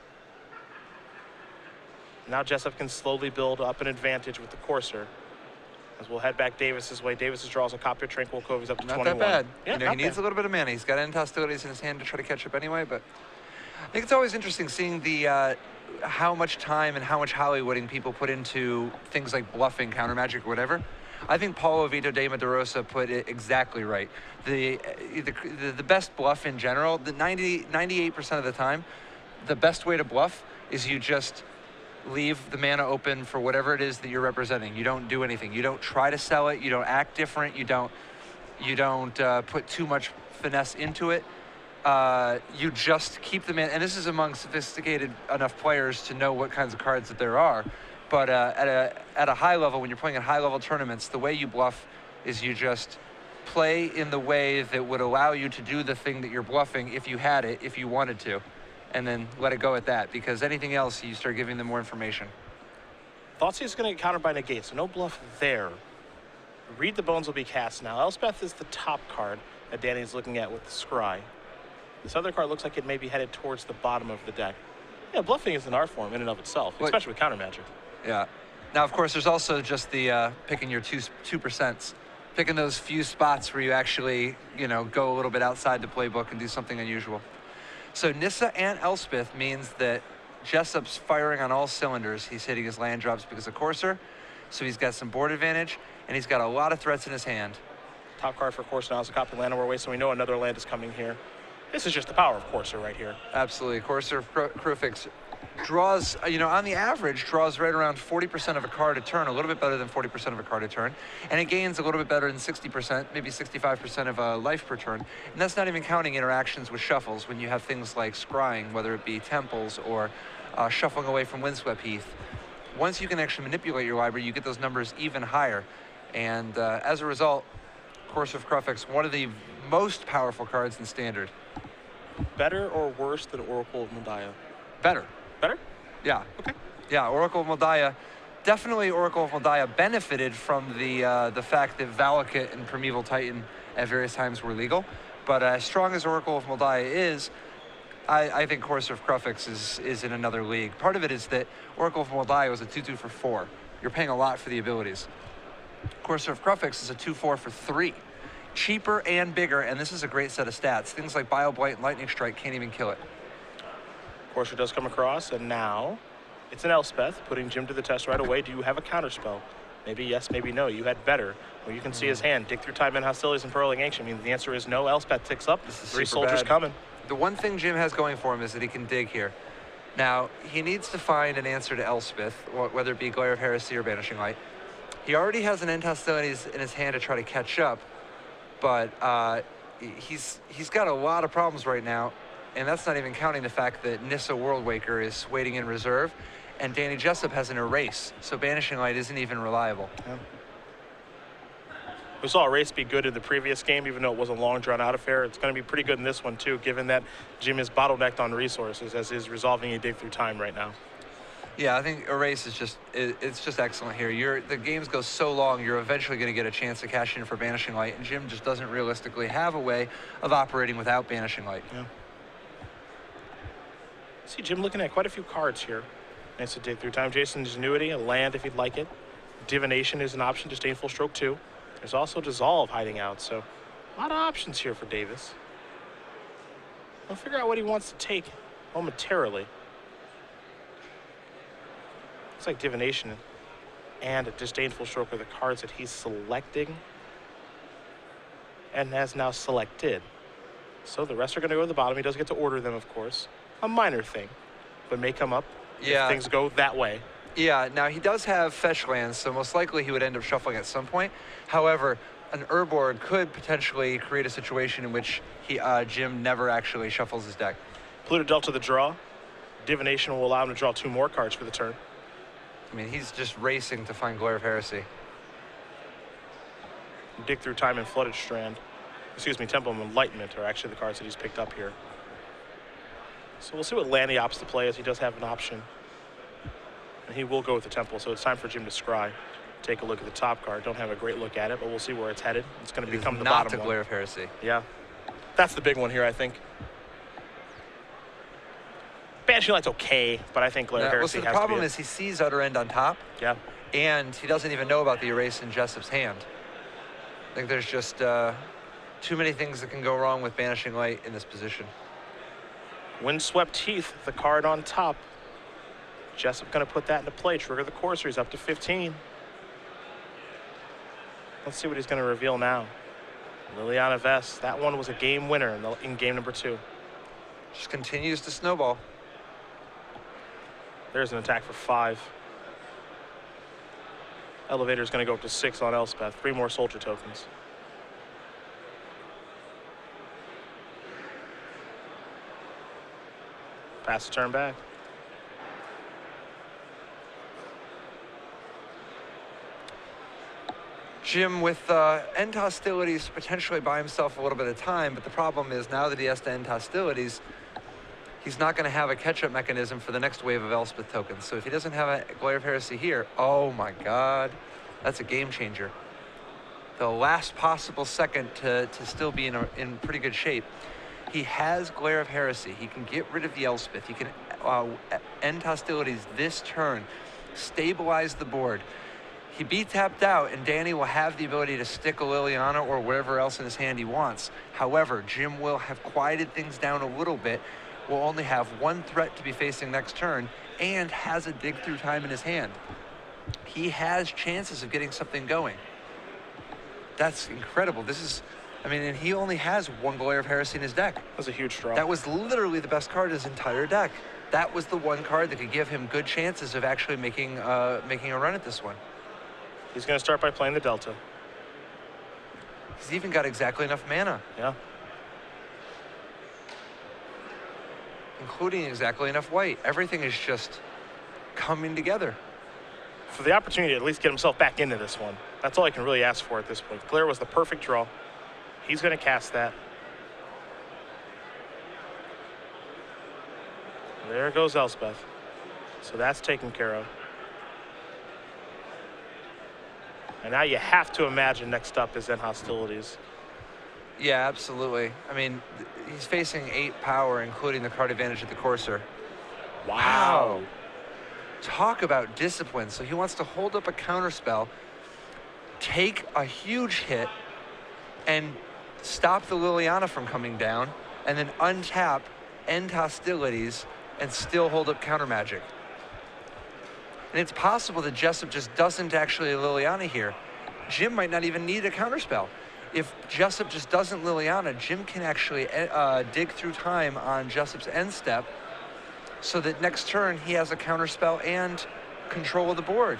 A: Now Jessup can slowly build up an advantage with the Courser. As we'll head back Davis's way. Davis draws a copy of Tranquil Cove. He's up to
B: Not
A: 21.
B: that bad.
A: Yeah,
B: you know, he needs a little bit of mana. He's got End Hostilities in his hand to try to catch up anyway, but I think it's always interesting seeing the how much time and how much Hollywooding people put into things like bluffing, counter magic, or whatever. I think Paulo Vito de Maderosa put it exactly right. The best bluff in general, the 98% of the time, the best way to bluff is you just leave the mana open for whatever it is that you're representing. You don't do anything. You don't try to sell it. You don't act different. You don't put too much finesse into it. You just keep them in, and this is among sophisticated enough players to know what kinds of cards that there are. But at a high level, when you're playing at high level tournaments, the way you bluff is you just play in the way that would allow you to do the thing that you're bluffing if you had it, if you wanted to, and then let it go at that, because anything else, you start giving them more information.
A: Thoughtseize is going to get countered by Negate, so no bluff there. Read the Bones will be cast now. Elspeth is the top card that Danny's looking at with the Scry. This other card looks like it may be headed towards the bottom of the deck. Yeah, bluffing is an art form in and of itself, especially with counter magic.
B: Yeah. Now, of course, there's also just the picking your 2%, picking those few spots where you actually, you know, go a little bit outside the playbook and do something unusual. So Nissa and Elspeth means that Jessup's firing on all cylinders. He's hitting his land drops because of Courser, so he's got some board advantage, and he's got a lot of threats in his hand.
A: Top card for Courser now is a copy of Llanowar Waste, so we know another land is coming here. This is just the power of Courser right here.
B: Absolutely. Courser Crewfix draws, you know, on the average, draws right around 40% of a card a turn, a little bit better than 40% of a card a turn, and it gains a little bit better than 60%, maybe 65% of a life per turn. And that's not even counting interactions with shuffles when you have things like scrying, whether it be temples or shuffling away from Windswept Heath. Once you can actually manipulate your library, you get those numbers even higher. And as a result, Courser Crewfix, one of the most powerful cards in Standard.
A: Better or worse than Oracle of Moldiah?
B: Better.
A: Better?
B: Yeah.
A: Okay.
B: Yeah, Oracle of Moldiah, definitely Oracle of Moldiah benefited from the fact that Valakut and Primeval Titan at various times were legal. But as strong as Oracle of Moldiah is, I think Courser of Crewfix is in another league. Part of it is that Oracle of Moldiah was a 2/2 for 4. You're paying a lot for the abilities. Courser of Crewfix is a 2/4 for 3. Cheaper and bigger, and this is a great set of stats. Things like Bioblight and Lightning Strike can't even kill it.
A: Courser does come across, and now it's an Elspeth, putting Jim to the test right away. Do you have a counterspell? Maybe yes, maybe no. You had better. Well, you can see his hand. Dig Through Time and Hostilities and Purling Ancient. I mean, the answer is no. Elspeth ticks up.
B: This is
A: 3
B: super
A: soldiers
B: bad.
A: coming.
B: The one thing Jim has going for him is that he can dig here. Now, he needs to find an answer to Elspeth, whether it be Glare of Heresy or Banishing Light. He already has an End Hostilities in his hand to try to catch up, but he's got a lot of problems right now, and that's not even counting the fact that Nissa Worldwaker is waiting in reserve, and Danny Jessup has an Erase, so Banishing Light isn't even reliable.
A: Yeah. We saw Erase be good in the previous game, even though it was a long, drawn-out affair. It's going to be pretty good in this one, too, given that Jim is bottlenecked on resources as is resolving a Dig Through Time right now.
B: Yeah, I think Erase is it's just excellent here. The games go so long, you're eventually going to get a chance to cash in for Banishing Light, and Jim just doesn't realistically have a way of operating without Banishing Light.
A: Yeah. See Jim looking at quite a few cards here. Nice to Dig Through Time. Jason's Ingenuity, a land if you'd like it. Divination is an option, Disdainful Stroke 2. There's also Dissolve hiding out, so a lot of options here for Davis. We'll figure out what he wants to take momentarily. Looks like Divination and a Disdainful Stroke are the cards that he's selecting and has now selected. So the rest are going to go to the bottom. He does get to order them, of course. A minor thing, but may come up if things go that way.
B: Yeah, now he does have fetch lands, so most likely he would end up shuffling at some point. However, an Urborg could potentially create a situation in which Jim never actually shuffles his deck.
A: Polluted Delta the draw. Divination will allow him to draw 2 more cards for the turn.
B: I mean, he's just racing to find Glare of Heresy.
A: Dig Through Time and Flooded Strand. Excuse me, Temple of Enlightenment are actually the cards that he's picked up here. So we'll see what land he opts to play, as he does have an option. And he will go with the Temple, so it's time for Jim to scry. Take a look at the top card. Don't have a great look at it, but we'll see where it's headed. It's going to become the bottom one.
B: Not the Glare of Heresy.
A: Yeah. That's the big one here, I think. Banishing Light's okay, but I think Glare of Heresy
B: the
A: has to be
B: problem is he sees Utter End on top.
A: Yeah.
B: And he doesn't even know about the erase in Jessup's hand. I think there's just too many things that can go wrong with Banishing Light in this position.
A: Windswept Heath, the card on top. Jessup going to put that into play, trigger the Courser. He's up to 15. Let's see what he's going to reveal now. Liliana Vess, that one was a game winner in game number 2.
B: Just continues to snowball.
A: There's an attack for 5. Elevator's going to go up to 6 on Elspeth. 3 more soldier tokens. Pass the turn back.
B: Jim, with end hostilities, potentially buy himself a little bit of time, but the problem is now that he has to end hostilities, he's not going to have a catch-up mechanism for the next wave of Elspeth tokens. So if he doesn't have a Glare of Heresy here, oh my God, that's a game changer. The last possible second to still be in pretty good shape. He has Glare of Heresy. He can get rid of the Elspeth. He can end hostilities this turn, stabilize the board. He be tapped out, and Danny will have the ability to stick a Liliana or whatever else in his hand he wants. However, Jim will have quieted things down a little bit, will only have 1 threat to be facing next turn, and has a Dig Through Time in his hand. He has chances of getting something going. That's incredible. This is, I mean, and he only has 1 Glare of Heresy in his deck.
A: That was a huge draw.
B: That was literally the best card in his entire deck. That was the 1 card that could give him good chances of actually making a run at this one.
A: He's going to start by playing the Delta.
B: He's even got exactly enough mana.
A: Yeah.
B: Including exactly enough white. Everything is just coming together.
A: For the opportunity to at least get himself back into this one. That's all I can really ask for at this point. Glare was the perfect draw. He's going to cast that. There goes Elspeth. So that's taken care of. And now you have to imagine next up is then hostilities.
B: Yeah, absolutely. I mean, he's facing 8 power, including the card advantage of the Courser.
A: Wow.
B: Talk about discipline. So he wants to hold up a counterspell, take a huge hit, and stop the Liliana from coming down, and then untap, end hostilities, and still hold up counter magic. And it's possible that Jessup just doesn't actually Liliana here. Jim might not even need a counterspell. If Jessup just doesn't Liliana, Jim can actually dig through time on Jessup's end step so that next turn he has a counterspell and control of the board.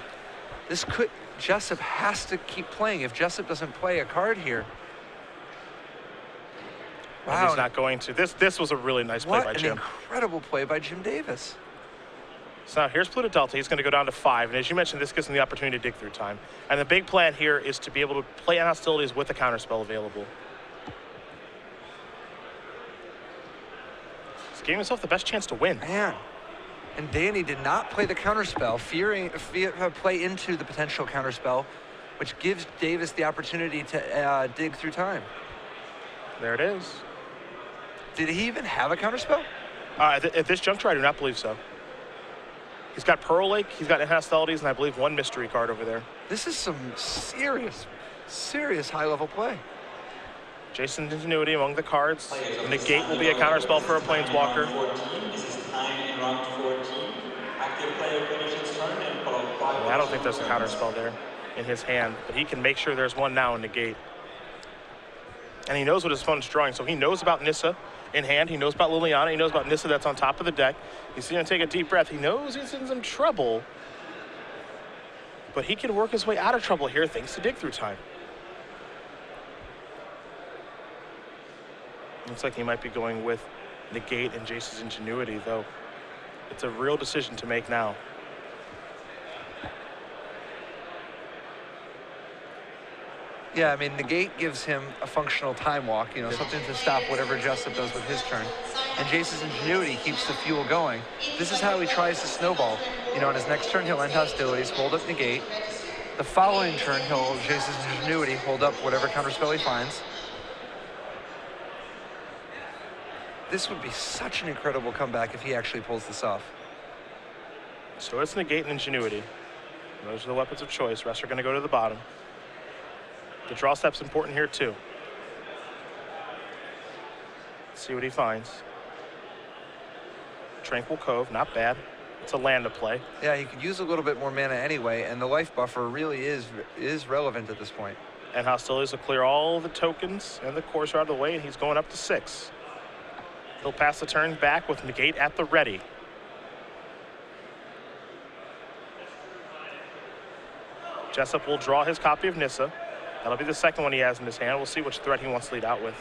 B: This could, Jessup has to keep playing. If Jessup doesn't play a card here.
A: Wow. And he's not going to. This was a really nice play by Jim.
B: What an incredible play by Jim Davis.
A: So now here's Polluted Delta. He's going to go down to 5. And as you mentioned, this gives him the opportunity to dig through time. And the big plan here is to be able to play on hostilities with the counterspell available. He's giving himself the best chance to win.
B: Man. And Danny did not play the counterspell, fearing play into the potential counterspell, which gives Davis the opportunity to dig through time.
A: There it is.
B: Did he even have a counterspell?
A: At this juncture, I do not believe so. He's got Pearl Lake, he's got hostilities, and I believe 1 mystery card over there.
B: This is some serious high-level play.
A: Jason's Ingenuity among the cards. Negate will be a counterspell for a Planeswalker.
D: This is time in round 14. Active player finishes turn and follow 5.
A: I don't think there's a counterspell there in his hand, but he can make sure there's one now in Negate. And he knows what his opponent's drawing, so he knows about Nissa in hand. He knows about Liliana. He knows about Nissa that's on top of the deck. He's going to take a deep breath. He knows he's in some trouble, But he can work his way out of trouble here thanks to dig through time. Looks like he might be going with negate and Jace's ingenuity, though. It's a real decision to make now.
B: Yeah, I mean, negate gives him a functional time walk, you know, something to stop whatever Jessup does with his turn. And Jace's ingenuity keeps the fuel going. This is how he tries to snowball. You know, on his next turn, he'll end hostilities, hold up negate. The following turn, he'll Jace's ingenuity, hold up whatever counterspell he finds. This would be such an incredible comeback if he actually pulls this off.
A: So it's negate and ingenuity. Those are the weapons of choice. Rest are going to go to the bottom. The draw step's important here too. Let's see what he finds. Tranquil Cove, not bad. It's a land to play.
B: Yeah, he could use a little bit more mana anyway, and the life buffer really is relevant at this point.
A: And hostilities will clear all the tokens and the course out of the way, and he's going up to 6. He'll pass the turn back with negate at the ready. Jessup will draw his copy of Nissa. That'll be the second one he has in his hand. We'll see which threat he wants to lead out with.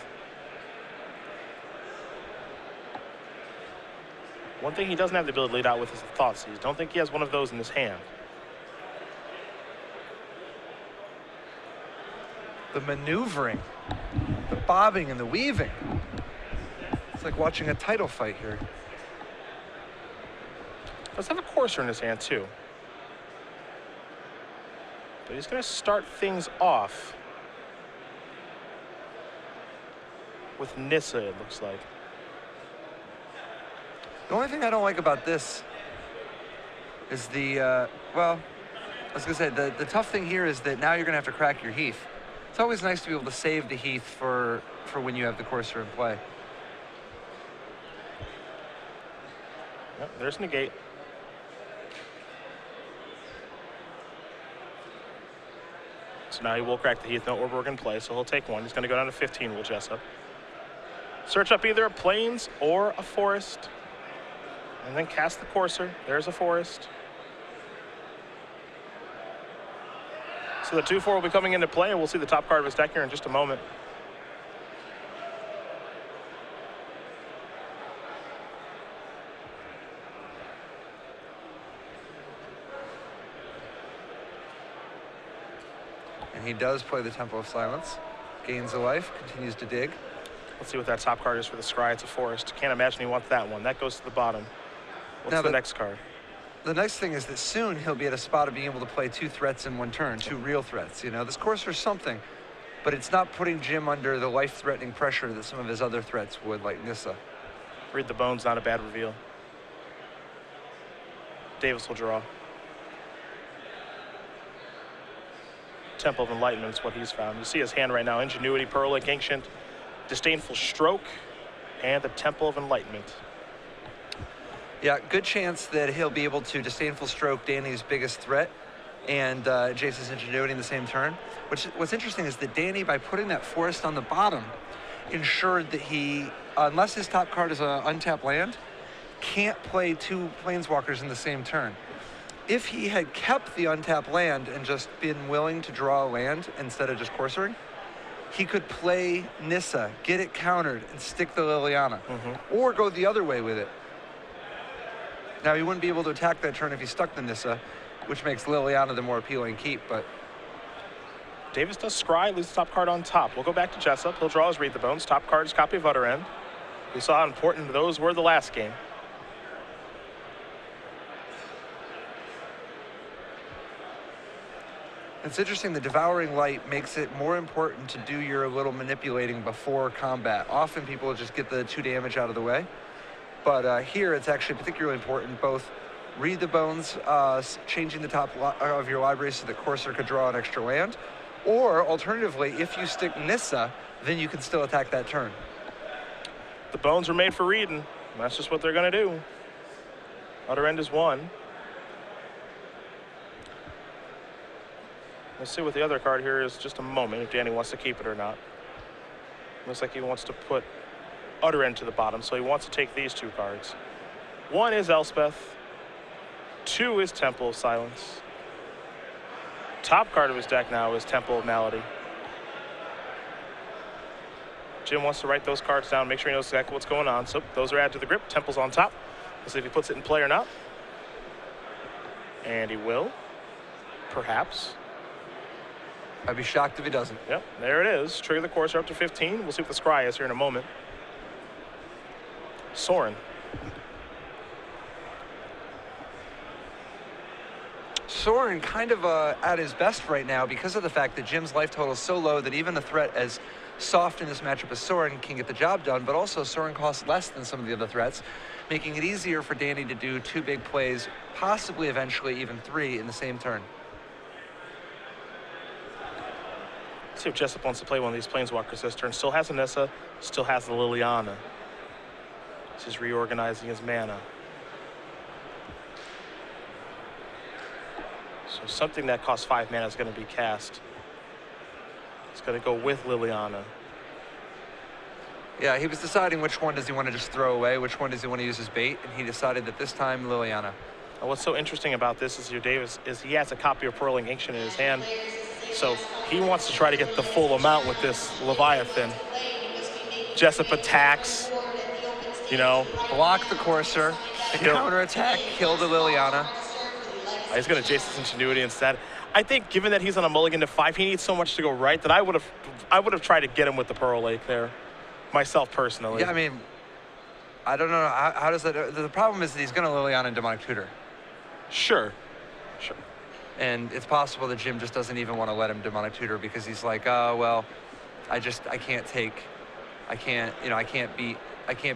A: One thing he doesn't have the ability to lead out with is the Thought Seize. Don't think he has one of those in his hand.
B: The maneuvering, the bobbing and the weaving. It's like watching a title fight here.
A: Does have a Courser in his hand too. But he's going to start things off with Nissa, it looks like.
B: The only thing I don't like about this is the, well, I was going to say, the tough thing here is that now you're going to have to crack your Heath. It's always nice to be able to save the Heath for when you have the Courser in play.
A: Yep, there's negate. So now he will crack the Heath. No Orberg in play, so he'll take one. He's going to go down to 15, will Jessup. Search up either a Plains or a Forest. And then cast the Courser. There's a Forest. So the 2-4 will be coming into play, and we'll see the top card of his deck here in just a moment.
B: And he does play the Temple of Silence. Gains a life, continues to dig.
A: Let's see what that top card is for the Scry. It's a Forest. Can't imagine he wants that one. That goes to the bottom. What's
B: now
A: the next card?
B: The nice thing is that soon he'll be at a spot of being able to play 2 threats in one turn, 2 real threats. You know, this Courser's something, but it's not putting Jim under the life-threatening pressure that some of his other threats would, like Nissa.
A: Read the Bones, not a bad reveal. Davis will draw. Temple of Enlightenment is what he's found. You see his hand right now. Ingenuity, Pearl Lake Ancient, Disdainful Stroke, and the Temple of Enlightenment.
B: Yeah, good chance that he'll be able to Disdainful Stroke Danny's biggest threat and Jace's Ingenuity in the same turn. What's interesting is that Danny, by putting that Forest on the bottom, ensured that he, unless his top card is an untapped land, can't play 2 Planeswalkers in the same turn. If he had kept the untapped land and just been willing to draw a land instead of just Coursering, he could play Nissa, get it countered, and stick the Liliana. Or go the other way with it. Now, he wouldn't be able to attack that turn if he stuck the Nissa, which makes Liliana the more appealing keep, but...
A: Davis does Scry, leaves the top card on top. We'll go back to Jessup. He'll draw his Read the Bones. Top card is copy of Utter End. We saw how important those were the last game.
B: It's interesting, the Devouring Light makes it more important to do your little manipulating before combat. Often people just get the 2 damage out of the way. But here it's actually particularly important, both Read the Bones, changing the top of your library so that Courser could draw an extra land, or alternatively, if you stick Nissa, then you can still attack that turn.
A: The Bones were made for reading. That's just what they're going to do. Utter End is 1. Let's see what the other card here is just a moment, if Danny wants to keep it or not. Looks like he wants to put Utter End to the bottom, so he wants to take these 2 cards. 1 is Elspeth. 2 is Temple of Silence. Top card of his deck now is Temple of Malady. Jim wants to write those cards down, make sure he knows exactly what's going on. So those are added to the grip. Temple's on top. We'll see if he puts it in play or not. And he will. Perhaps.
B: I'd be shocked if he doesn't.
A: Yep, there it is. Trigger the Courser up to 15. We'll see what the scry is here in a moment. Soren.
B: Soren kind of at his best right now because of the fact that Jim's life total is so low that even a threat as soft in this matchup as Soren can get the job done, but also Soren costs less than some of the other threats, making it easier for Danny to do 2 big plays, possibly eventually even 3 in the same turn.
A: Let's see if Jessup wants to play one of these Planeswalkers this turn. Still has Anissa, still has the Liliana. This is reorganizing his mana. So something that costs 5 mana is going to be cast. It's going to go with Liliana.
B: Yeah, he was deciding which one does he want to just throw away, which one does he want to use as bait, and he decided that this time Liliana.
A: And what's so interesting about this is Davis is he has a copy of Purling Ancient in his hand, so he wants to try to get the full amount with this Leviathan. Jessup attacks, you know.
B: Block the Courser, the counterattack, kill the Liliana.
A: He's going to Jason's Ingenuity instead. I think given that he's on a mulligan to 5, he needs so much to go right that I would have tried to get him with the Pearl Lake there, myself personally.
B: Yeah, I mean, I don't know, how does that, the problem is that he's going to Liliana and Demonic Tutor.
A: Sure.
B: And it's possible that Jim just doesn't even want to let him Demonic Tutor because he's like, oh, well, I can't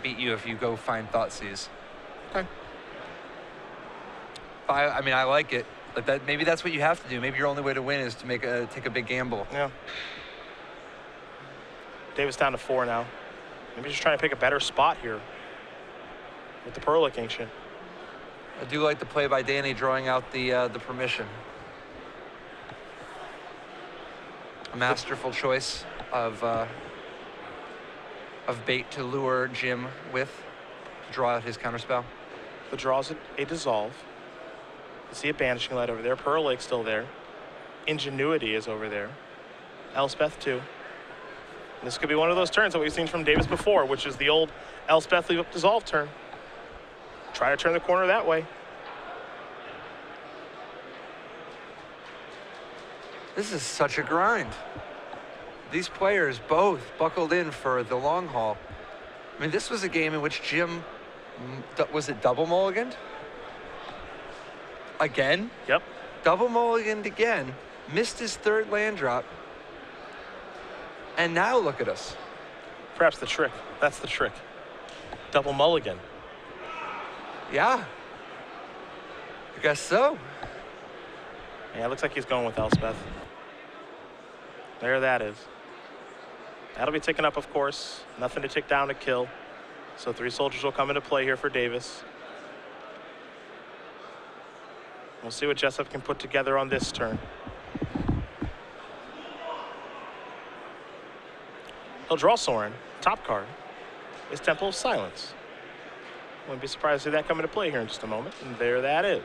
B: beat you if you go find Thoughtseize.
A: Okay.
B: I mean, I like it, but maybe that's what you have to do. Maybe your only way to win is to take a big gamble.
A: Yeah. Davis down to 4 now. Maybe just trying to pick a better spot here with the Pearl Lake Ancient.
B: I do like the play by Danny drawing out the permission. A masterful choice of bait to lure Jim with, to draw out his counterspell.
A: The draws a Dissolve. You see a Banishing Light over there. Pearl Lake's still there. Ingenuity is over there. Elspeth too. And this could be one of those turns that we've seen from Davis before, which is the old Elspeth leave up Dissolve turn. Try to turn the corner that way.
B: This is such a grind. These players both buckled in for the long haul. I mean, this was a game in which Jim, was it double mulliganed? Again?
A: Yep.
B: Double mulliganed again, missed his 3rd land drop, and now look at us.
A: Perhaps the trick. That's the trick. Double mulligan.
B: Yeah. I guess so.
A: Yeah, it looks like he's going with Elspeth. There that is. That'll be ticking up, of course. Nothing to tick down to kill. So 3 soldiers will come into play here for Davis. We'll see what Jessup can put together on this turn. He'll draw Soren. Top card is Temple of Silence. Wouldn't be surprised to see that come into play here in just a moment. And there that is.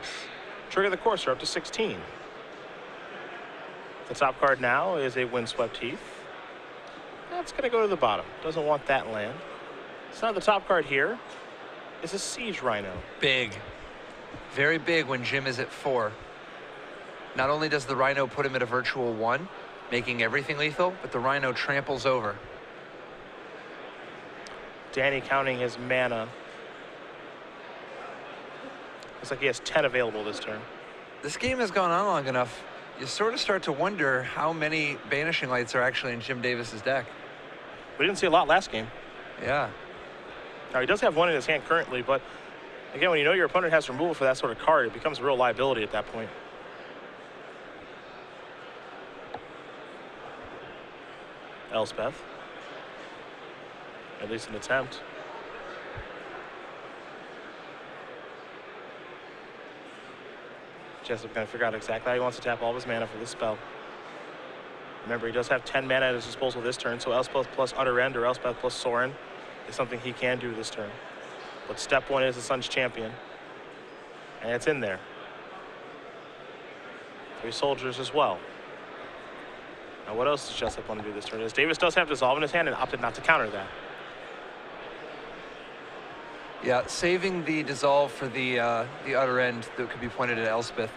A: Trigger the Courser up to 16. The top card now is a Windswept Heath. That's going to go to the bottom. Doesn't want that land. So now the top card here is a Siege Rhino.
B: Big. Very big when Jim is at 4. Not only does the Rhino put him at a virtual 1, making everything lethal, but the Rhino tramples over.
A: Danny counting his mana. Looks like he has 10 available this turn.
B: This game has gone on long enough. You sort of start to wonder how many Banishing Lights are actually in Jim Davis's deck.
A: We didn't see a lot last game.
B: Yeah.
A: Now, he does have 1 in his hand currently, but again, when you know your opponent has removal for that sort of card, it becomes a real liability at that point. Elspeth. At least an attempt. Jessup going to figure out exactly how he wants to tap all of his mana for this spell. Remember, he does have 10 mana at his disposal this turn, so Elspeth plus Utter End or Elspeth plus Soren is something he can do this turn. But step 1 is the Sun's Champion, and it's in there. 3 soldiers as well. Now, what else does Jessup want to do this turn? As Davis does have Dissolve in his hand and opted not to counter that.
B: Yeah, saving the Dissolve for the other end that could be pointed at Elspeth.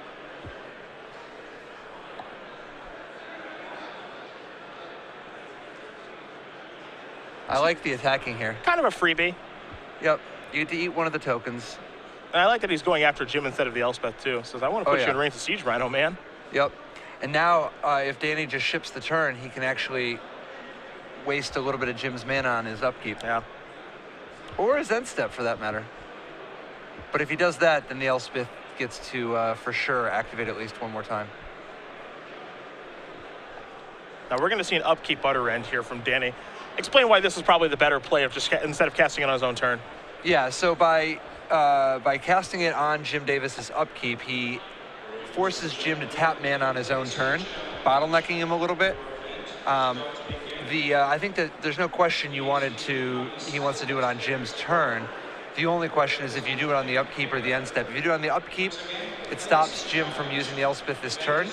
B: I like the attacking here.
A: Kind of a freebie.
B: Yep, you get to eat one of the tokens.
A: And I like that he's going after Jim instead of the Elspeth, too. Says, I want to put you in range of Siege Rhino, man.
B: Yep. And now, if Danny just ships the turn, he can actually waste a little bit of Jim's mana on his upkeep.
A: Yeah.
B: Or his end step, for that matter. But if he does that, then the Elspeth gets to, for sure, activate at least one more time.
A: Now, we're going to see an upkeep utter end here from Danny. Explain why this is probably the better play of just instead of casting it on his own turn.
B: Yeah, so by casting it on Jim Davis's upkeep, he forces Jim to tap mana on his own turn, bottlenecking him a little bit. I think that there's no question he wants to do it on Jim's turn. The only question is if you do it on the upkeep or the end step. If you do it on the upkeep, it stops Jim from using the Elspeth this turn.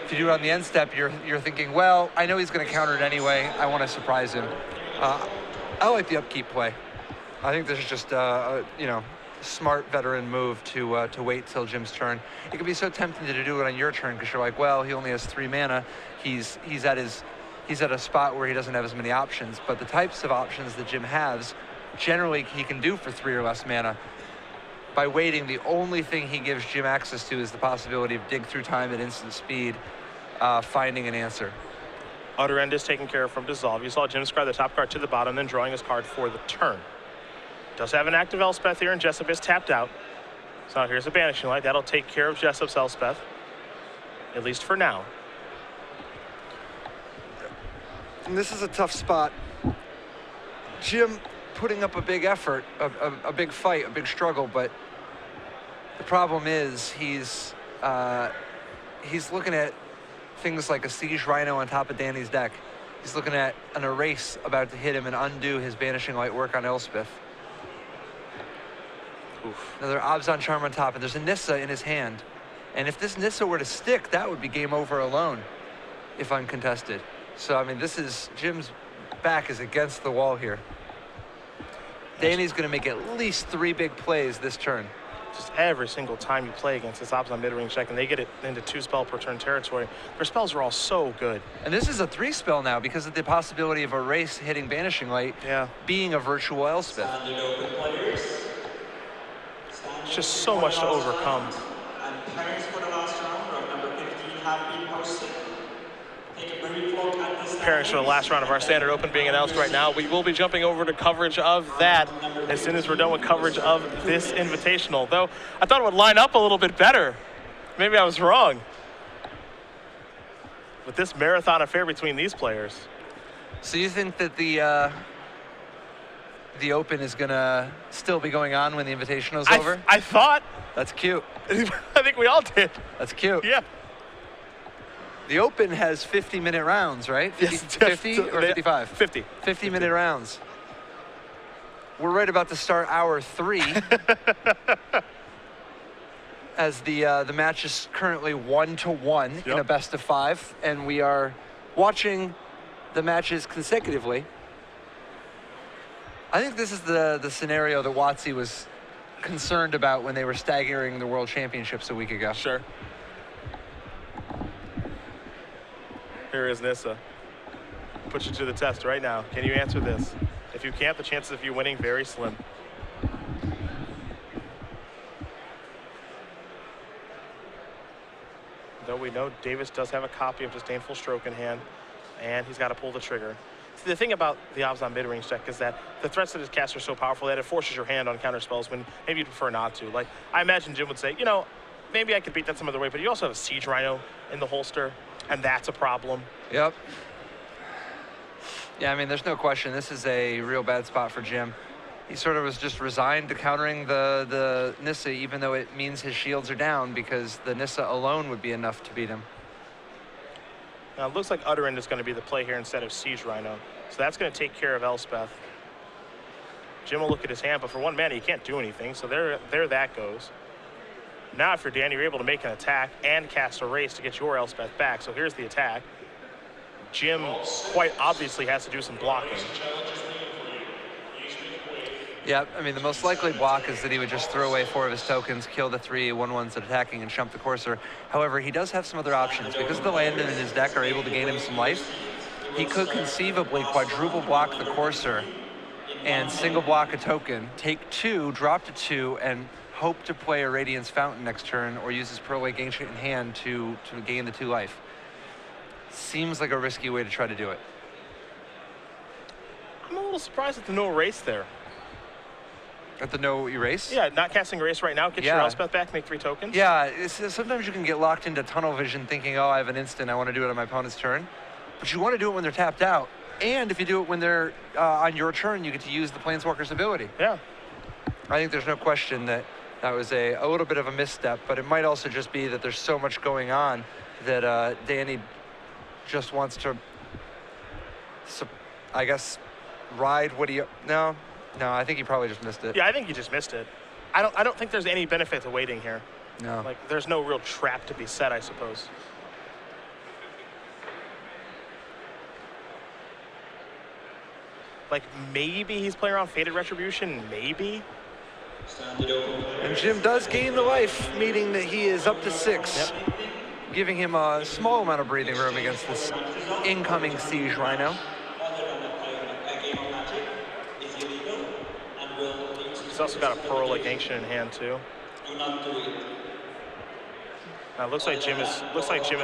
B: If you do it on the end step, you're thinking, well, I know he's going to counter it anyway. I want to surprise him. I like the upkeep play. I think this is just smart veteran move to wait till Jim's turn. It can be so tempting to do it on your turn because you're like, well, he only has 3 mana. He's at a spot where he doesn't have as many options. But the types of options that Jim has, generally he can do for 3 or less mana. By waiting, the only thing he gives Jim access to is the possibility of dig through time at instant speed, finding an answer.
A: Utter end is taken care of from Dissolve. You saw Jim scry the top card to the bottom, then drawing his card for the turn. Does have an active Elspeth here, and Jessup is tapped out. So here's a Banishing Light. That'll take care of Jessup's Elspeth, at least for now.
B: And this is a tough spot. Jim putting up a big effort, a big fight, a big struggle, but the problem is he's looking at things like a Siege Rhino on top of Danny's deck. He's looking at an Erase about to hit him and undo his Banishing Light work on Elspeth.
A: Oof.
B: Another Abzan Charm on top, and there's a Nissa in his hand. And if this Nissa were to stick, that would be game over alone, if uncontested. So, I mean, Jim's back is against the wall here. Danny's going to make at least 3 big plays this turn.
A: Just every single time you play against this Abzan mid-range deck, and they get it into 2 spell per turn territory, their spells are all so good.
B: And this is a 3 spell now because of the possibility of Erase hitting Banishing Light, being a virtual Elspeth.
A: It's just so much to overcome.
D: And parents for the last round of number 15 have been posted. Take a brief look at this.
A: Parents for the last round of our Standard Open being announced right now. We will be jumping over to coverage of that as soon as we're done with coverage of this Invitational. Though I thought it would line up a little bit better. Maybe I was wrong. With this marathon affair between these players.
B: So you think that the Open is going to still be going on when the Invitational is over?
A: I thought.
B: That's cute.
A: I think we all did.
B: That's cute.
A: Yeah.
B: The Open has 50-minute rounds, right? 50 or 55?
A: 50.
B: 50-minute rounds. We're right about to start hour 3. As the match is currently 1-1 in a best of 5, and we are watching the matches consecutively. I think this is the scenario that WotC was concerned about when they were staggering the World Championships a week ago.
A: Sure. Here is Nissa. Put you to the test right now. Can you answer this? If you can't, the chances of you winning very slim. Though we know Davis does have a copy of Disdainful Stroke in hand, and he's got to pull the trigger. See, the thing about the Abzan mid-range deck is that the threats that his cast are so powerful that it forces your hand on counter spells when maybe you prefer not to. Like, I imagine Jim would say, you know, maybe I could beat that some other way, but you also have a Siege Rhino in the holster, and that's a problem.
B: Yep. Yeah, I mean, there's no question. This is a real bad spot for Jim. He sort of was just resigned to countering the Nissa, even though it means his shields are down, because the Nissa alone would be enough to beat him.
A: Now, it looks like Utter End is going to be the play here instead of Siege Rhino. So that's going to take care of Elspeth. Jim will look at his hand, but for 1 mana, he can't do anything. So there that goes. Now, if you're Danny, you're able to make an attack and cast a race to get your Elspeth back. So here's the attack. Jim quite obviously has to do some blocking.
B: Yeah, I mean, the most likely block is that he would just throw away 4 of his tokens, kill the 3 1/1s that attacking, and shump the Courser. However, he does have some other options. Because the land in his deck are able to gain him some life, he could conceivably quadruple block the Courser and single block a token, take 2, drop to 2, and hope to play a Radiance Fountain next turn, or use his Pearl Lake Ancient in hand to gain the 2 life. Seems like a risky way to try to do it.
A: I'm a little surprised at the no erase there.
B: At the no erase?
A: Yeah, not casting erase right now. Get your Elspeth back, make 3 tokens.
B: Yeah, sometimes you can get locked into tunnel vision thinking, oh, I have an instant, I want to do it on my opponent's turn. But you want to do it when they're tapped out. And if you do it when they're on your turn, you get to use the Planeswalker's ability.
A: Yeah.
B: I think there's no question that that was a little bit of a misstep, but it might also just be that there's so much going on that Danny just wants to, I guess, ride what he... No, I think he probably just missed it.
A: Yeah, I think he just missed it. I don't think there's any benefit to waiting here.
B: No.
A: Like, there's no real trap to be set, I suppose. Like, maybe he's playing around Faded Retribution, maybe?
B: And Jim does gain the life, meaning that he is up to 6, giving him a small amount of breathing room against this incoming Siege Rhino.
A: He's also got a Pearl Lake Ancient in hand, too. Now, it looks like Jim is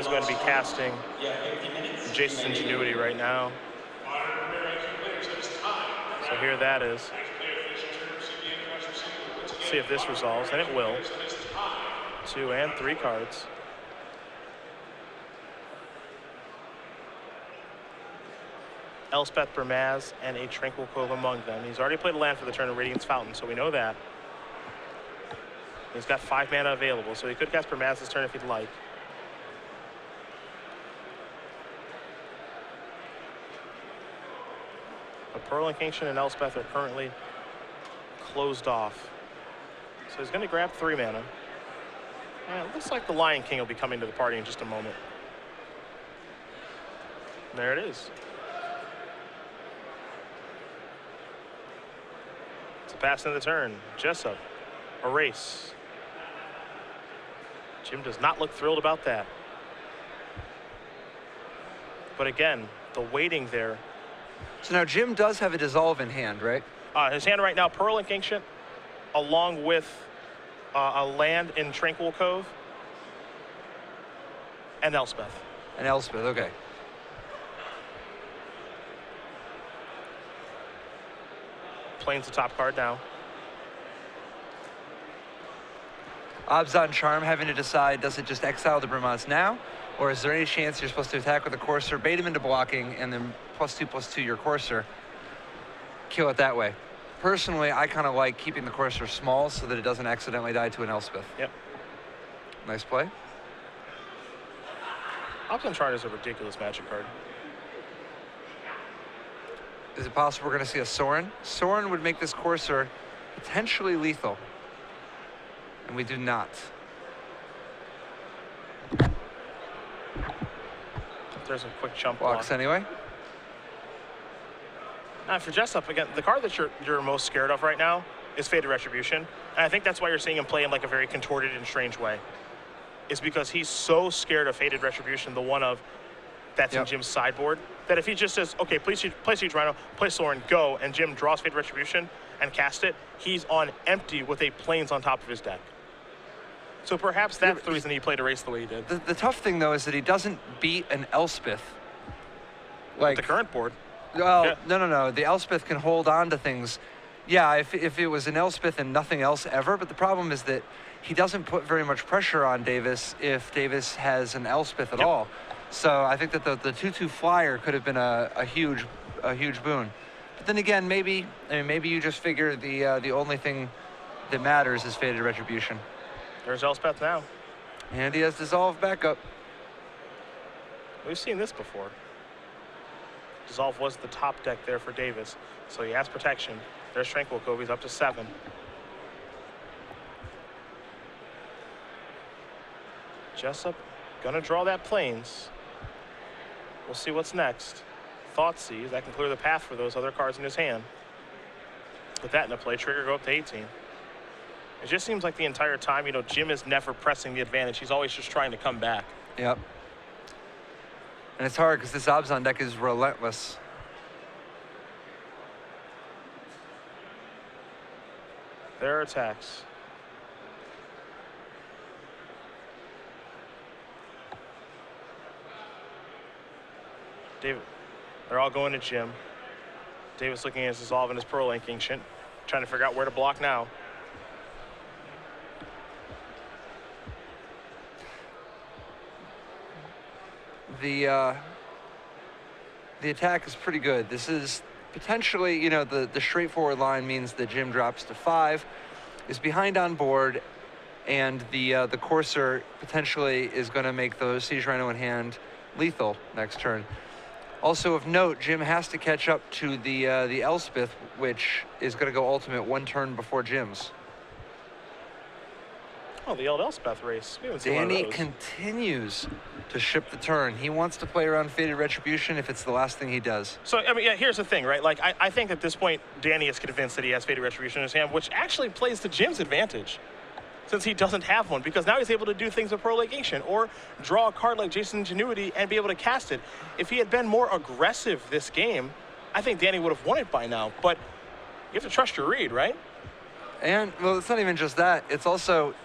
A: going to be casting Jason's Ingenuity right now. So here that is. Let's see if this resolves, and it will. 2 and 3 cards. Elspeth Bermaz and a Tranquil Cove among them. He's already played a land for the turn of Radiance Fountain, so we know that. He's got 5 mana available, so he could cast Bermaz this turn if he'd like. But Pearl Lake Ancient and Elspeth are currently closed off. So he's going to grab 3 mana. And it looks like the Lion King will be coming to the party in just a moment. There it is. It's a pass into the turn. Jessup, erase. Jim does not look thrilled about that. But again, the waiting there.
B: So now Jim does have a Dissolve in hand, right?
A: His hand right now, Pearl Lake Ancient, along with a land in Tranquil Cove, and Elspeth.
B: And Elspeth, okay.
A: Plains the top card now.
B: Abzan Charm having to decide, does it just exile the Bermaz now? Or is there any chance you're supposed to attack with a Courser, bait him into blocking, and then +2/+2 your Courser, kill it that way? Personally, I kind of like keeping the Courser small so that it doesn't accidentally die to an Elspeth.
A: Yep.
B: Nice play.
A: Abzan Charm is a ridiculous Magic card.
B: Is it possible we're going to see a Sorin? Sorin would make this Courser potentially lethal. And we do not.
A: There's a quick jump
B: Blocks
A: block.
B: anyway.
A: Now for Jessup, again, the card that you're most scared of right now is Faded Retribution. And I think that's why you're seeing him play in like a very contorted and strange way. Is because he's so scared of Faded Retribution, the one of that's in Jim's sideboard, that if he just says, okay, play Siege Rhino, play Sorin, go, and Jim draws Faded Retribution and cast it, he's on empty with a Plains on top of his deck. So perhaps that's the reason he played Erase the way he did.
B: The tough thing, though, is that he doesn't beat an Elspeth.
A: Like the current board.
B: Well,
A: Yeah.
B: no. The Elspeth can hold on to things. Yeah, if it was an Elspeth and nothing else ever, but the problem is that he doesn't put very much pressure on Davis if Davis has an Elspeth at all. So I think that the 2/2 flyer could have been a huge boon. But then again, maybe you just figure the only thing that matters is Faded Retribution.
A: There's Elspeth now.
B: And he has Dissolve backup.
A: We've seen this before. Dissolve was the top deck there for Davis, so he has protection. There's Tranquil Cove, he's up to 7. Jessup gonna draw that Plains. We'll see what's next. Thoughtseize, that can clear the path for those other cards in his hand. With that into play, trigger go up to 18. It just seems like the entire time, Jim is never pressing the advantage. He's always just trying to come back.
B: Yep. And it's hard because this Abzan deck is relentless.
A: There are attacks. David, they're all going to Jim. Davis looking at his Dissolve and his Pearl Link Ancient, trying to figure out where to block now.
B: The attack is pretty good. This is potentially, the straightforward line means that Jim drops to 5, is behind on board, and the Courser potentially is going to make the Siege Rhino in hand lethal next turn. Also of note, Jim has to catch up to the Elspeth, which is going to go ultimate 1 turn before Jim's.
A: Oh, the old Elspeth race. We haven't seen one of
B: Danny
A: those.
B: continues to ship the turn. He wants to play around Fated Retribution if it's the last thing he does.
A: So, yeah, here's the thing, right? Like, I think at this point, Danny is convinced that he has Fated Retribution in his hand, which actually plays to Jim's advantage, since he doesn't have one, because now he's able to do things with Pearl Lake Ancient, or draw a card like Jason's Ingenuity and be able to cast it. If he had been more aggressive this game, I think Danny would have won it by now, but you have to trust your read, right?
B: And, well, it's not even just that. It's also,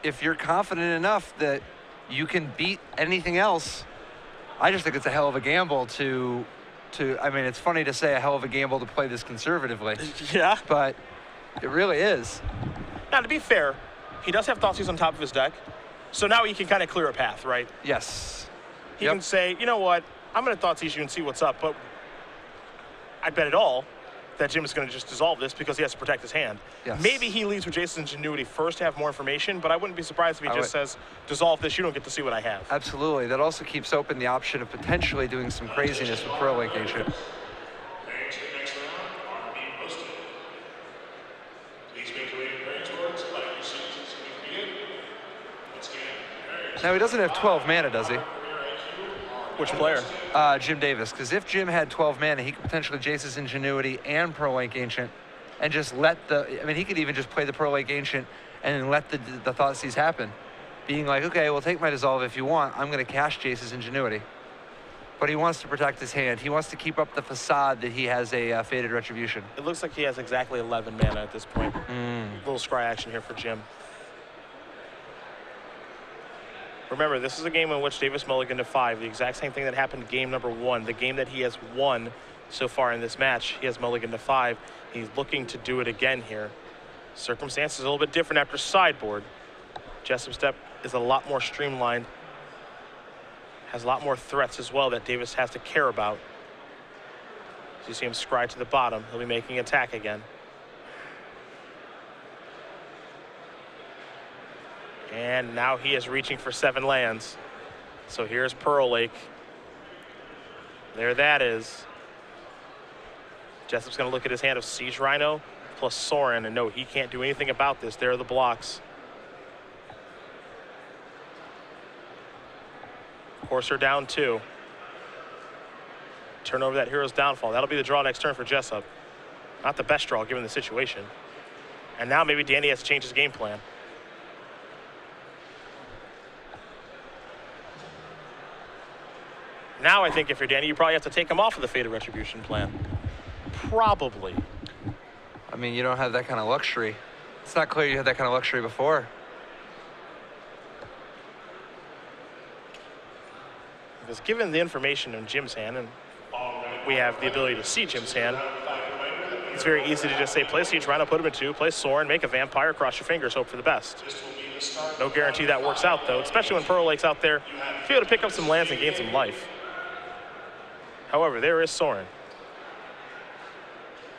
B: if you're confident enough that you can beat anything else, I just think it's a hell of a gamble to I mean, it's funny to say a hell of a gamble to play this conservatively.
A: Yeah.
B: But it really is.
A: Now, to be fair, he does have Thoughtseize on top of his deck, so now he can kind of clear a path, right?
B: Yes.
A: He can say, you know what, I'm going to Thoughtseize you and see what's up, but I bet it all that Jim is going to just dissolve this because he has to protect his hand.
B: Yes.
A: Maybe he leads with Jason's Ingenuity first to have more information, but I wouldn't be surprised if he just says, dissolve this, you don't get to see what I have.
B: Absolutely. That also keeps open the option of potentially doing some craziness with Pearl Lake Ancient.
E: Preparing to the next round are being posted. Please make your way to praying towards like your seats as we begin. Once again,
B: Now, he doesn't have 12 mana, does he?
A: Which player?
B: Jim Davis. Because if Jim had 12 mana, he could potentially Jace's Ingenuity and Pearl Lake Ancient and just let he could even just play the Pearl Lake Ancient and then let the Thoughtseize happen. Being like, okay, well, take my Dissolve if you want. I'm going to cast Jace's Ingenuity. But he wants to protect his hand. He wants to keep up the facade that he has a Fated Retribution.
A: It looks like he has exactly 11 mana at this point. Little scry action here for Jim. Remember, this is a game in which Davis mulliganed to 5, the exact same thing that happened game number 1, the game that he has won so far in this match. He has mulliganed to 5. He's looking to do it again here. Circumstances a little bit different after sideboard. Jessup's step is a lot more streamlined, has a lot more threats as well that Davis has to care about. So you see him scry to the bottom. He'll be making attack again. And now he is reaching for 7 lands. So here's Pearl Lake. There that is. Jessup's going to look at his hand of Siege Rhino plus Sorin, and no, he can't do anything about this. There are the blocks. Courser down 2. Turn over that Hero's Downfall. That'll be the draw next turn for Jessup. Not the best draw given the situation. And now maybe Danny has to change his game plan. Now I think if you're Danny, you probably have to take him off of the Fated Retribution plan. Probably.
B: I mean, you don't have that kind of luxury. It's not clear you had that kind of luxury before.
A: Because given the information in Jim's hand, and we have the ability to see Jim's hand, it's very easy to just say, play Siege Rhino, put him in 2, play Sorin, make a Vampire, cross your fingers, hope for the best. No guarantee that works out, though, especially when Pearl Lake's out there to be able to pick up some lands and gain some life. However, there is Sorin.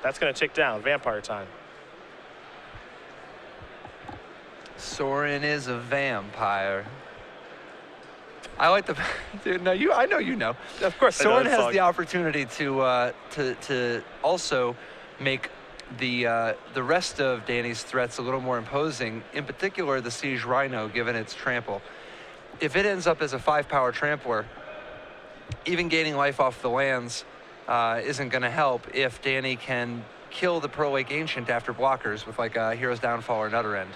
A: That's going to tick down. Vampire time.
B: Sorin is a vampire. I like the dude. No, I know you know.
A: Of course,
B: Sorin has the opportunity to also make the rest of Danny's threats a little more imposing. In particular, the Siege Rhino, given its trample. if it ends up as a 5-power trampler, even gaining life off the lands isn't going to help if Danny can kill the Pearl Lake Ancient after blockers with like a Hero's Downfall or Nutter End.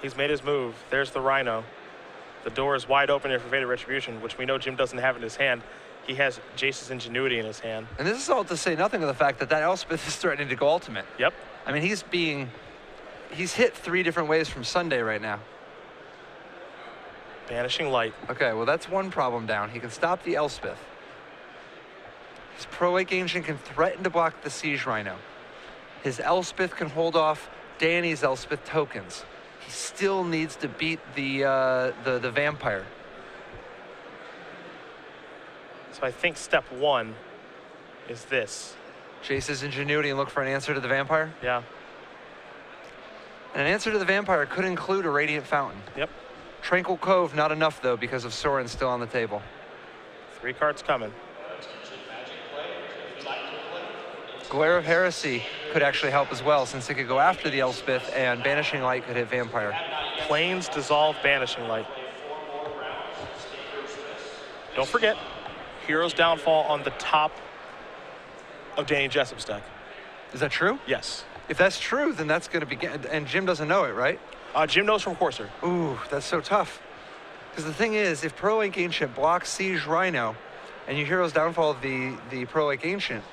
A: He's made his move. There's the Rhino. The door is wide open here for Fated Retribution, which we know Jim doesn't have in his hand. He has Jace's Ingenuity in his hand.
B: And this is all to say nothing of the fact that Elspeth is threatening to go ultimate.
A: Yep.
B: I mean, he's hit 3 different ways from Sunday right now.
A: Banishing Light.
B: Okay, well, that's one problem down. He can stop the Elspeth. His Pearl Lake Ancient can threaten to block the Siege Rhino. His Elspeth can hold off Danny's Elspeth tokens. He still needs to beat the Vampire.
A: So I think step 1 is this.
B: Jace's Ingenuity and look for an answer to the Vampire.
A: Yeah.
B: And an answer to the Vampire could include a Radiant Fountain.
A: Yep.
B: Tranquil Cove, not enough, though, because of Sorin still on the table.
A: 3 cards coming.
B: Glare of Heresy could actually help as well, since it could go after the Elspeth, and Banishing Light could hit Vampire.
A: Plains Dissolve Banishing Light. Don't forget, Hero's Downfall on the top of Danny Jessup's deck.
B: Is that true?
A: Yes.
B: If that's true, then that's going to be... And Jim doesn't know it, right?
A: Jim knows from Courser.
B: Ooh, that's so tough. Because the thing is, if Pearl Lake Ancient blocks Siege Rhino, and you Hero's Downfall the Pearl Lake Ancient,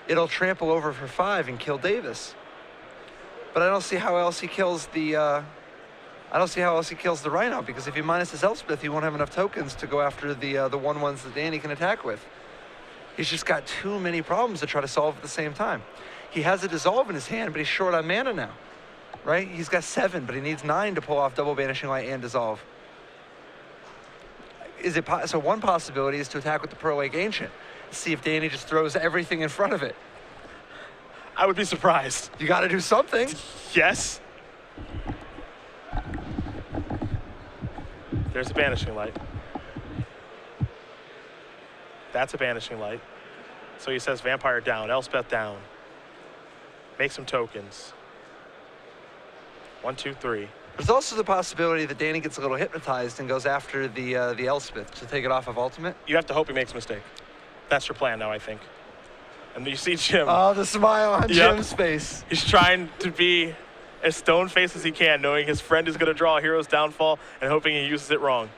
B: it'll trample over for 5 and kill Davis. But I don't see how else he kills the... I don't see how else he kills the Rhino, because if he minus his Elspeth, he won't have enough tokens to go after the 1/1s that Danny can attack with. He's just got too many problems to try to solve at the same time. He has a Dissolve in his hand, but he's short on mana now, right? He's got 7, but he needs 9 to pull off double Banishing Light and Dissolve. So one possibility is to attack with the Pearl Lake Ancient. See if Danny just throws everything in front of it.
A: I would be surprised.
B: You got to do something.
A: Yes. There's a Banishing Light. That's a Banishing Light. So he says Vampire down, Elspeth down. Make some tokens. 1, 2, 3.
B: There's also the possibility that Danny gets a little hypnotized and goes after the Elspeth to take it off of Ultimate.
A: You have to hope he makes a mistake. That's your plan now, I think. And you see Jim.
B: Oh, the smile on Jim's face.
A: He's trying to be as stone-faced as he can, knowing his friend is going to draw a Hero's Downfall and hoping he uses it wrong.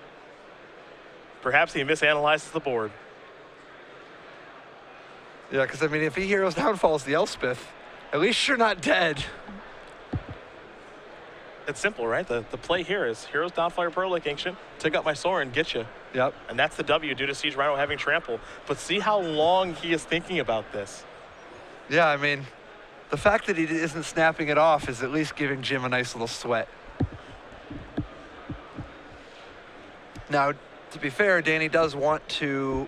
A: Perhaps he misanalyzes the board.
B: Yeah, because, I mean, if he Hero's Downfalls the Elspeth, at least you're not dead.
A: It's simple, right? The play here is Hero's Downfall your Pearl Lake Ancient, take out my Sorin, get you.
B: Yep.
A: And that's the W due to Siege Rhino having trample. But see how long he is thinking about this.
B: Yeah, I mean, the fact that he isn't snapping it off is at least giving Jim a nice little sweat. Now, to be fair, Danny does want to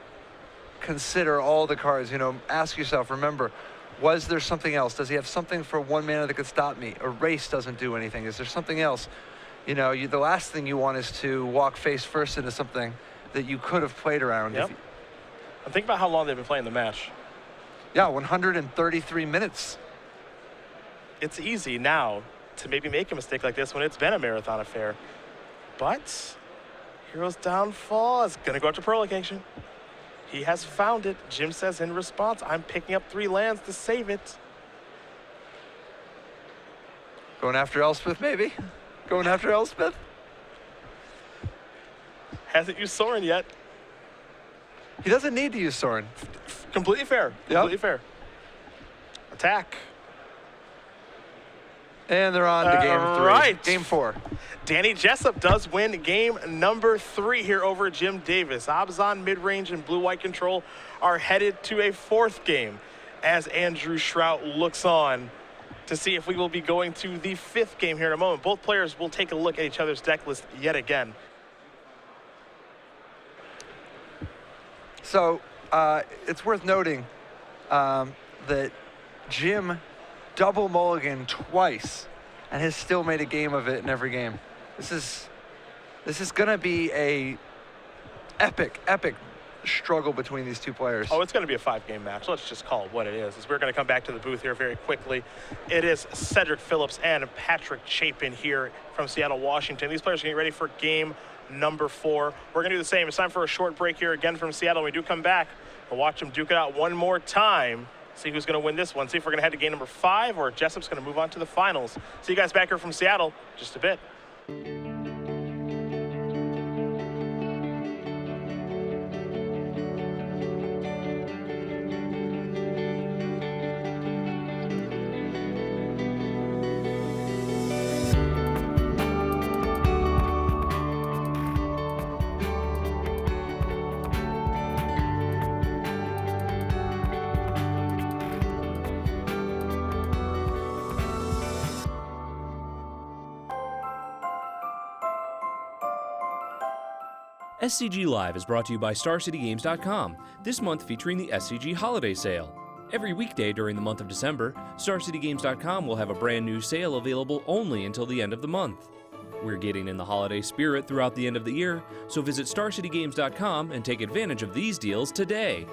B: consider all the cards. You know, ask yourself, remember, was there something else? Does he have something for 1 mana that could stop me? Erase doesn't do anything. Is there something else? You know, the last thing you want is to walk face first into something that you could have played around.
A: Yep. I'm thinking about how long they've been playing the match.
B: Yeah, 133 minutes.
A: It's easy now to maybe make a mistake like this when it's been a marathon affair. But Hero's Downfall is going to go after Pearl Lake Ancient. He has found it. Jim says in response, I'm picking up 3 lands to save it.
B: Going after Elspeth, maybe? Going after Elspeth?
A: Hasn't used Sorin yet.
B: He doesn't need to use Sorin.
A: Completely fair. Completely fair. Attack.
B: And they're on to game 3.
A: Right.
B: Game 4.
A: Danny Jessup does win game number 3 here over Jim Davis. Abzan, mid-range, and blue-white control are headed to a 4th game as Andrew Shrout looks on to see if we will be going to the 5th game here in a moment. Both players will take a look at each other's deck list yet again.
B: So it's worth noting that Jim double mulligan twice and has still made a game of it in every game. This is gonna be a epic struggle between these two players.
A: Oh, it's going to be a 5-game match. Let's just call it what it is. As we're going to come back to the booth here very quickly. It is Cedric Phillips and Patrick Chapin here from Seattle, Washington. These players are getting ready for game number 4. We're going to do the same. It's time for a short break here again from Seattle. When we do come back, we'll watch them duke it out one more time. See who's going to win this one. See if we're going to head to game number 5 or Jessup's going to move on to the finals. See you guys back here from Seattle just a bit.
F: SCG Live is brought to you by StarCityGames.com, this month featuring the SCG Holiday Sale. Every weekday during the month of December, StarCityGames.com will have a brand new sale available only until the end of the month. We're getting in the holiday spirit throughout the end of the year, so visit StarCityGames.com and take advantage of these deals today.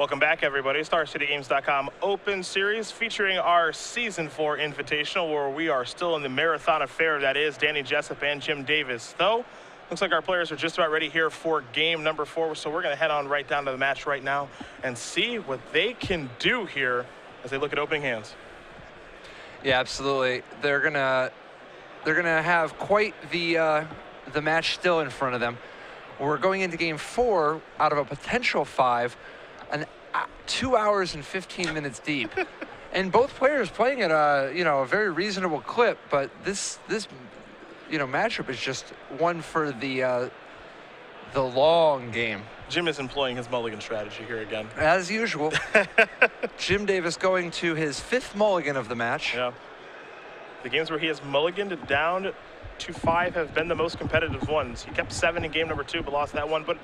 A: Welcome back, everybody. StarCityGames.com Open Series featuring our Season 4 Invitational, where we are still in the marathon affair that is Danny Jessup and Jim Davis. Though, looks like our players are just about ready here for game number 4, so we're going to head on right down to the match right now and see what they can do here as they look at opening hands.
B: Yeah, absolutely. They're gonna have quite the match still in front of them. We're going into game 4 out of a potential 5, 2 hours and 15 minutes deep, and both players playing at a very reasonable clip. But this matchup is just one for the long game.
A: Jim is employing his mulligan strategy here again.
B: As usual. Jim Davis going to his 5th mulligan of the match.
A: Yeah. The games where he has mulliganed down to 5 have been the most competitive ones. He kept 7 in game number 2, but lost that one. But,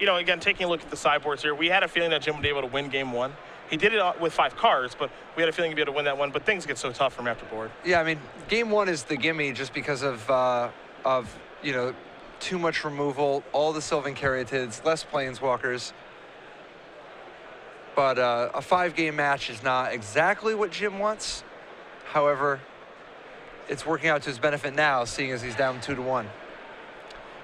A: again, taking a look at the sideboards here, we had a feeling that Jim would be able to win game 1. He did it with 5 cards, but we had a feeling he'd be able to win that one. But things get so tough from after board.
B: Yeah, I mean, game 1 is the gimme just because of too much removal, all the Sylvan Caryatids, less Planeswalkers. But a 5-game match is not exactly what Jim wants. However, it's working out to his benefit now, seeing as he's down 2-1.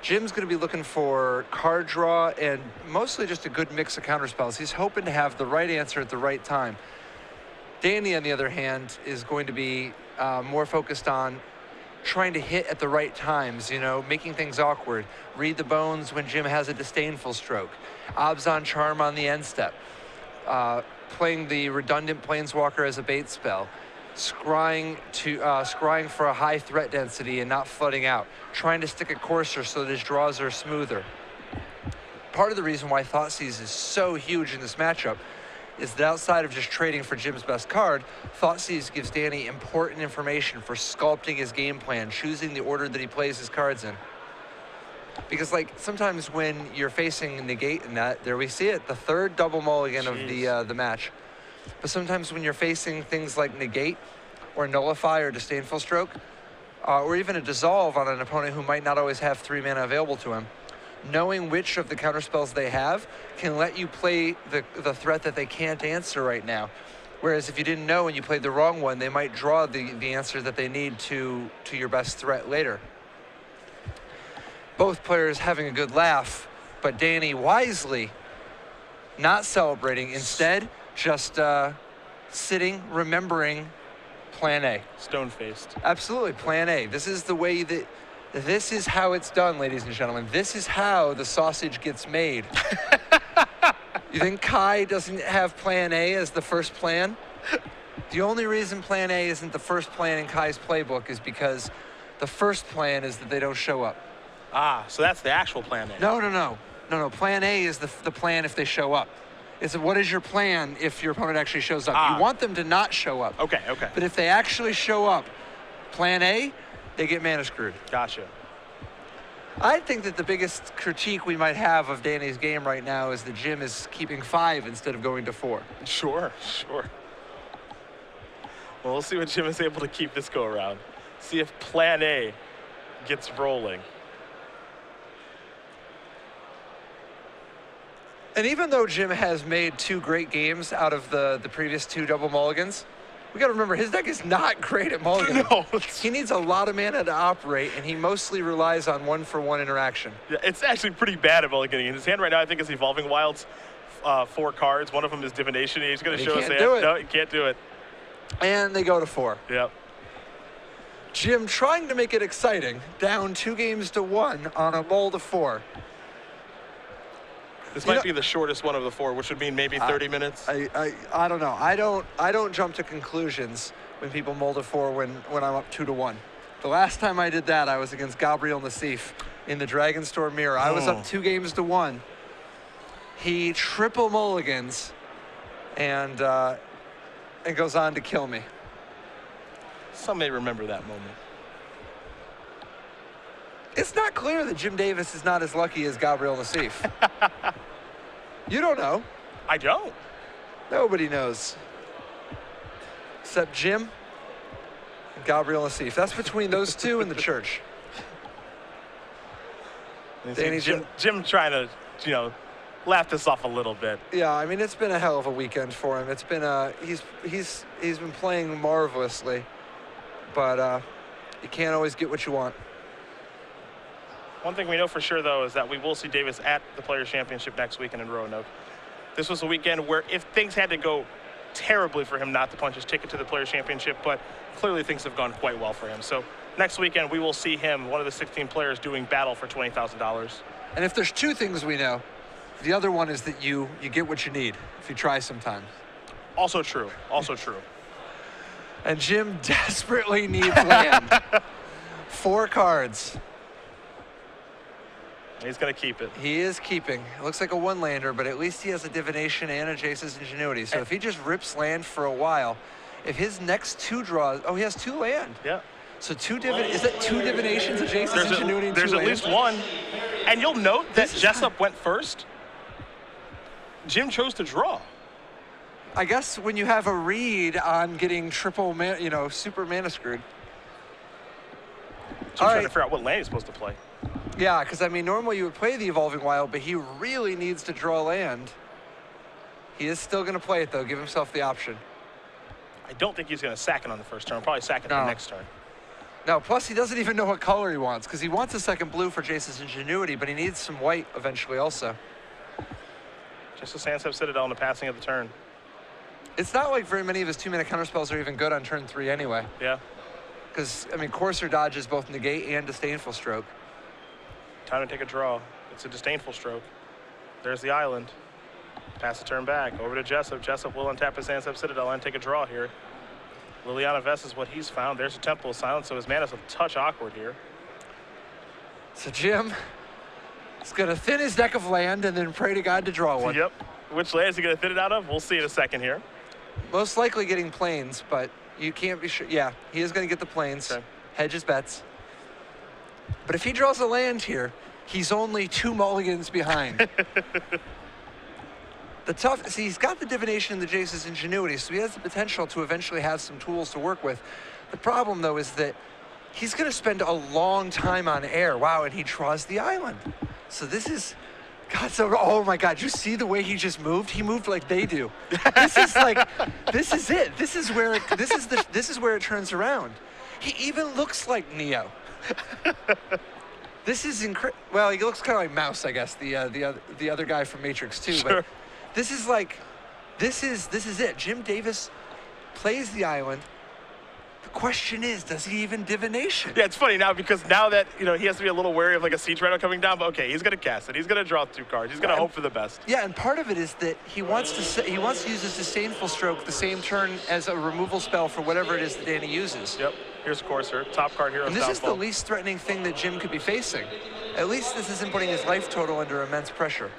B: Jim's going to be looking for card draw and mostly just a good mix of counterspells. He's hoping to have the right answer at the right time. Danny, on the other hand, is going to be more focused on trying to hit at the right times, making things awkward. Read the bones when Jim has a disdainful stroke. Obs on Charm on the end step. Playing the redundant Planeswalker as a bait spell. Scrying for a high threat density and not flooding out. Trying to stick a courser so that his draws are smoother. Part of the reason why Thoughtseize is so huge in this matchup is that outside of just trading for Jim's best card, Thoughtseize gives Danny important information for sculpting his game plan, choosing the order that he plays his cards in. Because sometimes when you're facing negate and that, there we see it, the 3rd double mulligan of the match. But sometimes when you're facing things like negate or nullify or disdainful stroke, or even a dissolve on an opponent who might not always have 3 mana available to him, knowing which of the counterspells they have can let you play the threat that they can't answer right now. Whereas if you didn't know and you played the wrong one, they might draw the answer that they need to your best threat later. Both players having a good laugh, but Danny wisely not celebrating, instead just sitting, remembering plan A.
A: Stone-faced.
B: Absolutely, plan A. This is the way this is how it's done, ladies and gentlemen. This is how the sausage gets made. You think Kai doesn't have plan A as the first plan? The only reason plan A isn't the first plan in Kai's playbook is because the first plan is that they don't show up.
A: Ah, so that's the actual plan A.
B: No. Plan A is the plan if they show up. It's what is your plan if your opponent actually shows up? You want them to not show up.
A: Okay.
B: But if they actually show up, plan A, they get mana screwed.
A: Gotcha.
B: I think that the biggest critique we might have of Danny's game right now is that Jim is keeping 5 instead of going to 4.
A: Sure. Well, we'll see what Jim is able to keep this go around. See if plan A gets rolling.
B: And even though Jim has made 2 great games out of the previous 2 double mulligans, we got to remember his deck is not great at mulliganing.
A: No.
B: He needs a lot of mana to operate, and he mostly relies on 1-for-1 interaction.
A: Yeah, it's actually pretty bad at mulliganing. In his hand right now, I think, is Evolving Wilds, 4 cards. One of them is Divination. He's going to show us that. No, he can't do it.
B: And they go to 4.
A: Yep.
B: Jim trying to make it exciting, down 2-1 on a mull to 4.
A: This might be the shortest one of the 4, which would mean maybe 30 minutes.
B: I don't know. I don't jump to conclusions when people mull to 4 when I'm up 2-1. The last time I did that, I was against Gabriel Nassif in the Dragonstore Mirror. I was up 2-1. He triple mulligans and goes on to kill me.
A: Some may remember that moment.
B: It's not clear that Jim Davis is not as lucky as Gabriel Nassif. You don't know.
A: I don't.
B: Nobody knows. Except Jim and Gabriel Nassif. That's between those 2 and the church.
A: Jim trying to, laugh this off a little bit.
B: Yeah, I mean, it's been a hell of a weekend for him. It's been he's been playing marvelously, but you can't always get what you want.
A: One thing we know for sure, though, is that we will see Davis at the Players' Championship next weekend in Roanoke. This was a weekend where if things had to go terribly for him not to punch his ticket to the Players' Championship, but clearly things have gone quite well for him. So next weekend, we will see him, one of the 16 players, doing battle for $20,000.
B: And if there's two things we know, the other one is that you get what you need if you try sometimes.
A: Also true. Also true.
B: And Jim desperately needs land. 4 cards.
A: He's going to keep it.
B: He is keeping. It looks like a 1-lander, but at least he has a Divination and a Jace's Ingenuity. So if he just rips land for a while, if his next 2 draws, oh, he has 2 land.
A: Yeah.
B: So is that 2 Divinations, a Jace's Ingenuity, and 2
A: There's at
B: land?
A: least one. And you'll note that Jessup went first. Jim chose to draw.
B: I guess when you have a read on getting triple, super mana screwed.
A: Jim's trying to figure out what land he's supposed to play.
B: Yeah, because I mean, normally you would play the Evolving Wild, but he really needs to draw land. He is still going to play it, though. Give himself the option.
A: I don't think he's going to sack it on the first turn. Probably sack it the next turn.
B: No, plus he doesn't even know what color he wants, because he wants a second blue for Jace's Ingenuity, but he needs some white eventually also.
A: Just a Sandsep Citadel in the passing of the turn.
B: It's not like very many of his 2-mana counterspells are even good on turn 3 anyway.
A: Yeah.
B: Because, I mean, Courser dodges both Negate and Disdainful Stroke.
A: Time to take a draw. It's a Disdainful Stroke. There's the island. Pass the turn back. Over to Jessup. Jessup will untap his Sandsep Citadel and take a draw here. Liliana Vess is what he's found. There's a Temple of Silence, so his mana's a touch awkward here.
B: So Jim is going to thin his deck of land and then pray to God to draw one.
A: Yep. Which land is he going to thin it out of? We'll see in a second here.
B: Most likely getting plains, but you can't be sure. Yeah, he is going to get the plains.
A: Okay.
B: Hedge his bets. But if he draws a land here, he's only 2 mulligans behind. See, he's got the Divination and the Jace's Ingenuity, so he has the potential to eventually have some tools to work with. The problem, though, is that he's going to spend a long time on air. Wow, and he draws the island. So this is... God, oh my God, you see the way he just moved? He moved like they do. This is like, this is it. This is where it turns around. He even looks like Neo. This is incredible. Well, he looks kind of like Mouse, I guess, the other guy from Matrix 2.
A: Sure.
B: But this is like, this is it. Jim Davis plays the island. The question is, does he even Divination?
A: Yeah, it's funny now because now that, he has to be a little wary of like a Siege Rhino coming down, but okay, he's going to cast it. He's going to draw 2 cards. He's going to hope for the best.
B: Yeah, and part of it is that he wants to use his Disdainful Stroke the same turn as a removal spell for whatever it is that Danny uses.
A: Yep. Here's Courser, top card, Hero's
B: And this
A: Downfall.
B: is the least threatening thing that Jim could be facing. At least this isn't putting his life total under immense pressure.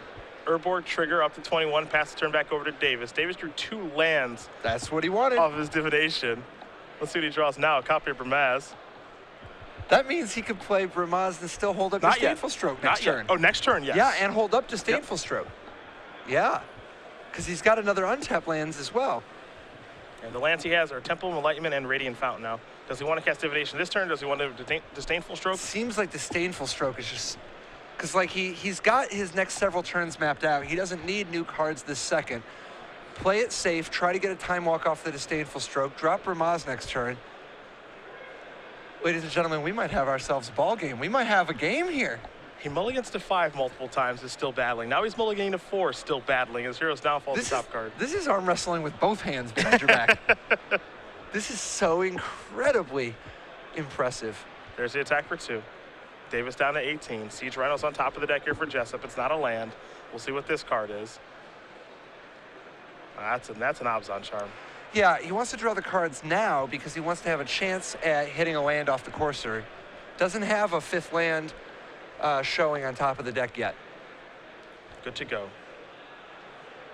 A: Urborg trigger up to 21, pass the turn back over to Davis. Davis drew 2 lands
B: That's what he wanted.
A: off his Divination. Let's see what he draws now. Copy of Bramaz.
B: That means he could play Bramaz and still hold up
A: Not
B: Disdainful
A: yet.
B: Stroke
A: Not
B: next
A: yet.
B: turn.
A: Oh, next turn, yes.
B: Yeah, and hold up Disdainful Stroke. Yeah, because he's got another untapped lands as well.
A: And the lands he has are Temple of Enlightenment and Radiant Fountain now. Does he want to cast Divination this turn? Does he want to Disdainful Stroke?
B: Seems like Disdainful Stroke is just... Because like he's got his next several turns mapped out. He doesn't need new cards this second. Play it safe. Try to get a Time Walk off the Disdainful Stroke. Drop Bramaz next turn. Ladies and gentlemen, we might have ourselves a ball game. We might have a game here.
A: He mulligans to 5 multiple times, is still battling. Now he's mulliganing to 4, still battling. His Hero's Downfall is the top card.
B: This is arm wrestling with both hands behind your back. This is so incredibly impressive.
A: There's the attack for 2. Davis down to 18. Siege Rhino's on top of the deck here for Jessup. It's not a land. We'll see what this card is. That's an Abzan Charm.
B: Yeah, he wants to draw the cards now because he wants to have a chance at hitting a land off the Courser. Doesn't have a 5th land showing on top of the deck yet.
A: Good to go.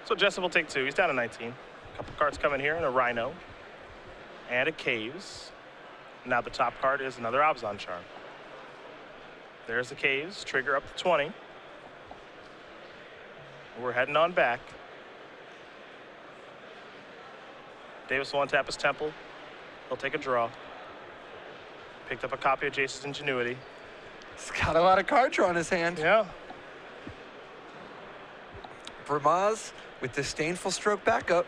A: So Jessup will take 2. He's down to 19. A couple cards coming here, and a Rhino. And a Caves. Now the top card is another Abzan Charm. There's the Caves. Trigger up to 20. We're heading on back. Davis will untap his Temple. He'll take a draw. Picked up a copy of Jace's Ingenuity.
B: He's got a lot of card draw in his hand.
A: Yeah.
B: Vermaz with disdainful stroke backup.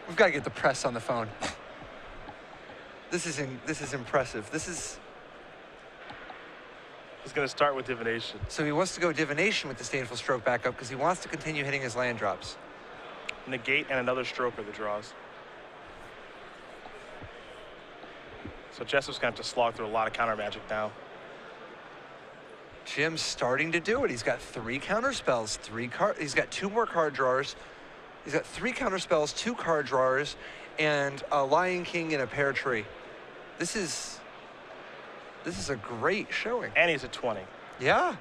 B: We've got to get the press on the phone. This is impressive.
A: He's going to start with divination.
B: So he wants to go divination with disdainful stroke backup because he wants to continue hitting his land drops.
A: Negate and another stroke are the draws. So Jessup's going to have to slog through a lot of counter magic now.
B: Jim's starting to do it. He's got 3 counter spells, he's got 2 more card drawers. He's got 3 counter spells, 2 card drawers, and a Lion King and a Pear Tree. This is a great showing.
A: And he's at 20.
B: Yeah.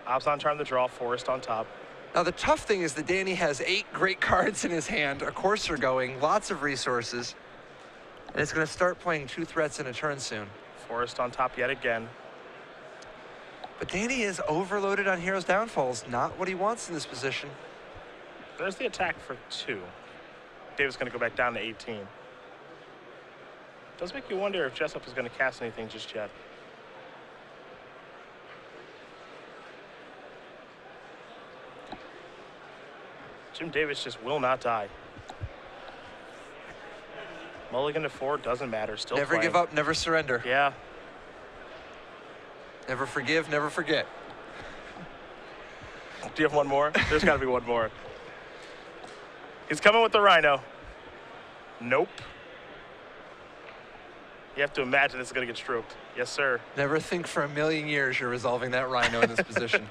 A: Abzan Charm the draw, Forest on top.
B: Now the tough thing is that Danny has 8 great cards in his hand, a Courser going, lots of resources, and it's going to start playing 2 threats in a turn soon.
A: Forest on top yet again.
B: But Danny is overloaded on Hero's Downfalls, not what he wants in this position.
A: There's the attack for 2. Davis going to go back down to 18. Does make you wonder if Jessup is going to cast anything just yet. Jim Davis just will not die. Mulligan to 4 doesn't matter. Still
B: Never
A: playing.
B: give up, never surrender.
A: Yeah.
B: Never forgive, never forget.
A: Do you have one more? There's got to be one more. He's coming with the Rhino. Nope. You have to imagine this is going to get stroked. Yes, sir.
B: Never think for a million years you're resolving that Rhino in this position.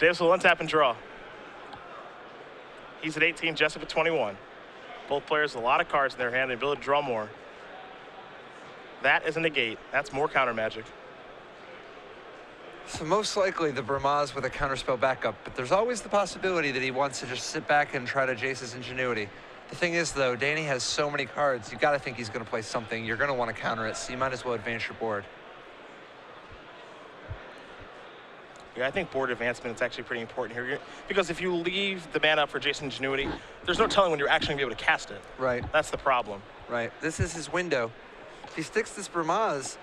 A: Davis will untap and draw. He's at 18, Jessup at 21. Both players with a lot of cards in their hand and the ability to draw more. That is a negate. That's more counter magic.
B: So most likely the Vermaz with a counterspell backup, but there's always the possibility that he wants to just sit back and try to jace his ingenuity. The thing is, though, Danny has so many cards, you got to think he's going to play something. You're going to want to counter it, so you might as well advance your board.
A: Yeah, I think board advancement is actually pretty important here. Because if you leave the mana up for Jason Ingenuity, there's no telling when you're actually going to be able to cast it.
B: Right.
A: That's the problem.
B: Right. This is his window. If he sticks this Vermaz,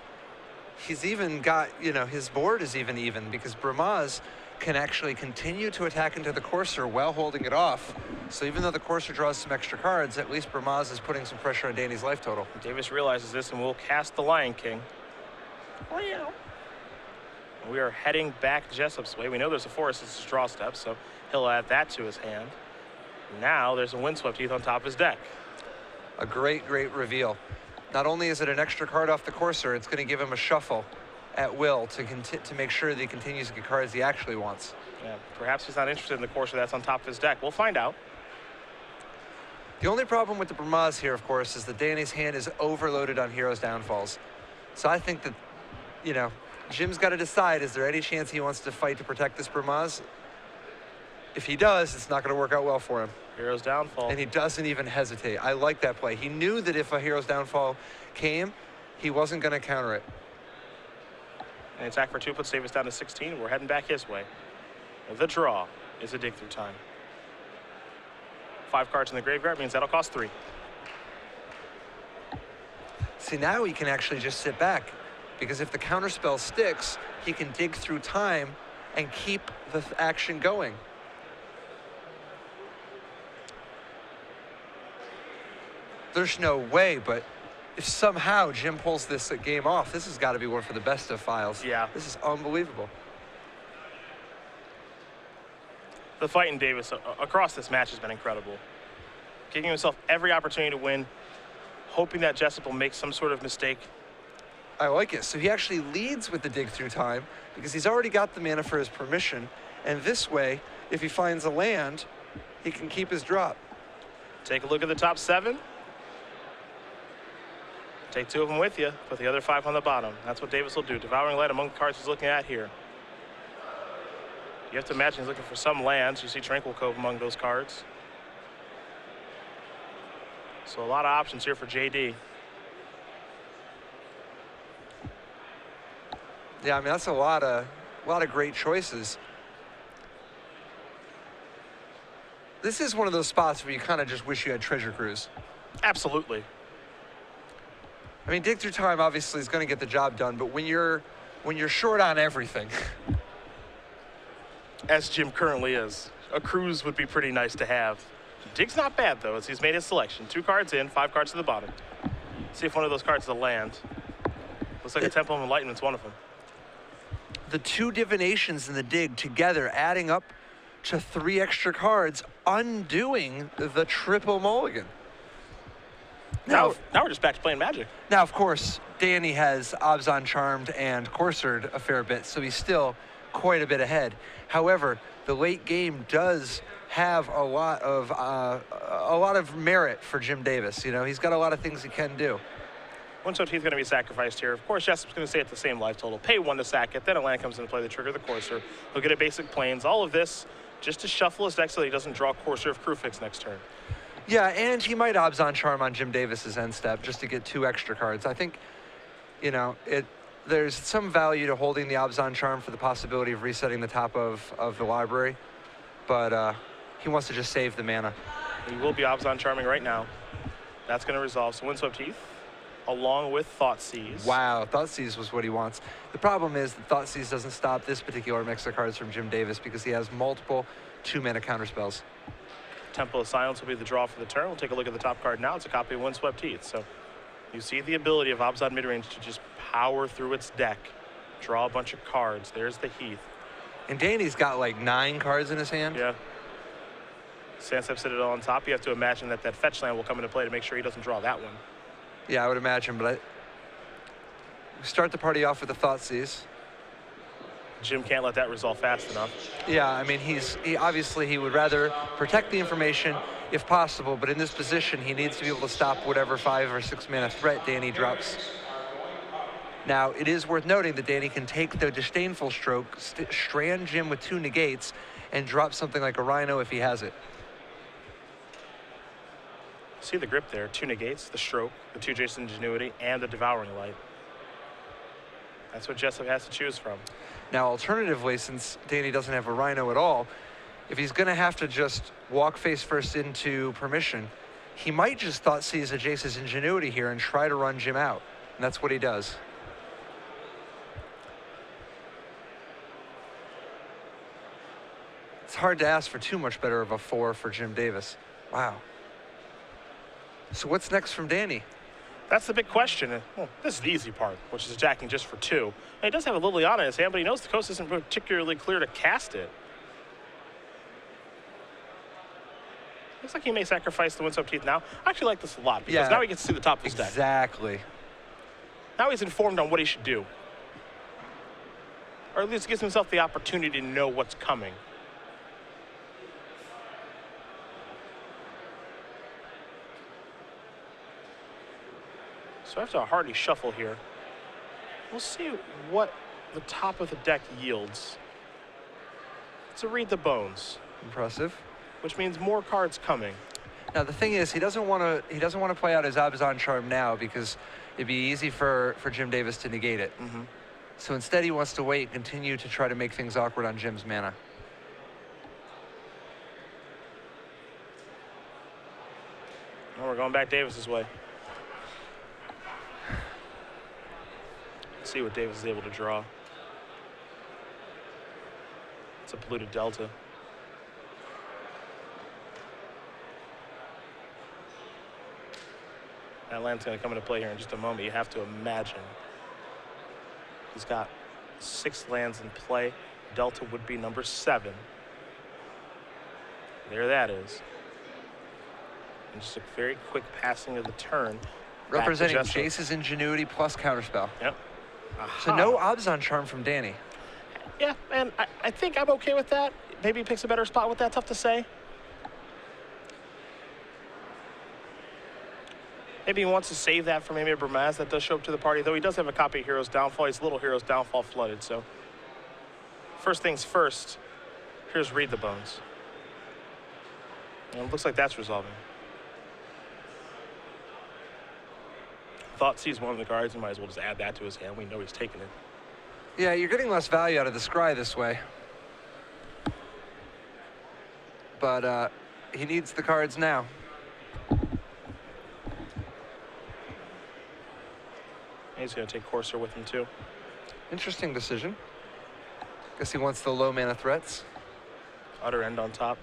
B: he's even got, his board is even because Vermaz can actually continue to attack into the Courser while holding it off. So even though the Courser draws some extra cards, at least Vermaz is putting some pressure on Danny's life total.
A: Davis realizes this and will cast the Lion King. We are heading back Jessup's way. We know there's a Forest as his draw step, so he'll add that to his hand. Now there's a Windswept Heath on top of his deck.
B: A great reveal. Not only is it an extra card off the Courser, it's going to give him a shuffle at will to make sure that he continues to get cards he actually wants.
A: Yeah, perhaps he's not interested in the Courser that's on top of his deck. We'll find out.
B: The only problem with the Vermaz here, of course, is that Danny's hand is overloaded on Hero's Downfalls. So I think that, Jim's got to decide, is there any chance he wants to fight to protect this Vermaz? If he does, it's not going to work out well for him.
A: Hero's Downfall.
B: And he doesn't even hesitate. I like that play. He knew that if a Hero's Downfall came, he wasn't going to counter it.
A: And attack for 2 puts Davis down to 16. We're heading back his way. The draw is a dig through time. 5 cards in the graveyard means that'll cost 3.
B: See, now he can actually just sit back, because if the counterspell sticks, he can dig through time and keep the action going. There's no way, but if somehow Jim pulls this game off, this has got to be one for the best of files.
A: Yeah.
B: This is unbelievable.
A: The fight in Davis across this match has been incredible. Giving himself every opportunity to win, hoping that Jessup will make some sort of mistake.
B: I like it. So he actually leads with the dig through time because he's already got the mana for his permission. And this way, if he finds a land, he can keep his drop.
A: Take a look at the top 7. Take 2 of them with you, put the other 5 on the bottom. That's what Davis will do. Devouring Light among the cards he's looking at here. You have to imagine he's looking for some lands. You see Tranquil Cove among those cards. So a lot of options here for JD.
B: Yeah, I mean, that's a lot of great choices. This is one of those spots where you kind of just wish you had Treasure Cruise.
A: Absolutely.
B: I mean, Dig Through Time obviously is going to get the job done, but when you're short on everything,
A: As Jim currently is, a cruise would be pretty nice to have. Dig's not bad, though, as he's made his selection. 2 cards in, 5 cards to the bottom. See if one of those cards is a land. Looks like a Temple of Enlightenment's one of them.
B: the 2 divinations in the Dig together adding up to 3 extra cards, undoing the triple mulligan.
A: Now we're just back to playing Magic.
B: Now, of course, Danny has Abzan Charmed and Corsored a fair bit, so he's still quite a bit ahead. However, the late game does have a lot of merit for Jim Davis. You know, he's got a lot of things he can do.
A: Windswept Heath going to be sacrificed here. Of course, Jessup's going to stay at the same life total. Pay 1 to sack it. Then a land comes into play to trigger the Courser. He'll get a basic Plains. All of this just to shuffle his deck so that he doesn't draw Courser of Crewfix next turn.
B: Yeah, and he might Abzan Charm on Jim Davis's end step just to get 2 extra cards. I think, you know, there's some value to holding the Abzan Charm for the possibility of resetting the top of the library, but he wants to just save the mana.
A: He will be Abzan Charming right now. That's going to resolve. So Windswept Heath, along with Thoughtseize.
B: Wow, Thoughtseize was what he wants. The problem is that Thoughtseize doesn't stop this particular mix of cards from Jim Davis because he has multiple 2-mana counterspells.
A: Temple of Silence will be the draw for the turn. We'll take a look at the top card now. It's a copy of Windswept Heath. So you see the ability of Abzan Midrange to just power through its deck, draw a bunch of cards. There's the Heath.
B: And Danny's got like 9 cards in his hand.
A: Yeah. Sandstep Citadel on top. You have to imagine that fetch land will come into play to make sure he doesn't draw that one.
B: Yeah, I would imagine, but we start the party off with a Thoughtseize.
A: Jim can't let that resolve fast enough.
B: Yeah, I mean, he obviously he would rather protect the information if possible, but in this position, he needs to be able to stop whatever 5 or 6 mana threat Danny drops. Now, it is worth noting that Danny can take the Disdainful Stroke, strand Jim with 2 negates, and drop something like a Rhino if he has it.
A: See the grip there. 2 negates, the Stroke, the 2 Jason Ingenuity, and the Devouring Light. That's what Jessup has to choose from.
B: Now, alternatively, since Danny doesn't have a Rhino at all, if he's going to have to just walk face first into Permission, he might just Thoughtseize a Jace's Ingenuity here and try to run Jim out. And that's what he does. It's hard to ask for too much better of a 4 for Jim Davis. Wow. So what's next from Danny?
A: That's the big question. Well, this is the easy part, which is attacking just for 2. And he does have a Liliana in his hand, but he knows the coast isn't particularly clear to cast it. Looks like he may sacrifice the Windswept Heath now. I actually like this a lot because now he gets to see the top of his deck.
B: Exactly.
A: Now he's informed on what he should do. Or at least gives himself the opportunity to know what's coming. So after a hearty shuffle here, we'll see what the top of the deck yields. It's a Read the Bones.
B: Impressive.
A: Which means more cards coming.
B: Now the thing is, he doesn't want to play out his Abzan Charm now because it'd be easy for Jim Davis to negate it.
A: Mm-hmm.
B: So instead, he wants to wait and continue to try to make things awkward on Jim's mana.
A: Well, we're going back Davis's way. See what Davis is able to draw. It's a polluted Delta. That land's going to come into play here in just a moment. You have to imagine. He's got 6 lands in play. Delta would be number 7. There that is. And just a very quick passing of the turn.
B: Representing Jace's Ingenuity plus Counterspell.
A: Yep.
B: So no Abzan Charm from Danny.
A: Yeah, and I think I'm okay with that. Maybe he picks a better spot with that. Tough to say. Maybe he wants to save that for maybe a Bramaz that does show up to the party, though he does have a copy of Hero's Downfall. He's Little Hero's Downfall flooded, so. First things first, here's Read the Bones. And it looks like that's resolving. Thoughtseize one of the cards, he might as well just add that to his hand. We know he's taking it.
B: Yeah, you're getting less value out of the Scry this way. But he needs the cards now.
A: He's going to take Courser with him too.
B: Interesting decision. Guess he wants the low mana threats.
A: Utter End on top.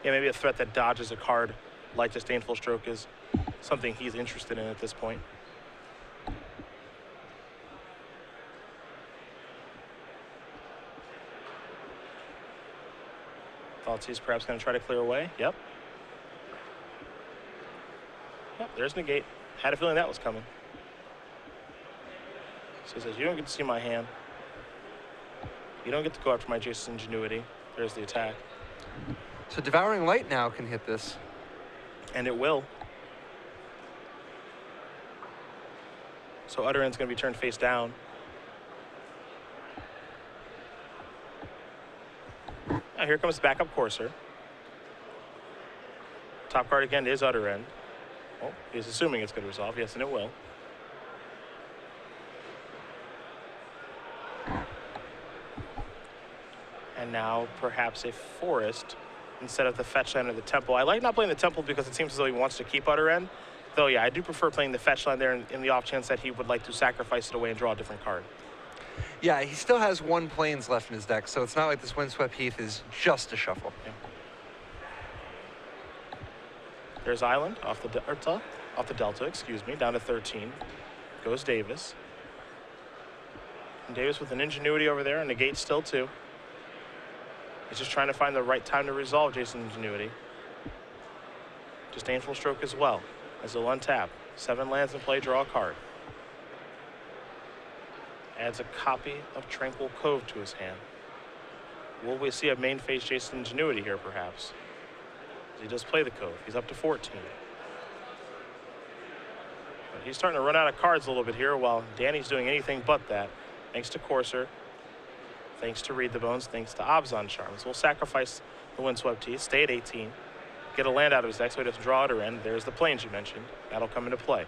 A: Yeah, maybe a threat that dodges a card like Disdainful Stroke is something he's interested in at this point. Thoughts he's perhaps going to try to clear away. Yep. Yep, there's Negate. Had a feeling that was coming. So he says, you don't get to see my hand. You don't get to go after my Jace's Ingenuity. There's the attack.
B: So Devouring Light now can hit this.
A: And it will. So Utter End's going to be turned face down. Now here comes backup Courser. Top card again is Utter End. Well, he's assuming it's going to resolve. Yes, and it will. And now perhaps a Forest instead of the fetch land or the Temple. I like not playing the Temple because it seems as though he wants to keep Utter End. Though, yeah, I do prefer playing the fetch land there in the off chance that he would like to sacrifice it away and draw a different card.
B: Yeah, he still has 1 Plains left in his deck, so it's not like this Windswept Heath is just a shuffle.
A: Yeah. There's Island off the Delta, excuse me, down to 13. Goes Davis. And Davis with an Ingenuity over there and Negate still too. He's just trying to find the right time to resolve Jason's Ingenuity. Disdainful Stroke as well, as he'll untap. 7 lands in play, draw a card. Adds a copy of Tranquil Cove to his hand. Will we see a main phase Jason's Ingenuity here, perhaps? He does play the Cove. He's up to 14. But he's starting to run out of cards a little bit here while Danny's doing anything but that. Thanks to Courser. Thanks to Read the Bones. Thanks to Abzan Charms. We'll sacrifice the Windswept Heath. Stay at 18. Get a land out of his deck so he doesn't draw Utter End. There's the Plains you mentioned. That'll come into play.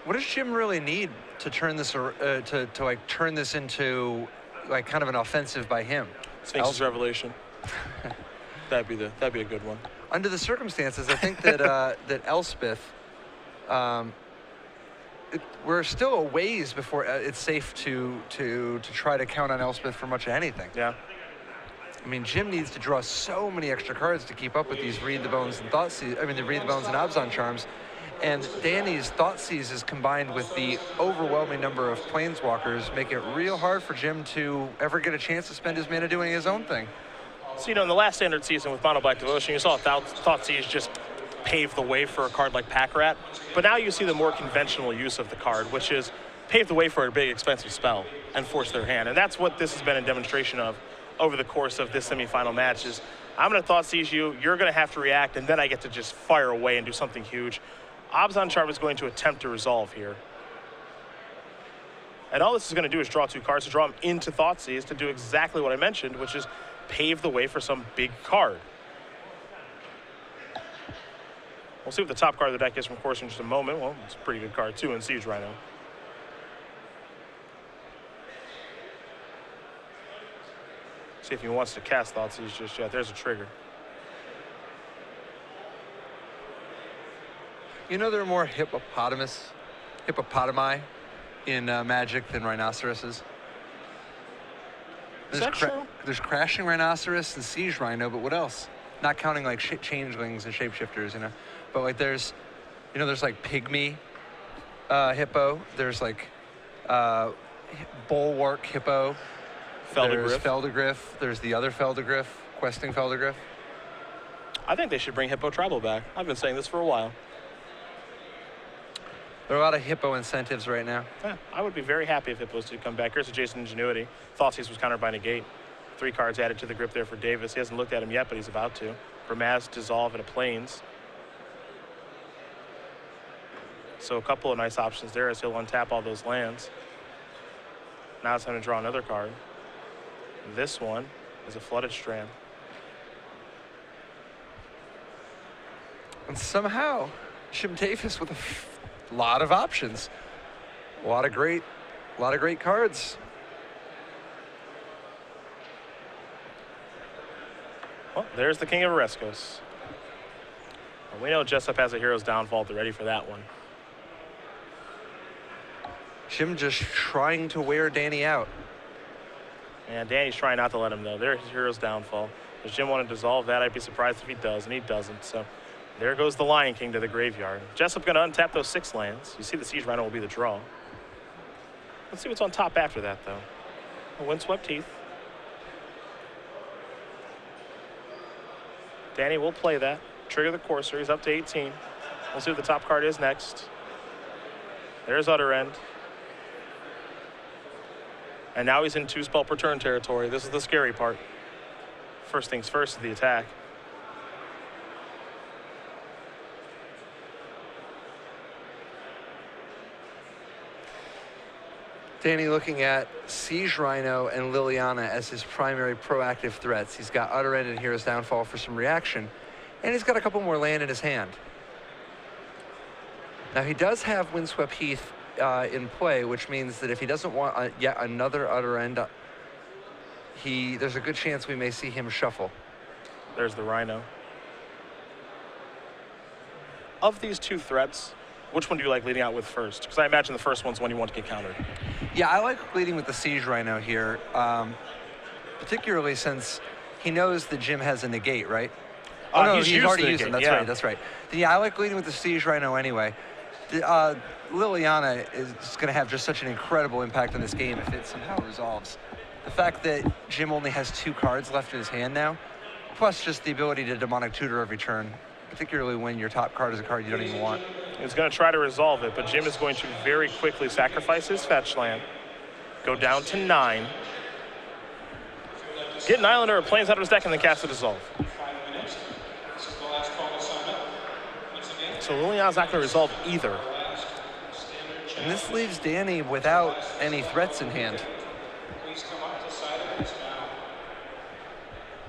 B: What does Jim really need to turn this to like turn this into like kind of an offensive by him?
A: Sphinx's Revelation. That'd be a good one.
B: Under the circumstances, I think that that Elspeth, we're still a ways before it's safe to try to count on Elspeth for much of anything.
A: Yeah.
B: I mean, Jim needs to draw so many extra cards to keep up with these Read the Bones and the Read the Bones and Abzan Charms. And Danny's Thoughtseize is combined with the overwhelming number of Planeswalkers make it real hard for Jim to ever get a chance to spend his mana doing his own thing.
A: So, in the last standard season with Mono Black Devotion, you saw Thoughtseize just pave the way for a card like Pack Rat. But now you see the more conventional use of the card, which is pave the way for a big, expensive spell and force their hand. And that's what this has been a demonstration of over the course of this semifinal match is I'm going to Thoughtseize you, you're going to have to react, and then I get to just fire away and do something huge. Abzan Charm is going to attempt to resolve here. And all this is going to do is draw 2 cards to draw him into Thoughtseize to do exactly what I mentioned, which is pave the way for some big card. We'll see what the top card of the deck is from Course in just a moment. Well, it's a pretty good card too in Siege Rhino. See if he wants to cast Thoughtseize just yet. There's a trigger.
B: You know there are more hippopotami in Magic than rhinoceroses?
A: Is that true?
B: There's Crashing Rhinoceros and Siege Rhino, but what else? Not counting like changelings and shapeshifters, But like there's like Pygmy Hippo. There's like Bulwark Hippo. There's Feldegriff. There's the other Feldegriff, Questing Feldegriff.
A: I think they should bring Hippo Tribal back. I've been saying this for a while.
B: There are a lot of Hippo incentives right now.
A: Yeah, I would be very happy if Hippos did come back. Here's a Jason Ingenuity. Thoughtseize was countered by Negate. 3 cards added to the grip there for Davis. He hasn't looked at him yet, but he's about to. Bramaz, Dissolve, and a Plains. So a couple of nice options there as he'll untap all those lands. Now it's time to draw another card. This one is a Flooded Strand.
B: And somehow, Jim Davis with a lot of options. A lot of great cards.
A: Well, there's the King of Oreskos. Well, we know Jessup has a Hero's Downfall. They're ready for that one.
B: Jim just trying to wear Danny out.
A: And Danny's trying not to let him, though. There's his Hero's Downfall. Does Jim want to dissolve that? I'd be surprised if he does, and he doesn't. So there goes the Lion King to the graveyard. Jessup going to untap those 6 lands. You see the Siege Rhino will be the draw. Let's see what's on top after that, though. A Windswept Heath. Danny will play that. Trigger the Courser. He's up to 18. We'll see what the top card is next. There's Utter End. And now he's in 2-spell per turn territory. This is the scary part. First things first is the attack.
B: Danny looking at Siege Rhino and Liliana as his primary proactive threats. He's got Utter End and Hero's Downfall for some reaction, and he's got a couple more land in his hand. Now he does have Windswept Heath in play, which means that if he doesn't want yet another Utter End, there's a good chance we may see him shuffle.
A: There's the Rhino. Of these 2 threats, which one do you like leading out with first? Because I imagine the first one's one you want to get countered.
B: Yeah, I like leading with the Siege Rhino here, particularly since he knows that Jim has a negate, right? Oh, no, he's already used them. That's right. Yeah, I like leading with the Siege Rhino anyway. Liliana is going to have just such an incredible impact on this game if it somehow resolves. The fact that Jim only has 2 cards left in his hand now, plus just the ability to Demonic Tutor every turn, particularly when your top card is a card you don't even want.
A: He's going to try to resolve it, but Jim is going to very quickly sacrifice his fetch land, go down to 9, get an Islander or Plains out of his deck, and then cast a Dissolve.
E: 5 minutes. This is the last call to sign up. Once again,
A: So Liliana's not going to resolve either.
B: And this leaves Danny without any threats in hand.
E: please come up to side of this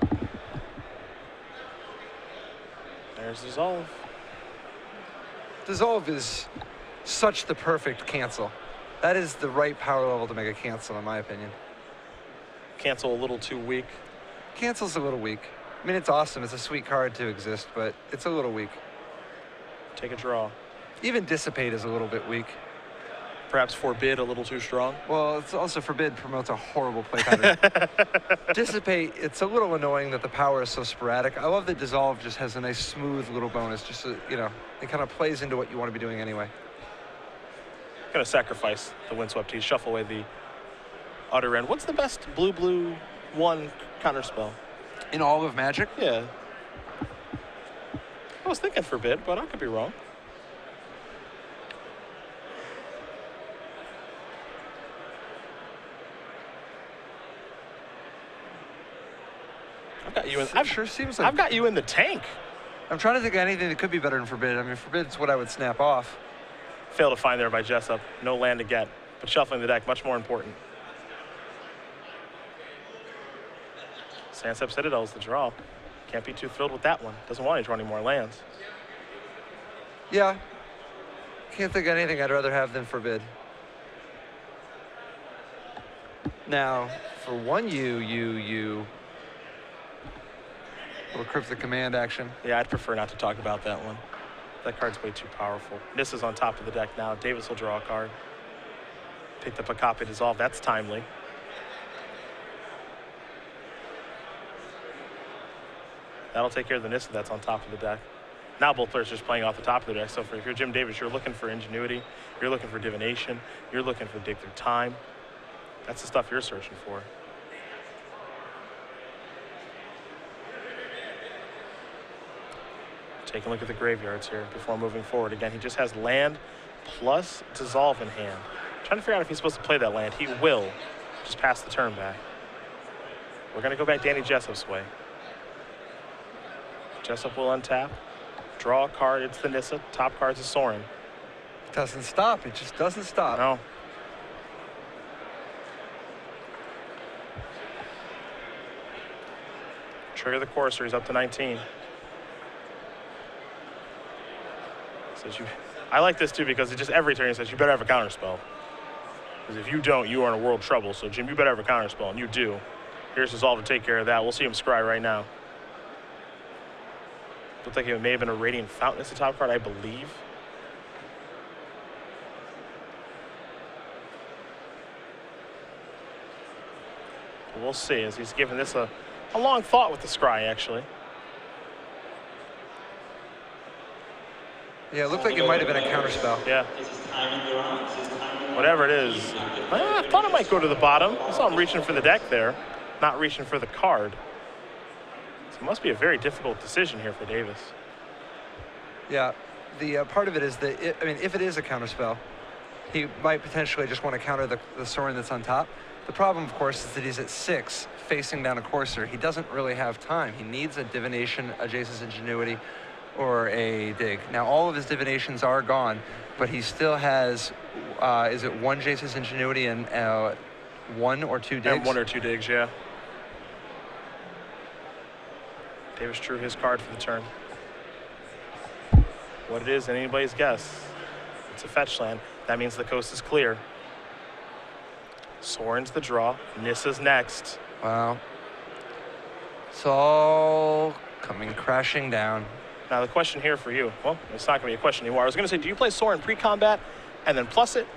E: now.
A: There's Dissolve.
B: Dissolve is such the perfect cancel. That is the right power level to make a cancel, in my opinion.
A: Cancel a little too weak.
B: Cancel's a little weak. I mean, it's awesome. It's a sweet card to exist, but it's a little weak.
A: Take a draw.
B: Even Dissipate is a little bit weak.
A: Perhaps Forbid a little too strong.
B: Well, it's also Forbid promotes a horrible play pattern. Dissipate, it's a little annoying that the power is so sporadic. I love that Dissolve just has a nice smooth little bonus, just so, you know, it kind of plays into what you want to be doing anyway.
A: Gonna sacrifice the Windswept Heath, shuffle away the Utter End. What's the best blue 1 counterspell?
B: In all of Magic?
A: Yeah. I was thinking Forbid, but I could be wrong. I've got you in.
B: It sure seems like.
A: I've got you in the tank.
B: I'm trying to think of anything that could be better than Forbid. I mean, Forbid's what I would snap off.
A: Failed to find there by Jessup. No land to get, but shuffling the deck much more important. Sandsep Citadel's the draw. Can't be too thrilled with that one. Doesn't want to draw any more lands.
B: Yeah. Can't think of anything I'd rather have than Forbid. Now, for 1U, little Cryptic Command action.
A: Yeah, I'd prefer not to talk about that one. That card's way too powerful. This is on top of the deck now. Davis will draw a card. Picked up a copy Dissolve. That's timely. That'll take care of the Nissa that's on top of the deck. Now both players are just playing off the top of the deck. So if you're Jim Davis, you're looking for Ingenuity. You're looking for Divination. You're looking for Dig Through Time. That's the stuff you're searching for. Take a look at the graveyards here before moving forward. Again, he just has land plus Dissolve in hand. Trying to figure out if he's supposed to play that land. He will. Just pass the turn back. We're going to go back Danny Jessup's way. Jessup will untap. Draw a card. It's the Nissa. Top card's a Sorin.
B: It doesn't stop. It just doesn't stop.
A: No. Trigger the Courser. He's up to 19. Says you. I like this too because it just every turn he says you better have a counter spell. Because if you don't, you are in a world of trouble. So Jim, you better have a counter spell, and you do. Here's Dissolve to take care of that. We'll see him scry right now. Looked like it may have been a Radiant Fountain as the top card, I believe. We'll see, as he's giving this a long thought with the scry, actually.
B: Yeah, it looked like it might have been a counterspell.
A: Yeah.
D: This is timing the round. This is timing the
A: Whatever it is. I thought it might go to the bottom. I saw him reaching for the deck there, not reaching for the card. So it must be a very difficult decision here for Davis.
B: Yeah, the part of it is that, if it is a counterspell, he might potentially just want to counter the Sorin that's on top. The problem, of course, is that he's at 6, facing down a Courser. He doesn't really have time. He needs a Divination, a Jace's Ingenuity, or a Dig. Now, all of his Divinations are gone, but he still has, is it 1 Jace's Ingenuity and 1 or 2 Digs?
A: And 1 or 2 digs, yeah. Davis drew his card for the turn. What it is, anybody's guess. It's a fetch land. That means the coast is clear. Sorin's the draw. Nissa's next.
B: Wow. It's all coming crashing down.
A: Now the question here for you, well, it's not going to be a question anymore. I was going to say, do you play Sorin pre-combat and then plus it?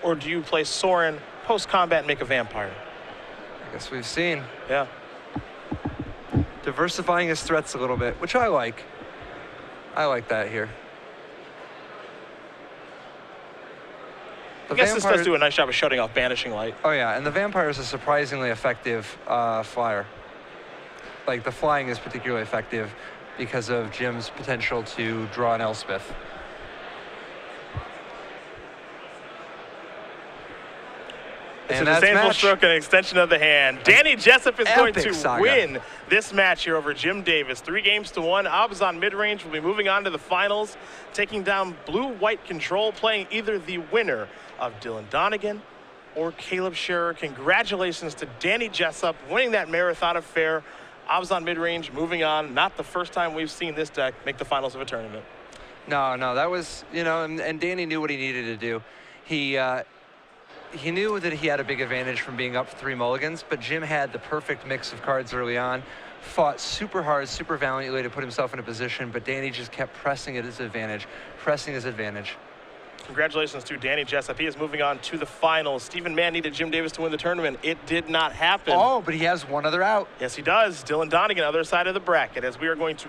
A: Or do you play Sorin post-combat and make a vampire?
B: I guess we've seen.
A: Yeah.
B: Diversifying his threats a little bit, which I like. I like that here.
A: I guess this does do a nice job of shutting off Banishing Light.
B: Oh yeah, and the Vampire is a surprisingly effective flyer. Like, the flying is particularly effective because of Jim's potential to draw an Elspeth.
A: It's a disdainful stroke and an extension of the hand. Danny Jessup is going to win this match here over Jim Davis. 3-1. Abzan mid-range will be moving on to the finals, taking down blue-white control, playing either the winner of Dylan Donegan or Caleb Scherer. Congratulations to Danny Jessup winning that marathon affair. Abzan mid-range moving on. Not the first time we've seen this deck make the finals of a tournament.
B: No, that was, and Danny knew what he needed to do. He knew that he had a big advantage from being up 3 mulligans, but Jim had the perfect mix of cards early on, fought super hard, super valiantly to put himself in a position, but Danny just kept pressing his advantage.
A: Congratulations to Danny Jessup. He is moving on to the finals. Stephen Mann needed Jim Davis to win the tournament. It did not happen.
B: Oh, but he has one other out.
A: Yes, he does. Dylan Donegan, other side of the bracket, as we are going to